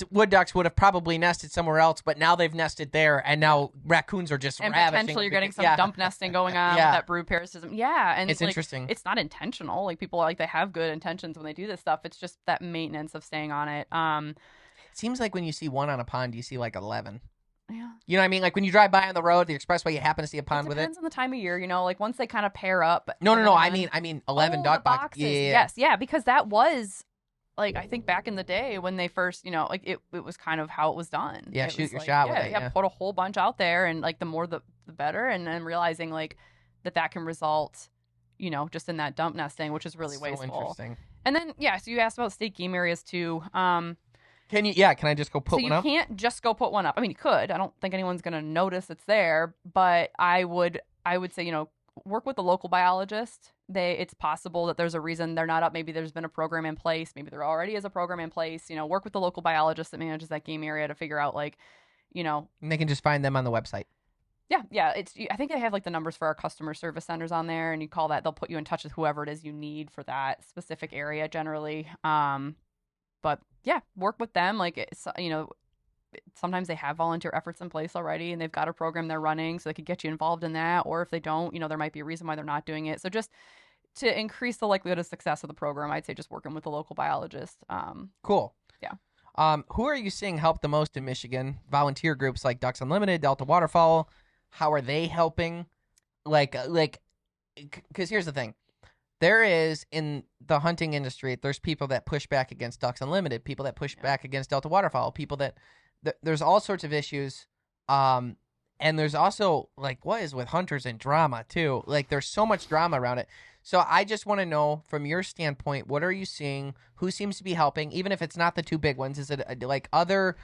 wood ducks would have probably nested somewhere else, but now they've nested there, and now raccoons are just And ravaging. potentially you're getting some Yeah. dump nesting going on Yeah. with that brood parasitism. Yeah, and It's interesting. It's not intentional. Like people they have good intentions when they do this stuff. It's just that maintenance of staying on it. It seems like when you see one on a pond, you see like 11. Yeah. You know what I mean? Like when you drive by on the road, the expressway, you happen to see a pond It with it. depends on the time of year, like once they kind of pair up. No. depending I on- mean 11 Oh, duck the boxes. boxes. Yeah. Yes, yeah, because that was like I think back in the day when they first, like it was kind of how it was done. Yeah, It shoot was your like, shot with yeah, it, yeah, yeah. put a whole bunch out there, and like the more the better, and then realizing like that can result, just in that dump nesting, which is really So wasteful. interesting. And then so you asked about state game areas too. Can you? Yeah. Can I just go put So one you up? can't just go put one up. I mean, you could. I don't think anyone's going to notice it's there, but I would say, work with the local biologist. It's possible that there's a reason they're not up. Maybe there's been a program in place. Maybe there already is a program in place. Work with the local biologist that manages that game area to figure out And they can just find them on the website. Yeah. I think they have like the numbers for our customer service centers on there, and you call that. They'll put you in touch with whoever it is you need for that specific area generally. But yeah, work with them. Like, sometimes they have volunteer efforts in place already, and they've got a program they're running, so they could get you involved in that. Or if they don't, there might be a reason why they're not doing it. So just to increase the likelihood of success of the program, I'd say just working with a local biologist. Cool. Yeah. Who are you seeing help the most in Michigan? Volunteer groups like Ducks Unlimited, Delta Waterfowl. How are they helping? Because here's the thing. There is, in the hunting industry, there's people that push back against Ducks Unlimited, people that push back against Delta Waterfowl, people that there's all sorts of issues. And there's also, like, what is with hunters and drama, too? Like, there's so much drama around it. So I just want to know, from your standpoint, what are you seeing? Who seems to be helping? Even if it's not the two big ones, is it like other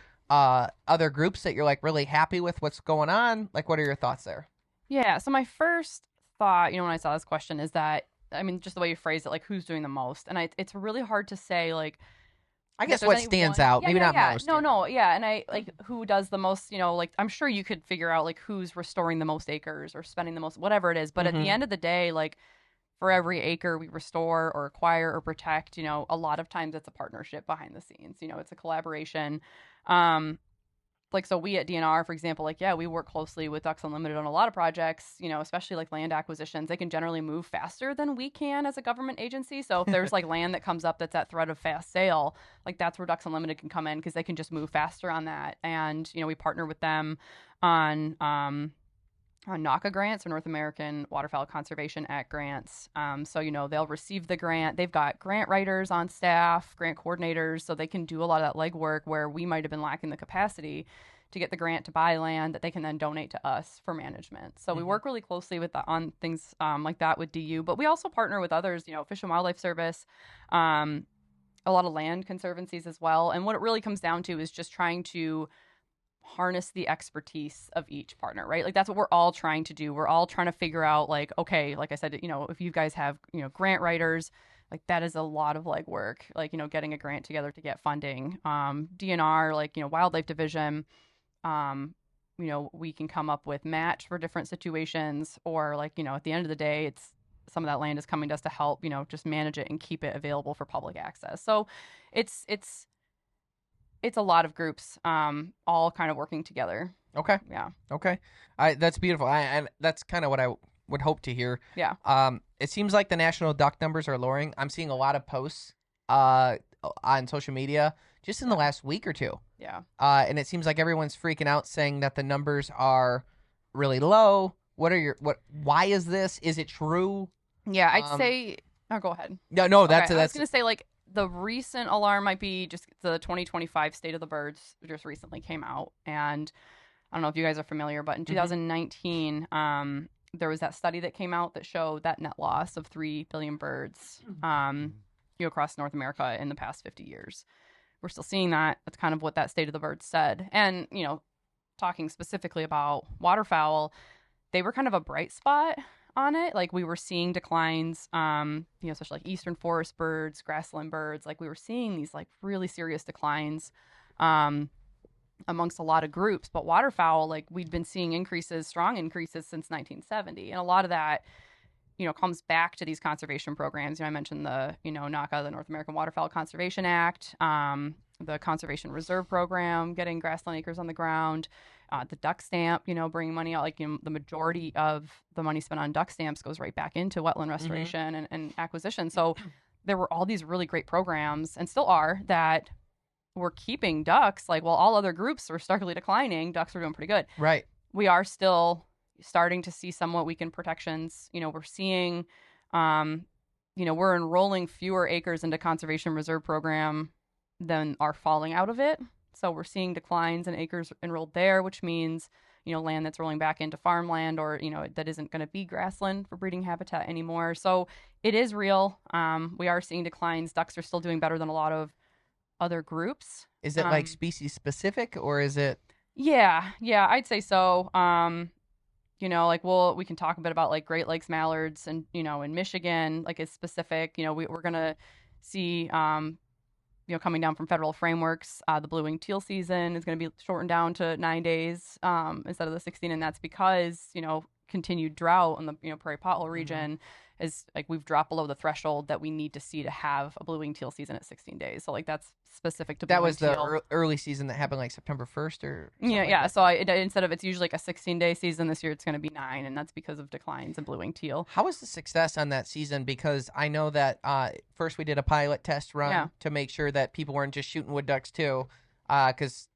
groups that you're like really happy with what's going on? Like, what are your thoughts there? Yeah. So my first thought, when I saw this question is that, I mean, just the way you phrase it, like who's doing the most. And it's really hard to say, like, I guess there's what any stands one- out, Yeah, maybe yeah, not yeah. most. No, yeah. And I like who does the most, like I'm sure you could figure out like who's restoring the most acres or spending the most, whatever it is. But at the end of the day, like for every acre we restore or acquire or protect, a lot of times it's a partnership behind the scenes. It's a collaboration. So we at DNR, for example, we work closely with Ducks Unlimited on a lot of projects, especially like land acquisitions. They can generally move faster than we can as a government agency. So if there's like land that comes up that's at threat of fast sale, like that's where Ducks Unlimited can come in because they can just move faster on that. And, we partner with them on NACA grants or North American Waterfowl Conservation Act grants. So, they'll receive the grant. They've got grant writers on staff, grant coordinators, so they can do a lot of that legwork where we might have been lacking the capacity to get the grant to buy land that they can then donate to us for management. So we work really closely with on things like that with DU, but we also partner with others, Fish and Wildlife Service, a lot of land conservancies as well. And what it really comes down to is just trying to harness the expertise of each partner, right? Like that's what we're all trying to do. We're all trying to figure out like, okay, like I said, if you guys have, grant writers, like that is a lot of legwork, like, getting a grant together to get funding. DNR, like, Wildlife Division, we can come up with match for different situations or like, at the end of the day, it's some of that land is coming to us to help, just manage it and keep it available for public access. So it's a lot of groups, all kind of working together. Okay. Yeah. Okay. That's beautiful. And that's kind of what I would hope to hear. Yeah. it seems like the national duck numbers are lowering. I'm seeing a lot of posts on social media just in the last week or two. Yeah. And it seems like everyone's freaking out saying that the numbers are really low. Why is this? Is it true? Yeah, I'd say, oh, go ahead. No, that's I was going to say, like, the recent alarm might be just the 2025 State of the Birds just recently came out. And I don't know if you guys are familiar, but in 2019, there was that study that came out that showed that net loss of 3 billion birds across North America in the past 50 years. We're still seeing that. That's kind of what that State of the Birds said. And, talking specifically about waterfowl, they were kind of a bright spot on it. Like, we were seeing declines, especially like eastern forest birds, grassland birds. Like, we were seeing these like really serious declines amongst a lot of groups. But waterfowl, like, we'd been seeing strong increases since 1970. And a lot of that, comes back to these conservation programs. I mentioned the, NACA, the North American Waterfowl Conservation Act, the Conservation Reserve Program, getting grassland acres on the ground, the duck stamp, bringing money out. Like, the majority of the money spent on duck stamps goes right back into wetland restoration and acquisition. So there were all these really great programs, and still are, that were keeping ducks. Like, while all other groups were starkly declining, ducks were doing pretty good. Right. We are still starting to see somewhat weakened protections. We're seeing, we're enrolling fewer acres into Conservation Reserve Program than are falling out of it. So we're seeing declines in acres enrolled there, which means, land that's rolling back into farmland or, that isn't going to be grassland for breeding habitat anymore. So it is real. We are seeing declines. Ducks are still doing better than a lot of other groups. Is it like species specific, or is it? Yeah, I'd say so. We can talk a bit about like Great Lakes mallards and, in Michigan, like it's specific, we're going to see, coming down from federal frameworks, the blue-winged teal season is going to be shortened down to 9 days instead of the 16. And that's because, continued drought in the, prairie pothole region is like we've dropped below the threshold that we need to see to have a blue-winged teal season at 16 days. So like that's specific to blue-winged teal. That was the early season that happened like September 1st or something yeah. Like so instead of it's usually like a 16-day season, this year it's going to be 9, and that's because of declines in blue-winged teal. How was the success on that season? Because I know that first we did a pilot test run to make sure that people weren't just shooting wood ducks too, because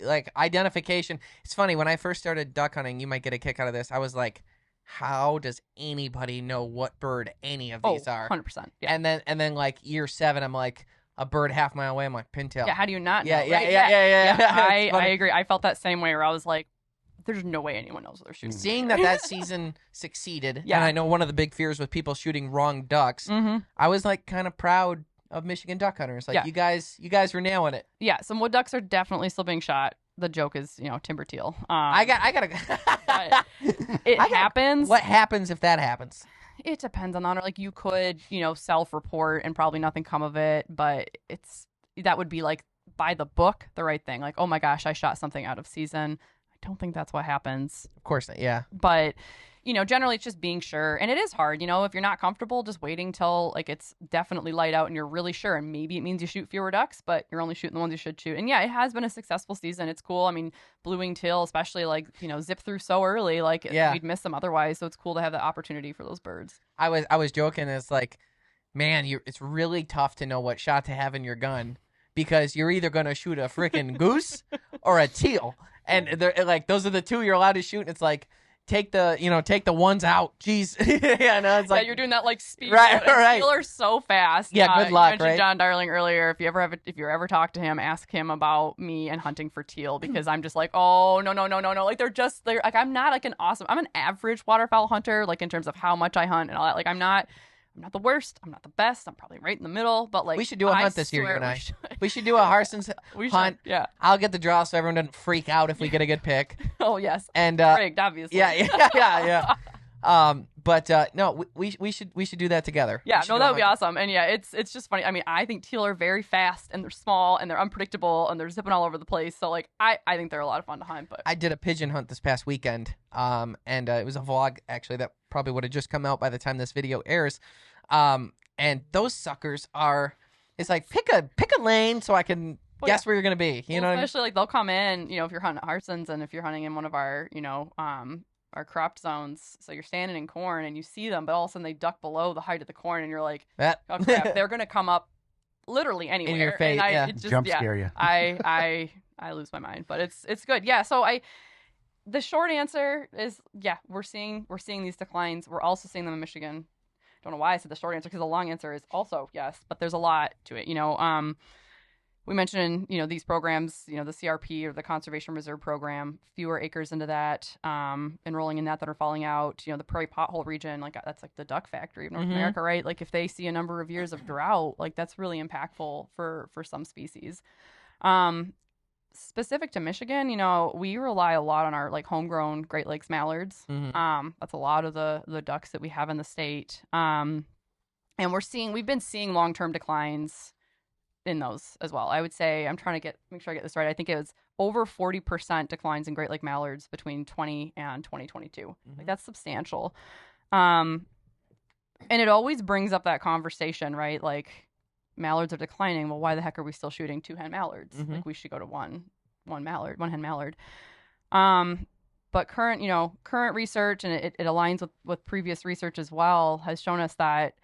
like identification. It's funny, when I first started duck hunting, you might get a kick out of this. I was like, how does anybody know what bird any of these are? 100%. Yeah. And then like year 7, I'm like, a bird half mile away, I'm like, pintail. Yeah, how do you not know? Yeah. I agree. I felt that same way where I was like, there's no way anyone knows what they're shooting. Seeing that season succeeded, and I know one of the big fears with people shooting wrong ducks, I was like kind of proud of Michigan duck hunters. Like, you guys were nailing it. Yeah, some wood ducks are definitely still being shot. The joke is, timber teal. I gotta. It happens. What happens if that happens? It depends on the hunter. Like, you could, self-report and probably nothing come of it, but that would be like by the book, the right thing. Like, oh my gosh, I shot something out of season. I don't think that's what happens. Of course not. Yeah. But generally it's just being sure. And it is hard, if you're not comfortable, just waiting till like it's definitely light out and you're really sure. And maybe it means you shoot fewer ducks, but you're only shooting the ones you should shoot. And yeah, it has been a successful season. It's cool. I mean, blue-winged teal, especially like, zip through so early, like we'd miss them otherwise. So it's cool to have the opportunity for those birds. I was joking. It's like, man, it's really tough to know what shot to have in your gun because you're either going to shoot a freaking goose or a teal. And they're like, those are the two you're allowed to shoot. And it's like, take the ones out. Jeez. Yeah, no, it's like you're doing that like speed. Right. Teal are so fast. Yeah, good luck, you mentioned John Darling earlier. If you ever talk to him, ask him about me and hunting for teal because I'm just like, oh no. Like they're like, I'm not like I'm an average waterfowl hunter, like in terms of how much I hunt and all that. Like I'm not the worst. I'm not the best. I'm probably right in the middle. But like, we should do a hunt this year, you and I. We should do a Harson's hunt. Yeah, I'll get the draw so everyone doesn't freak out if we get a good pick. Oh yes, and rigged, obviously. Yeah. But no, we should do that together. Yeah, no, that would be awesome. And yeah, it's just funny. I mean, I think teal are very fast and they're small and they're unpredictable and they're zipping all over the place. So like, I think they're a lot of fun to hunt. But I did a pigeon hunt this past weekend. And it was a vlog actually that probably would have just come out by the time this video airs. And those suckers it's like pick a lane so I can guess where you're gonna be. You know, especially like they'll come in. If you're hunting at Harson's and if you're hunting in one of our our cropped zones. So you're standing in corn and you see them, but all of a sudden they duck below the height of the corn, and you're like, oh crap, they're gonna come up literally anywhere. In your face, It just, jump scare you. I lose my mind, but it's good. Yeah. So the short answer is, yeah, we're seeing these declines. We're also seeing them in Michigan. Don't know why I said the short answer, because the long answer is also yes, but there's a lot to it. We mentioned, these programs, the CRP or the Conservation Reserve Program, fewer acres into that, enrolling in that are falling out. The prairie pothole region, like that's like the duck factory of North America, right? Like if they see a number of years of drought, like that's really impactful for some species. Specific to Michigan, we rely a lot on our like homegrown Great Lakes mallards. That's a lot of the ducks that we have in the state. And we've been seeing long-term declines in those as well. I would say, I'm trying to make sure I get this right. I think it was over 40% declines in Great Lake mallards between 20 and 2022. Like that's substantial. And it always brings up that conversation, right? Like mallards are declining. Well, why the heck are we still shooting 2 hen mallards? Like we should go to one hen mallard. But current research, and it aligns with previous research as well, has shown us that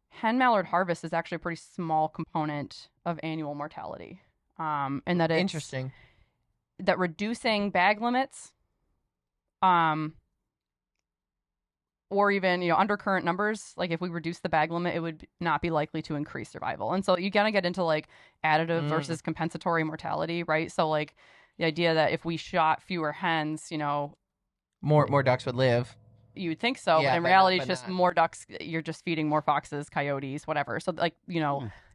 hen mallard harvest is actually a pretty small component of annual mortality. And that it's interesting that reducing bag limits, or even, under current numbers, like if we reduce the bag limit, it would not be likely to increase survival. And so you gotta get into like additive versus compensatory mortality, right? So like the idea that if we shot fewer hens, more ducks would live. You would think so, Yeah, but in but reality, not- it's but just not. more ducks. You're just feeding more foxes, coyotes, whatever. So like,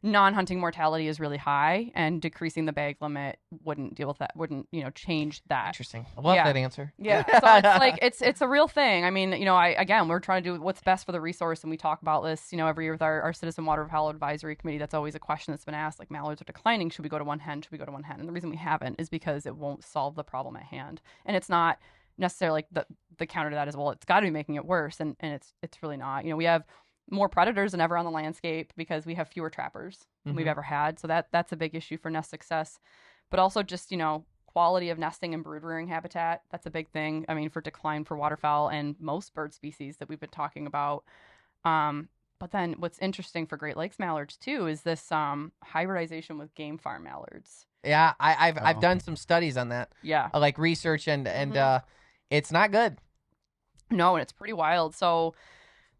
non-hunting mortality is really high, and decreasing the bag limit wouldn't deal with that, wouldn't, change that. Interesting. I love that answer. Yeah. So it's like, it's a real thing. I mean, we're trying to do what's best for the resource, and we talk about this, every year with our Citizen Waterfowl Advisory Committee. That's always a question that's been asked, like mallards are declining. Should we go to one hen? Should we go to one hen? And the reason we haven't is because it won't solve the problem at hand. And it's not necessarily like the counter to that is, well, it's got to be making it worse, and it's really not. We have more predators than ever on the landscape because we have fewer trappers than we've ever had, so that's a big issue for nest success. But also just quality of nesting and brood rearing habitat, that's a big thing. I mean, for decline for waterfowl and most bird species that we've been talking about. But then what's interesting for Great Lakes mallards too is this hybridization with game farm mallards. Yeah, I've done some studies on that. Yeah, like research and it's not good. No, and it's pretty wild. So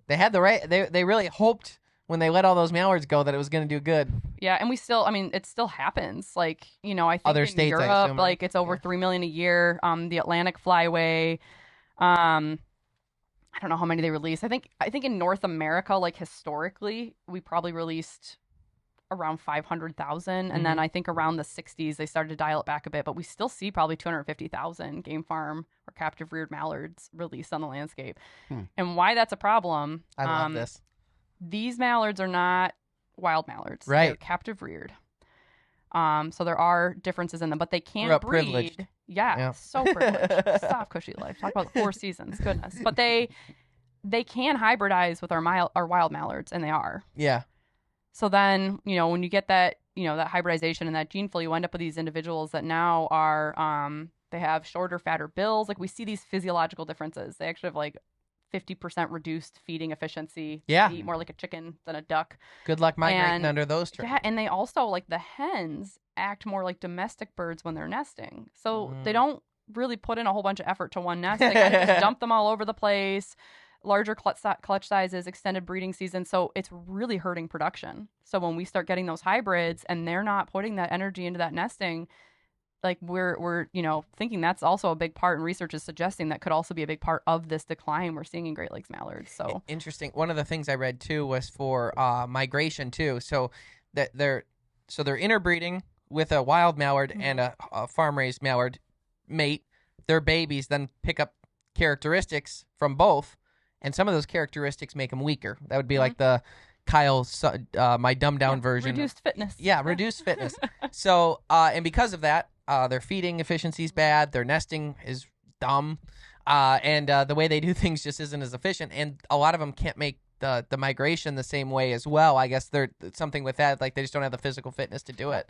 they had they really hoped when they let all those mallards go that it was going to do good. Yeah, and it still happens. Like, I think Other in states, I Europe, assume, like it's over 3 million a year. The Atlantic Flyway, I don't know how many they release. I think in North America, like historically, we probably released around 500,000, and then I think around the 60s they started to dial it back a bit, but we still see probably 250,000 game farm or captive reared mallards released on the landscape. And why that's a problem? I love this. These mallards are not wild mallards, right? They're captive reared. So there are differences in them, but they can't breed. Privileged. Yeah, so privileged. Stop, cushy life. Talk about the 4 seasons, goodness. But they can hybridize with our wild mallards, and they are. Yeah. So then, when you get that, that hybridization and that gene flow, you end up with these individuals that now are, they have shorter, fatter bills. Like we see these physiological differences. They actually have like 50% reduced feeding efficiency. Yeah. They eat more like a chicken than a duck. Good luck migrating under those trees. Yeah, and they also, like the hens, act more like domestic birds when they're nesting. So they don't really put in a whole bunch of effort to one nest. They kind of just dump them all over the place. Larger clutch sizes, extended breeding season. So it's really hurting production. So when we start getting those hybrids and they're not putting that energy into that nesting, like we're thinking that's also a big part, and research is suggesting that could also be a big part of this decline we're seeing in Great Lakes mallards. So interesting. One of the things I read too was for migration too. So that they're interbreeding with a wild mallard and a farm raised mallard mate. Their babies then pick up characteristics from both. And some of those characteristics make them weaker. That would be like the Kyle, my dumbed down version. Reduced fitness. Yeah, reduced fitness. So, and because of that, their feeding efficiency is bad. Their nesting is dumb. And the way they do things just isn't as efficient. And a lot of them can't make the migration the same way as well. I guess there's something with that. Like they just don't have the physical fitness to do it.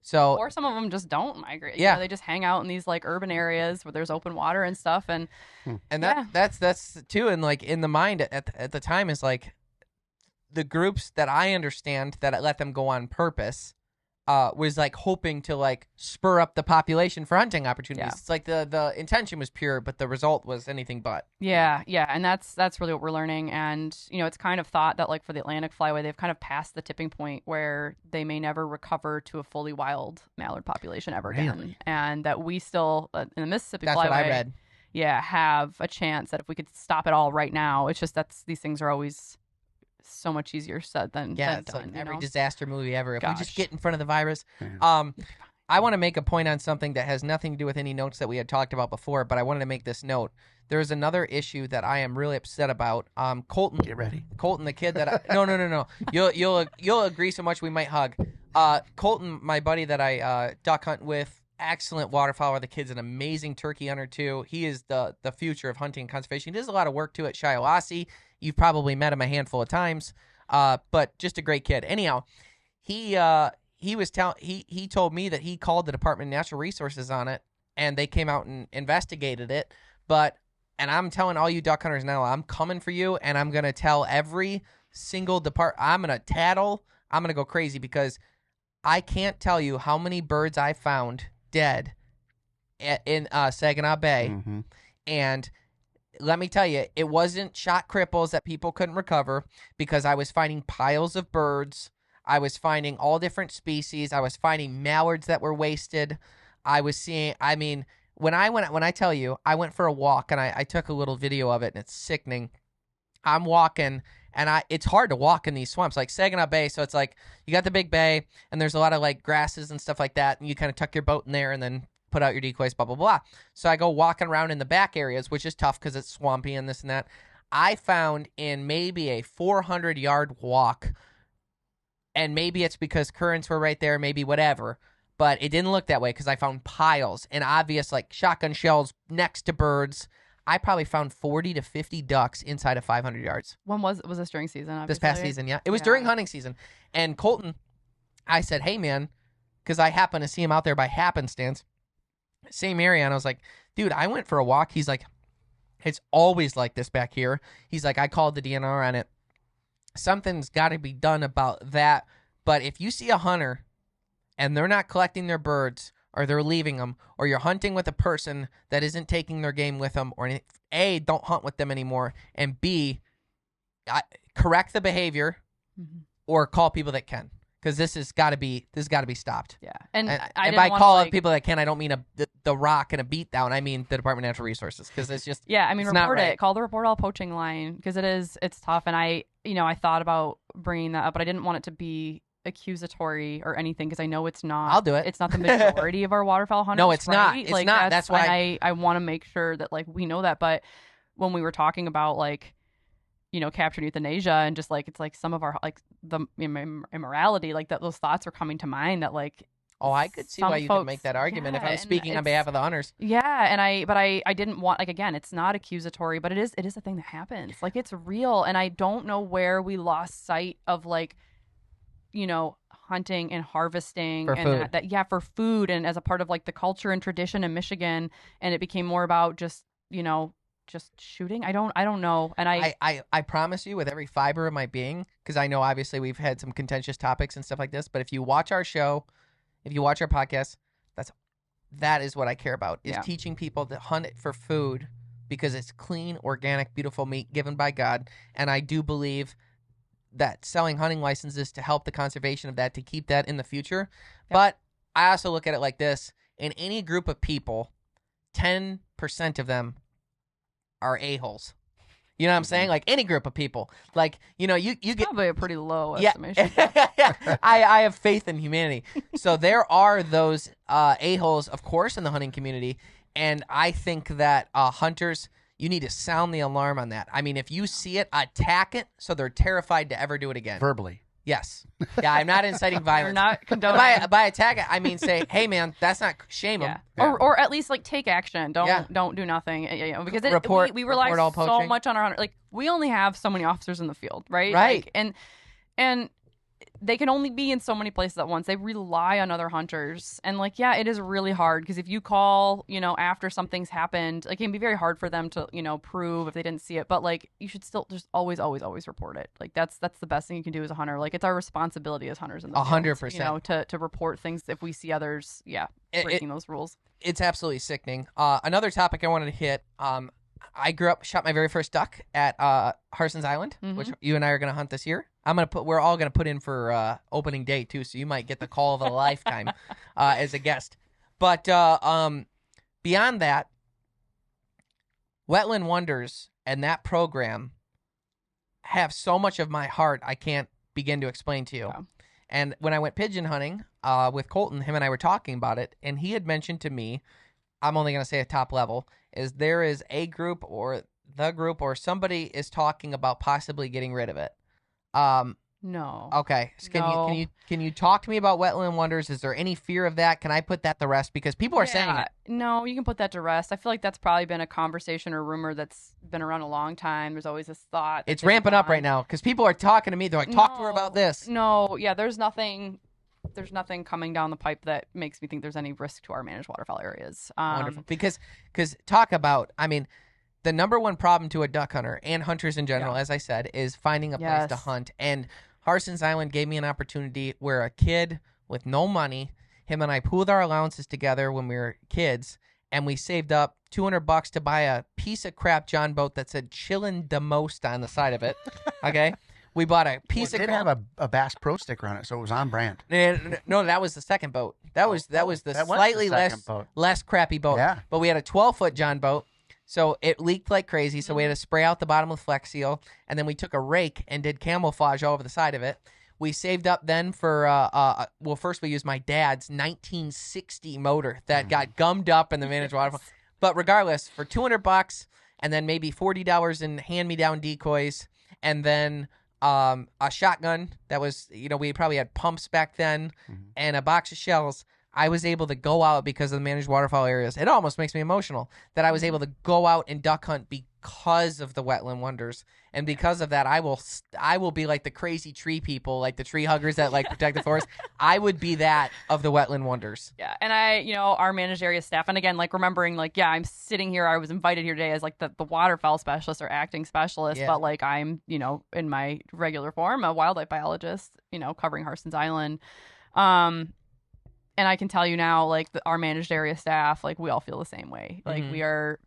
So, or some of them just don't migrate. Yeah. They just hang out in these like urban areas where there's open water and stuff. And that's too. And like in the mind at the time is like the groups that I understand that let them go on purpose was like hoping to like spur up the population for hunting opportunities. Yeah. It's like the intention was pure, but the result was anything but. Yeah, and that's really what we're learning. And it's kind of thought that like for the Atlantic flyway, they've kind of passed the tipping point where they may never recover to a fully wild mallard population ever again, and that we still in the Mississippi That's flyway, what I read. Yeah, have a chance that if we could stop it all right now. It's just these things are always so much easier said than it's done. like every disaster movie ever. If we just Gosh. get in front of the virus. I want to make a point on something that has nothing to do with any notes that we had talked about before, but I wanted to make this note. There's another issue that I am really upset about. Colton, Get ready. Colton, the kid that no. You'll agree so much we might hug. Colton, my buddy that I duck hunt with, excellent waterfowler. The kid's an amazing turkey hunter too. He is the future of hunting and conservation. He does a lot of work too at Shiawassee. You've probably met him a handful of times, but just a great kid. Anyhow, he told me that he called the Department of Natural Resources on it, and they came out and investigated it. And I'm telling all you duck hunters now, I'm coming for you, and I'm going to tell every single I'm going to tattle. I'm going to go crazy because I can't tell you how many birds I found dead in Saginaw Bay. Mm-hmm. And let me tell you, it wasn't shot cripples that people couldn't recover because I was finding piles of birds. I was finding all different species. I was finding mallards that were wasted. I was seeing, when I tell you, I went for a walk and I took a little video of it and it's sickening. I'm walking and it's hard to walk in these swamps, like Saginaw Bay. So it's like you got the big bay and there's a lot of like grasses and stuff like that. And you kind of tuck your boat in there and then put out your decoys, blah, blah, blah. So I go walking around in the back areas, which is tough because it's swampy and this and that. I found in maybe a 400-yard walk, and maybe it's because currents were right there, maybe whatever, but it didn't look that way because I found piles and obvious like shotgun shells next to birds. I probably found 40 to 50 ducks inside of 500 yards. When was this during season? Obviously? This past season, yeah. It was during hunting season. And Colton, I said, hey, man, because I happened to see him out there by happenstance, same area, and I was like, dude, I went for a walk. He's like, it's always like this back here. He's like, I called the DNR on it. Something's got to be done about that. But if you see a hunter and they're not collecting their birds or they're leaving them or you're hunting with a person that isn't taking their game with them, or A, don't hunt with them anymore, and B, correct the behavior or call people that can. Because this has got to be stopped. Yeah, and if I call out people that can, I don't mean the rock and a beat down. I mean the Department of Natural Resources, because it's just report right. it. Call the report all poaching line because it's tough. And I thought about bringing that up, but I didn't want it to be accusatory or anything because I know it's not. I'll do it. It's not the majority of our waterfowl hunters. No, it's right? not. It's not. That's why I want to make sure that like we know that. But when we were talking about like, captured euthanasia and just like it's like some of our like the immorality, like that those thoughts were coming to mind that like. Oh, I could see why you could make that argument if I'm speaking on behalf of the hunters. Yeah, and I didn't want, like, again, it's not accusatory, but it is a thing that happens. Like, it's real, and I don't know where we lost sight of, like, hunting and harvesting for and food. For food and as a part of like the culture and tradition in Michigan, and it became more about just shooting. I don't know, and I promise you with every fiber of my being, because I know obviously we've had some contentious topics and stuff like this, but if you watch our show, if you watch our podcast, that is what I care about, is teaching people to hunt it for food because it's clean, organic, beautiful meat given by God. And I do believe that selling hunting licenses to help the conservation of that, to keep that in the future. Yep. But I also look at it like this. In any group of people, 10% of them are a-holes. You know what I'm saying? Like any group of people. Like, you get probably a pretty low estimation. I have faith in humanity. So there are those a-holes, of course, in the hunting community. And I think that hunters, you need to sound the alarm on that. I mean, if you see it, attack it so they're terrified to ever do it again. Verbally. Yes. Yeah, I'm not inciting violence. You're not condoning. By attack it, I mean say, hey, man, that's not, shame them. Yeah. Or at least like take action. Don't do nothing. Because we rely so much on our hunter. Like we only have so many officers in the field, right? Right. Like, and they can only be in so many places at once. They rely on other hunters. And like, yeah, it is really hard because if you call, after something's happened, it can be very hard for them to, prove if they didn't see it. But like, you should still just always report it. Like that's the best thing you can do as a hunter. Like it's our responsibility as hunters in the 100%. To report things if we see others, breaking those rules. It's absolutely sickening. Another topic I wanted to hit, I shot my very first duck at Harson's Island, which you and I are going to hunt this year. We're all going to put in for opening day too, so you might get the call of a lifetime as a guest. But beyond that, Wetland Wonders and that program have so much of my heart I can't begin to explain to you. Yeah. And when I went pigeon hunting with Colton, him and I were talking about it, and he had mentioned to me, I'm only going to say a top level, is there is a group or the group or somebody is talking about possibly getting rid of it. No. Okay. So can you talk to me about Wetland Wonders? Is there any fear of that? Can I put that to rest? Because people are saying it. No, you can put that to rest. I feel like that's probably been a conversation or rumor that's been around a long time. There's always this thought. It's ramping up right now because people are talking to me. They're like, talk to her about this. No, yeah, there's nothing coming down the pipe that makes me think there's any risk to our managed waterfowl areas. Wonderful. Because talk about, the number one problem to a duck hunter and hunters in general, as I said, is finding a place to hunt. And Harson's Island gave me an opportunity where a kid with no money, him and I pooled our allowances together when we were kids, and we saved up $200 to buy a piece of crap John boat that said Chillin' the Most on the side of it. Okay? We bought a piece of crap. It did have a Bass Pro sticker on it, so it was on brand. No, that was the second boat. That was the slightly less crappy boat. Yeah. But we had a 12-foot John boat. So it leaked like crazy, so we had to spray out the bottom with Flex Seal, and then we took a rake and did camouflage all over the side of it. We saved up then for, first we used my dad's 1960 motor that got gummed up in the managed waterfall. But regardless, for $200 and then maybe $40 in hand-me-down decoys, and then a shotgun that was, we probably had pumps back then, and a box of shells. I was able to go out because of the managed waterfowl areas. It almost makes me emotional that I was able to go out and duck hunt because of the Wetland Wonders. And because of that, I will be like the crazy tree people, like the tree huggers that like protect the forest. I would be that of the Wetland Wonders. Yeah. And our managed area staff, and again, like remembering like, I'm sitting here, I was invited here today as like the waterfowl specialist or acting specialist, but like I'm, in my regular form, a wildlife biologist, covering Harson's Island. And I can tell you now, like our managed area staff, like we all feel the same way. Like we are,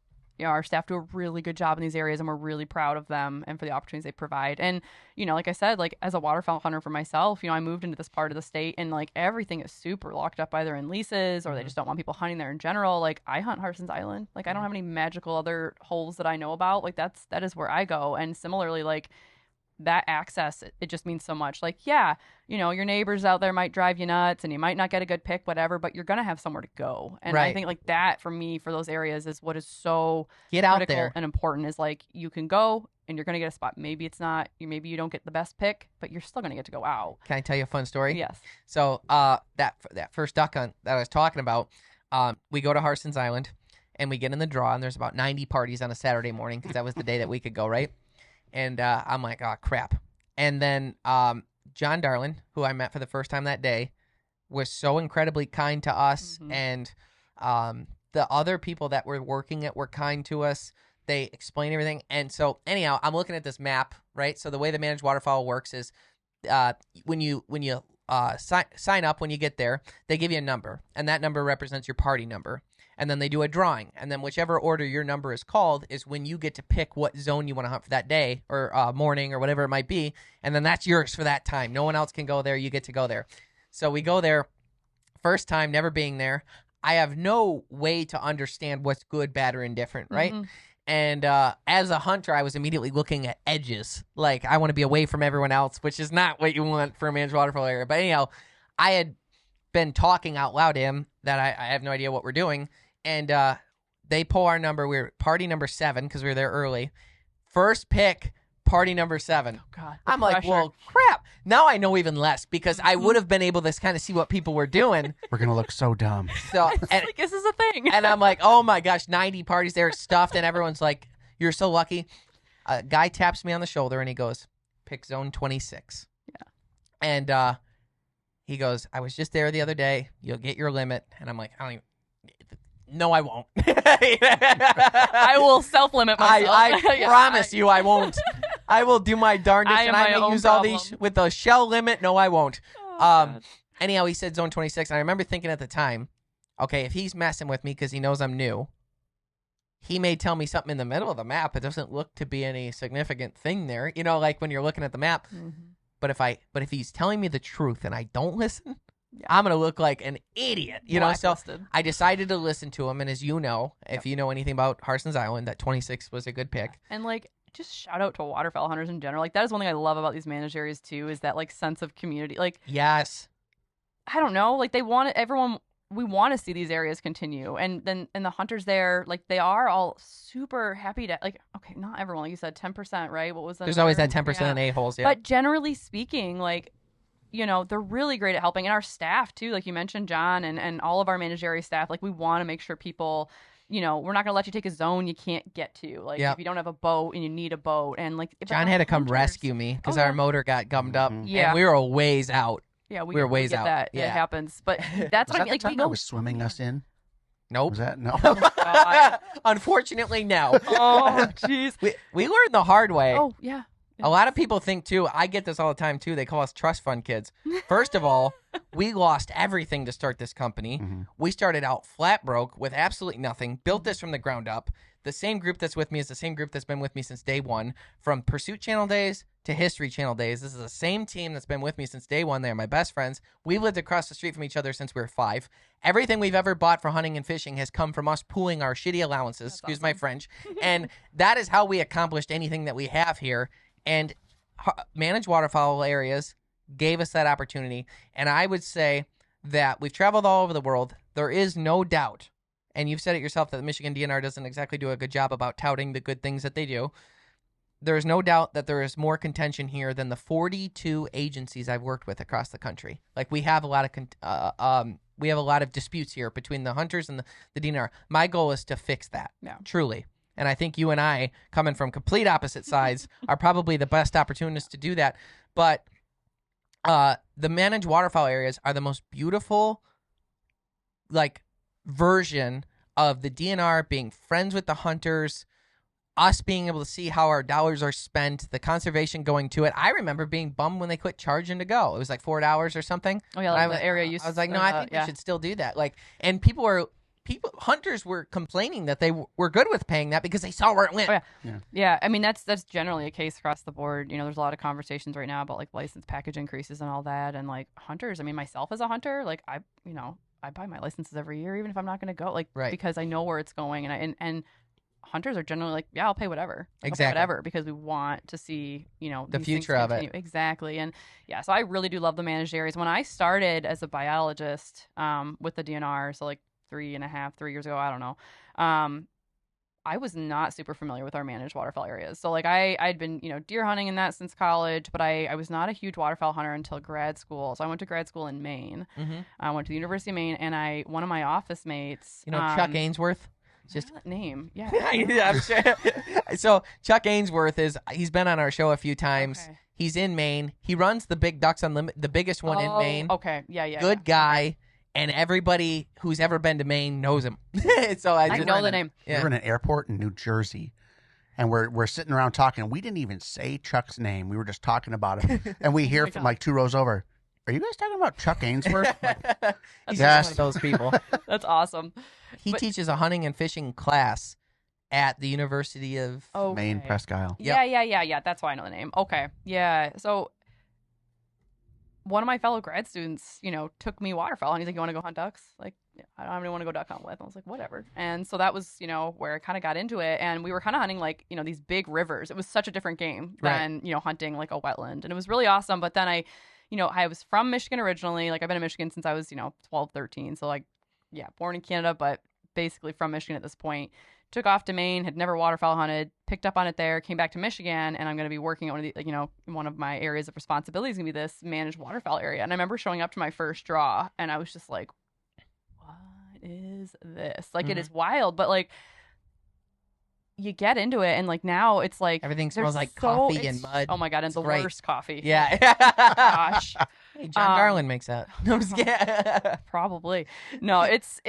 our staff do a really good job in these areas, and we're really proud of them and for the opportunities they provide. And like I said, like as a waterfowl hunter for myself, I moved into this part of the state, and like everything is super locked up either in leases or they just don't want people hunting there in general. Like I hunt Harson's Island. Like I don't have any magical other holes that I know about. Like that is where I go. And similarly, like that access, it just means so much. Like, your neighbors out there might drive you nuts and you might not get a good pick, whatever, but you're going to have somewhere to go. And I think like that for me, for those areas is what is so critical and important is like, you can go and you're going to get a spot. Maybe it's not, maybe you don't get the best pick, but you're still going to get to go out. Can I tell you a fun story? Yes. So, that first duck hunt that I was talking about, we go to Harson's Island and we get in the draw, and there's about 90 parties on a Saturday morning because that was the day that we could go, right? And I'm like, oh, crap. And then John Darlin, who I met for the first time that day, was so incredibly kind to us. And the other people that were working it were kind to us. They explained everything. And so anyhow, I'm looking at this map, right? So the way the managed waterfowl works is when you sign up, when you get there, they give you a number. And that number represents your party number. And then they do a drawing. And then whichever order your number is called is when you get to pick what zone you want to hunt for that day or morning or whatever it might be. And then that's yours for that time. No one else can go there. You get to go there. So we go there. First time, never being there. I have no way to understand what's good, bad, or indifferent, right? And as a hunter, I was immediately looking at edges. Like, I want to be away from everyone else, which is not what you want for a managed waterfowl area. But anyhow, I had been talking out loud to him that I have no idea what we're doing. And they pull our number. We're party number 7 because we were there early. First pick, party number 7. Oh, God. I'm like, well, crap. Now I know even less because I would have been able to kind of see what people were doing. We're going to look so dumb. So, and, like, this is a thing. And I'm like, oh, my gosh, 90 parties there stuffed. And everyone's like, you're so lucky. A guy taps me on the shoulder and he goes, pick zone 26. Yeah. And he goes, I was just there the other day. You'll get your limit. And I'm like, I don't even. No, I won't. I will self-limit myself. I promise you I won't. I will do my darndest, and I may use all these with a shell limit. No, I won't. Anyhow, he said zone 26, and I remember thinking at the time, okay, if he's messing with me because he knows I'm new, he may tell me something in the middle of the map. It doesn't look to be any significant thing there, you know, like when you're looking at the map. Mm-hmm. But if he's telling me the truth and I don't listen, I'm going to look like an idiot, you know? So I decided to listen to him. And as you know, if you know anything about Harson's Island, that 26 was a good pick. And like, just shout out to waterfowl hunters in general. Like, that is one thing I love about these managed areas too, is that like sense of community. Like, yes, I don't know, like they want everyone. We want to see these areas continue, and the hunters there, like they are all super happy to, like, okay, not everyone, like you said, 10%, right? What was that? There's always that 10% in a-holes, yeah. But generally speaking, like, you know, they're really great at helping, and our staff too, like you mentioned, John, and all of our managed area staff, like we want to make sure people, you know, we're not going to let you take a zone you can't get to. Like, if you don't have a boat and you need a boat, and like John had to come rescue me because our motor got gummed up, and we were a ways out. Yeah, we were ways get out. That. Yeah. It happens. But that's what I mean. Like, we was swimming us in. Nope. Was that no? God. Unfortunately, no. Oh, jeez. We learned the hard way. Oh, yeah. A lot of people think too. I get this all the time too. They call us trust fund kids. First of all, we lost everything to start this company. Mm-hmm. We started out flat broke with absolutely nothing. Built this from the ground up. The same group that's with me is the same group that's been with me since day one. From Pursuit Channel days to History Channel days. This is the same team that's been with me since day one. They're my best friends. We've lived across the street from each other since we were 5. Everything we've ever bought for hunting and fishing has come from us pooling our shitty allowances. That's excuse awesome. My French. And that is how we accomplished anything that we have here. And managed waterfowl areas gave us that opportunity. And I would say that we've traveled all over the world. There is no doubt, and you've said it yourself, that the Michigan DNR doesn't exactly do a good job about touting the good things that they do. There is no doubt that there is more contention here than the 42 agencies I've worked with across the country. Like, we have a lot of disputes here between the hunters and the DNR. My goal is to fix that, truly. And I think you and I, coming from complete opposite sides, are probably the best opportunists to do that. But the managed waterfowl areas are the most beautiful, like, version of the DNR being friends with the hunters, us being able to see how our dollars are spent, the conservation going to it. I remember being bummed when they quit charging to go. It was like $4 or something. Oh yeah, like the area used. I was like, no, I think we should still do that. Like, and hunters were complaining that they were good with paying that because they saw where it went. Oh, yeah. I mean, that's generally a case across the board. You know, there's a lot of conversations right now about like license package increases and all that, and like hunters. I mean, myself as a hunter, like I buy my licenses every year, even if I'm not going to go, like, because I know where it's going, and hunters are generally like, yeah, I'll pay whatever, whatever, because we want to see, you know, the future of it. Exactly. And yeah, so I really do love the managed areas. When I started as a biologist with the DNR, so like 3 years ago, I don't know, I was not super familiar with our managed waterfowl areas. So like I'd been, you know, deer hunting and that since college, but I was not a huge waterfowl hunter until grad school. So I went to grad school in Maine. Mm-hmm. I went to the University of Maine, and one of my office mates, you know, Chuck Ainsworth. Just that name, yeah. I'm sure. So Chuck Ainsworth he's been on our show a few times. Okay. He's in Maine. He runs the Big Ducks Unlimited, the biggest one in Maine. Okay, yeah. Good guy. And everybody who's ever been to Maine knows him. So I know the name. We were in an airport in New Jersey, and we're sitting around talking. We didn't even say Chuck's name. We were just talking about him. And we hear from like 2 rows over, are you guys talking about Chuck Ainsworth? Like, yes, those people. That's awesome. He teaches a hunting and fishing class at the University of Maine, Presque Isle. Yep. Yeah. That's why I know the name. Okay. Yeah. So one of my fellow grad students, you know, took me waterfowl, and he's like, you want to go hunt ducks? Like, yeah, I don't have anyone to go duck hunt with. I was like, whatever. And so that was, you know, where I kind of got into it. And we were kind of hunting like, you know, these big rivers. It was such a different game than, you know, hunting like a wetland. And it was really awesome. But then I was from Michigan originally. Like, I've been in Michigan since I was, you know, 12, 13. So like, yeah, born in Canada, but basically from Michigan at this point. Took off to Maine, had never waterfowl hunted, picked up on it there, came back to Michigan, and I'm going to be working on one of my areas of responsibility is going to be this managed waterfowl area. And I remember showing up to my first draw, and I was just like, what is this? Like, it is wild, but like, you get into it, and like now it's like Everything there's smells like so- coffee it's- and mud. Oh my god, and It's the great. worst coffee. Yeah. Gosh. Hey, John Darlin makes that. No, I'm just kidding. Probably. No, it's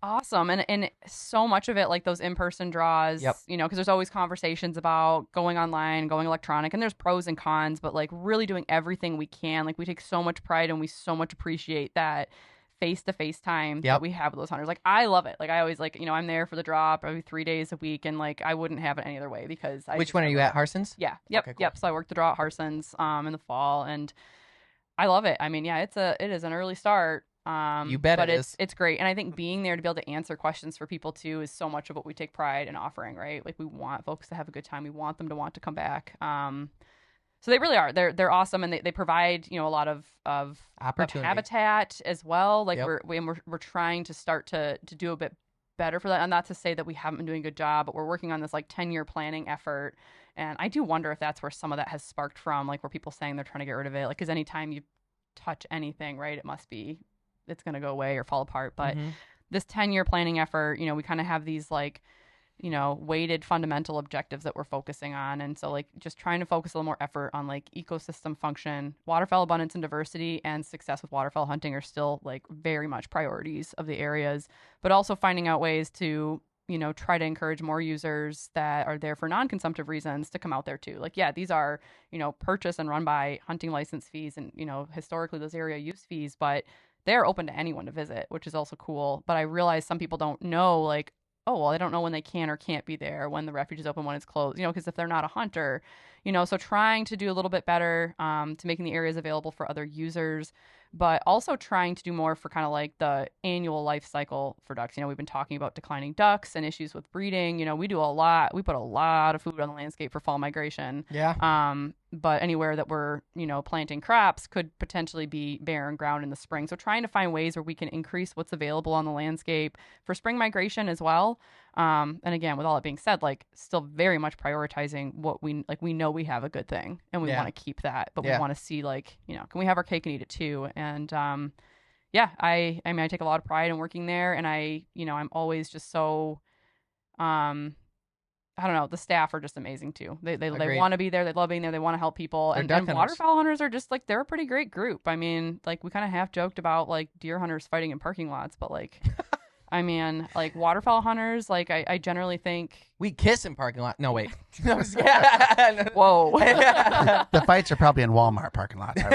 awesome, and so much of it, like those in-person draws, Yep. you know, because there's always conversations about going online, going electronic, and there's pros and cons, but like really doing everything we can. Like we take so much pride and we so much appreciate that face-to-face time that we have with those hunters. Like I love it. Like I always like, you know, I'm there for the drop every 3 days a week, and like I wouldn't have it any other way because I Which just one are love you it. at, Harson's? Yeah. Yep. Okay, cool. Yep. So I work the draw at Harson's in the fall, and I love it. I mean, yeah, it is an early start. You bet but it is. it's great. And I think being there to be able to answer questions for people too is so much of what we take pride in offering, right? Like we want folks to have a good time. We want them to want to come back. So they really are. They're awesome, and they provide, you know, a lot of Opportunity. habitat as well. Like Yep. we're trying to start to do a bit better for that. And not to say that we haven't been doing a good job, but we're working on this like 10-year planning effort. And I do wonder if that's where some of that has sparked from, like where people saying they're trying to get rid of it. Like, because anytime you touch anything, right, it's going to go away or fall apart. But this 10-year planning effort, you know, we kind of have these like, you know, weighted fundamental objectives that we're focusing on. And so like just trying to focus a little more effort on like ecosystem function, waterfowl abundance and diversity, and success with waterfowl hunting are still like very much priorities of the areas, but also finding out ways to, you know, try to encourage more users that are there for non-consumptive reasons to come out there too. Like, yeah, these are, you know, purchase and run by hunting license fees and, you know, historically those area use fees, but they're open to anyone to visit, which is also cool. But I realize some people don't know, like, oh, well, I don't know when they can or can't be there, when the refuge is open, when it's closed, you know, because if they're not a hunter, you know, so trying to do a little bit better to making the areas available for other users, but also trying to do more for kind of like the annual life cycle for ducks. You know, we've been talking about declining ducks and issues with breeding. You know, we put a lot of food on the landscape for fall migration. Yeah. But anywhere that we're, you know, planting crops could potentially be barren ground in the spring. So trying to find ways where we can increase what's available on the landscape for spring migration as well. And again, with all that being said, like still very much prioritizing what we know we have a good thing and we want to keep that, but we want to see like, you know, can we have our cake and eat it too? And yeah, I mean, I take a lot of pride in working there, and I'm always just so I don't know, the staff are just amazing too. They want to be there, they love being there, they want to help people. And waterfowl hunters are just like, they're a pretty great group. I mean, like we kind of half joked about like deer hunters fighting in parking lots, but like I mean, like waterfowl hunters, like I generally think we kiss in parking lot. No, wait. Whoa. The fights are probably in Walmart parking lots. I would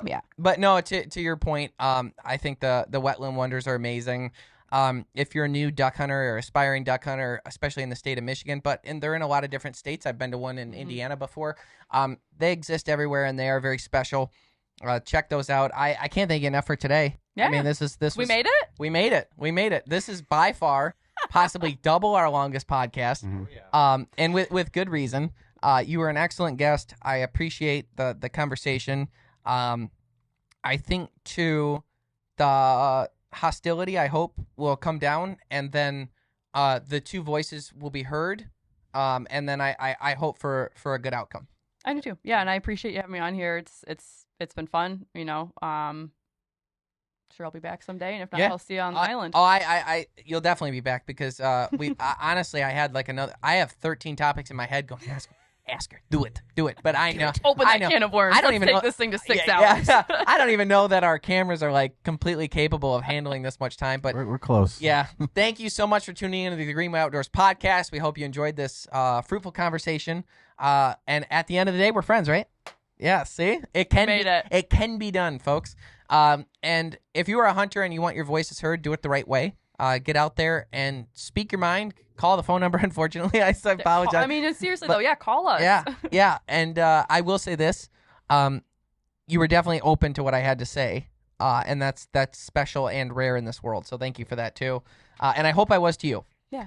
assume. But no, to your point, I think the wetland wonders are amazing. If you're a new duck hunter or aspiring duck hunter, especially in the state of Michigan, and they're in a lot of different states. I've been to one in Indiana before. They exist everywhere, and they are very special. Check those out. I can't thank you enough for today. Yeah. I mean, we made it. We made it. This is by far possibly double our longest podcast. And with good reason. You were an excellent guest. I appreciate the conversation. I think too, the hostility, I hope, will come down, and then the two voices will be heard, and then I hope for a good outcome. I do too. Yeah, and I appreciate you having me on here. It's been fun, you know. Sure, I'll be back someday, and if not, I'll see you on the island. I you'll definitely be back, because we honestly, I had I have 13 topics in my head going. Ask her, do it. But I know, open that can of worms. I don't Let's even take know this thing to 6 hours. Yeah. I don't even know that our cameras are like completely capable of handling this much time. But we're close. Yeah. Thank you so much for tuning into the Greenway Outdoors podcast. We hope you enjoyed this fruitful conversation. And at the end of the day, we're friends, right? Yeah. See, it can be done, folks. And if you are a hunter and you want your voices heard, do it the right way. Get out there and speak your mind. Call the phone number. Unfortunately, I apologize. I mean, seriously though, call us. Yeah. And I will say this: you were definitely open to what I had to say, and that's special and rare in this world. So thank you for that too. And I hope I was to you. Yeah.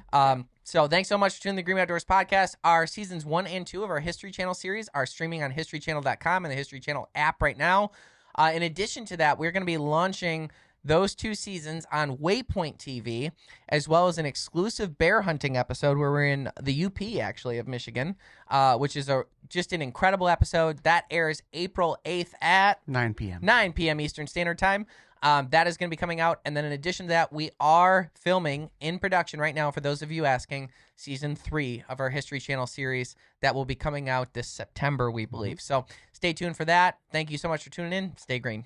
So thanks so much for tuning to the Green Outdoors podcast. Our seasons 1 and 2 of our History Channel series are streaming on historychannel.com and the History Channel app right now. In addition to that, we're going to be launching those 2 seasons on Waypoint TV, as well as an exclusive bear hunting episode where we're in the UP, actually, of Michigan, which is just an incredible episode. That airs April 8th at 9 p.m. 9 p.m. Eastern Standard Time. That is going to be coming out. And then in addition to that, we are filming in production right now, for those of you asking, season 3 of our History Channel series that will be coming out this September, we believe. So stay tuned for that. Thank you so much for tuning in. Stay green.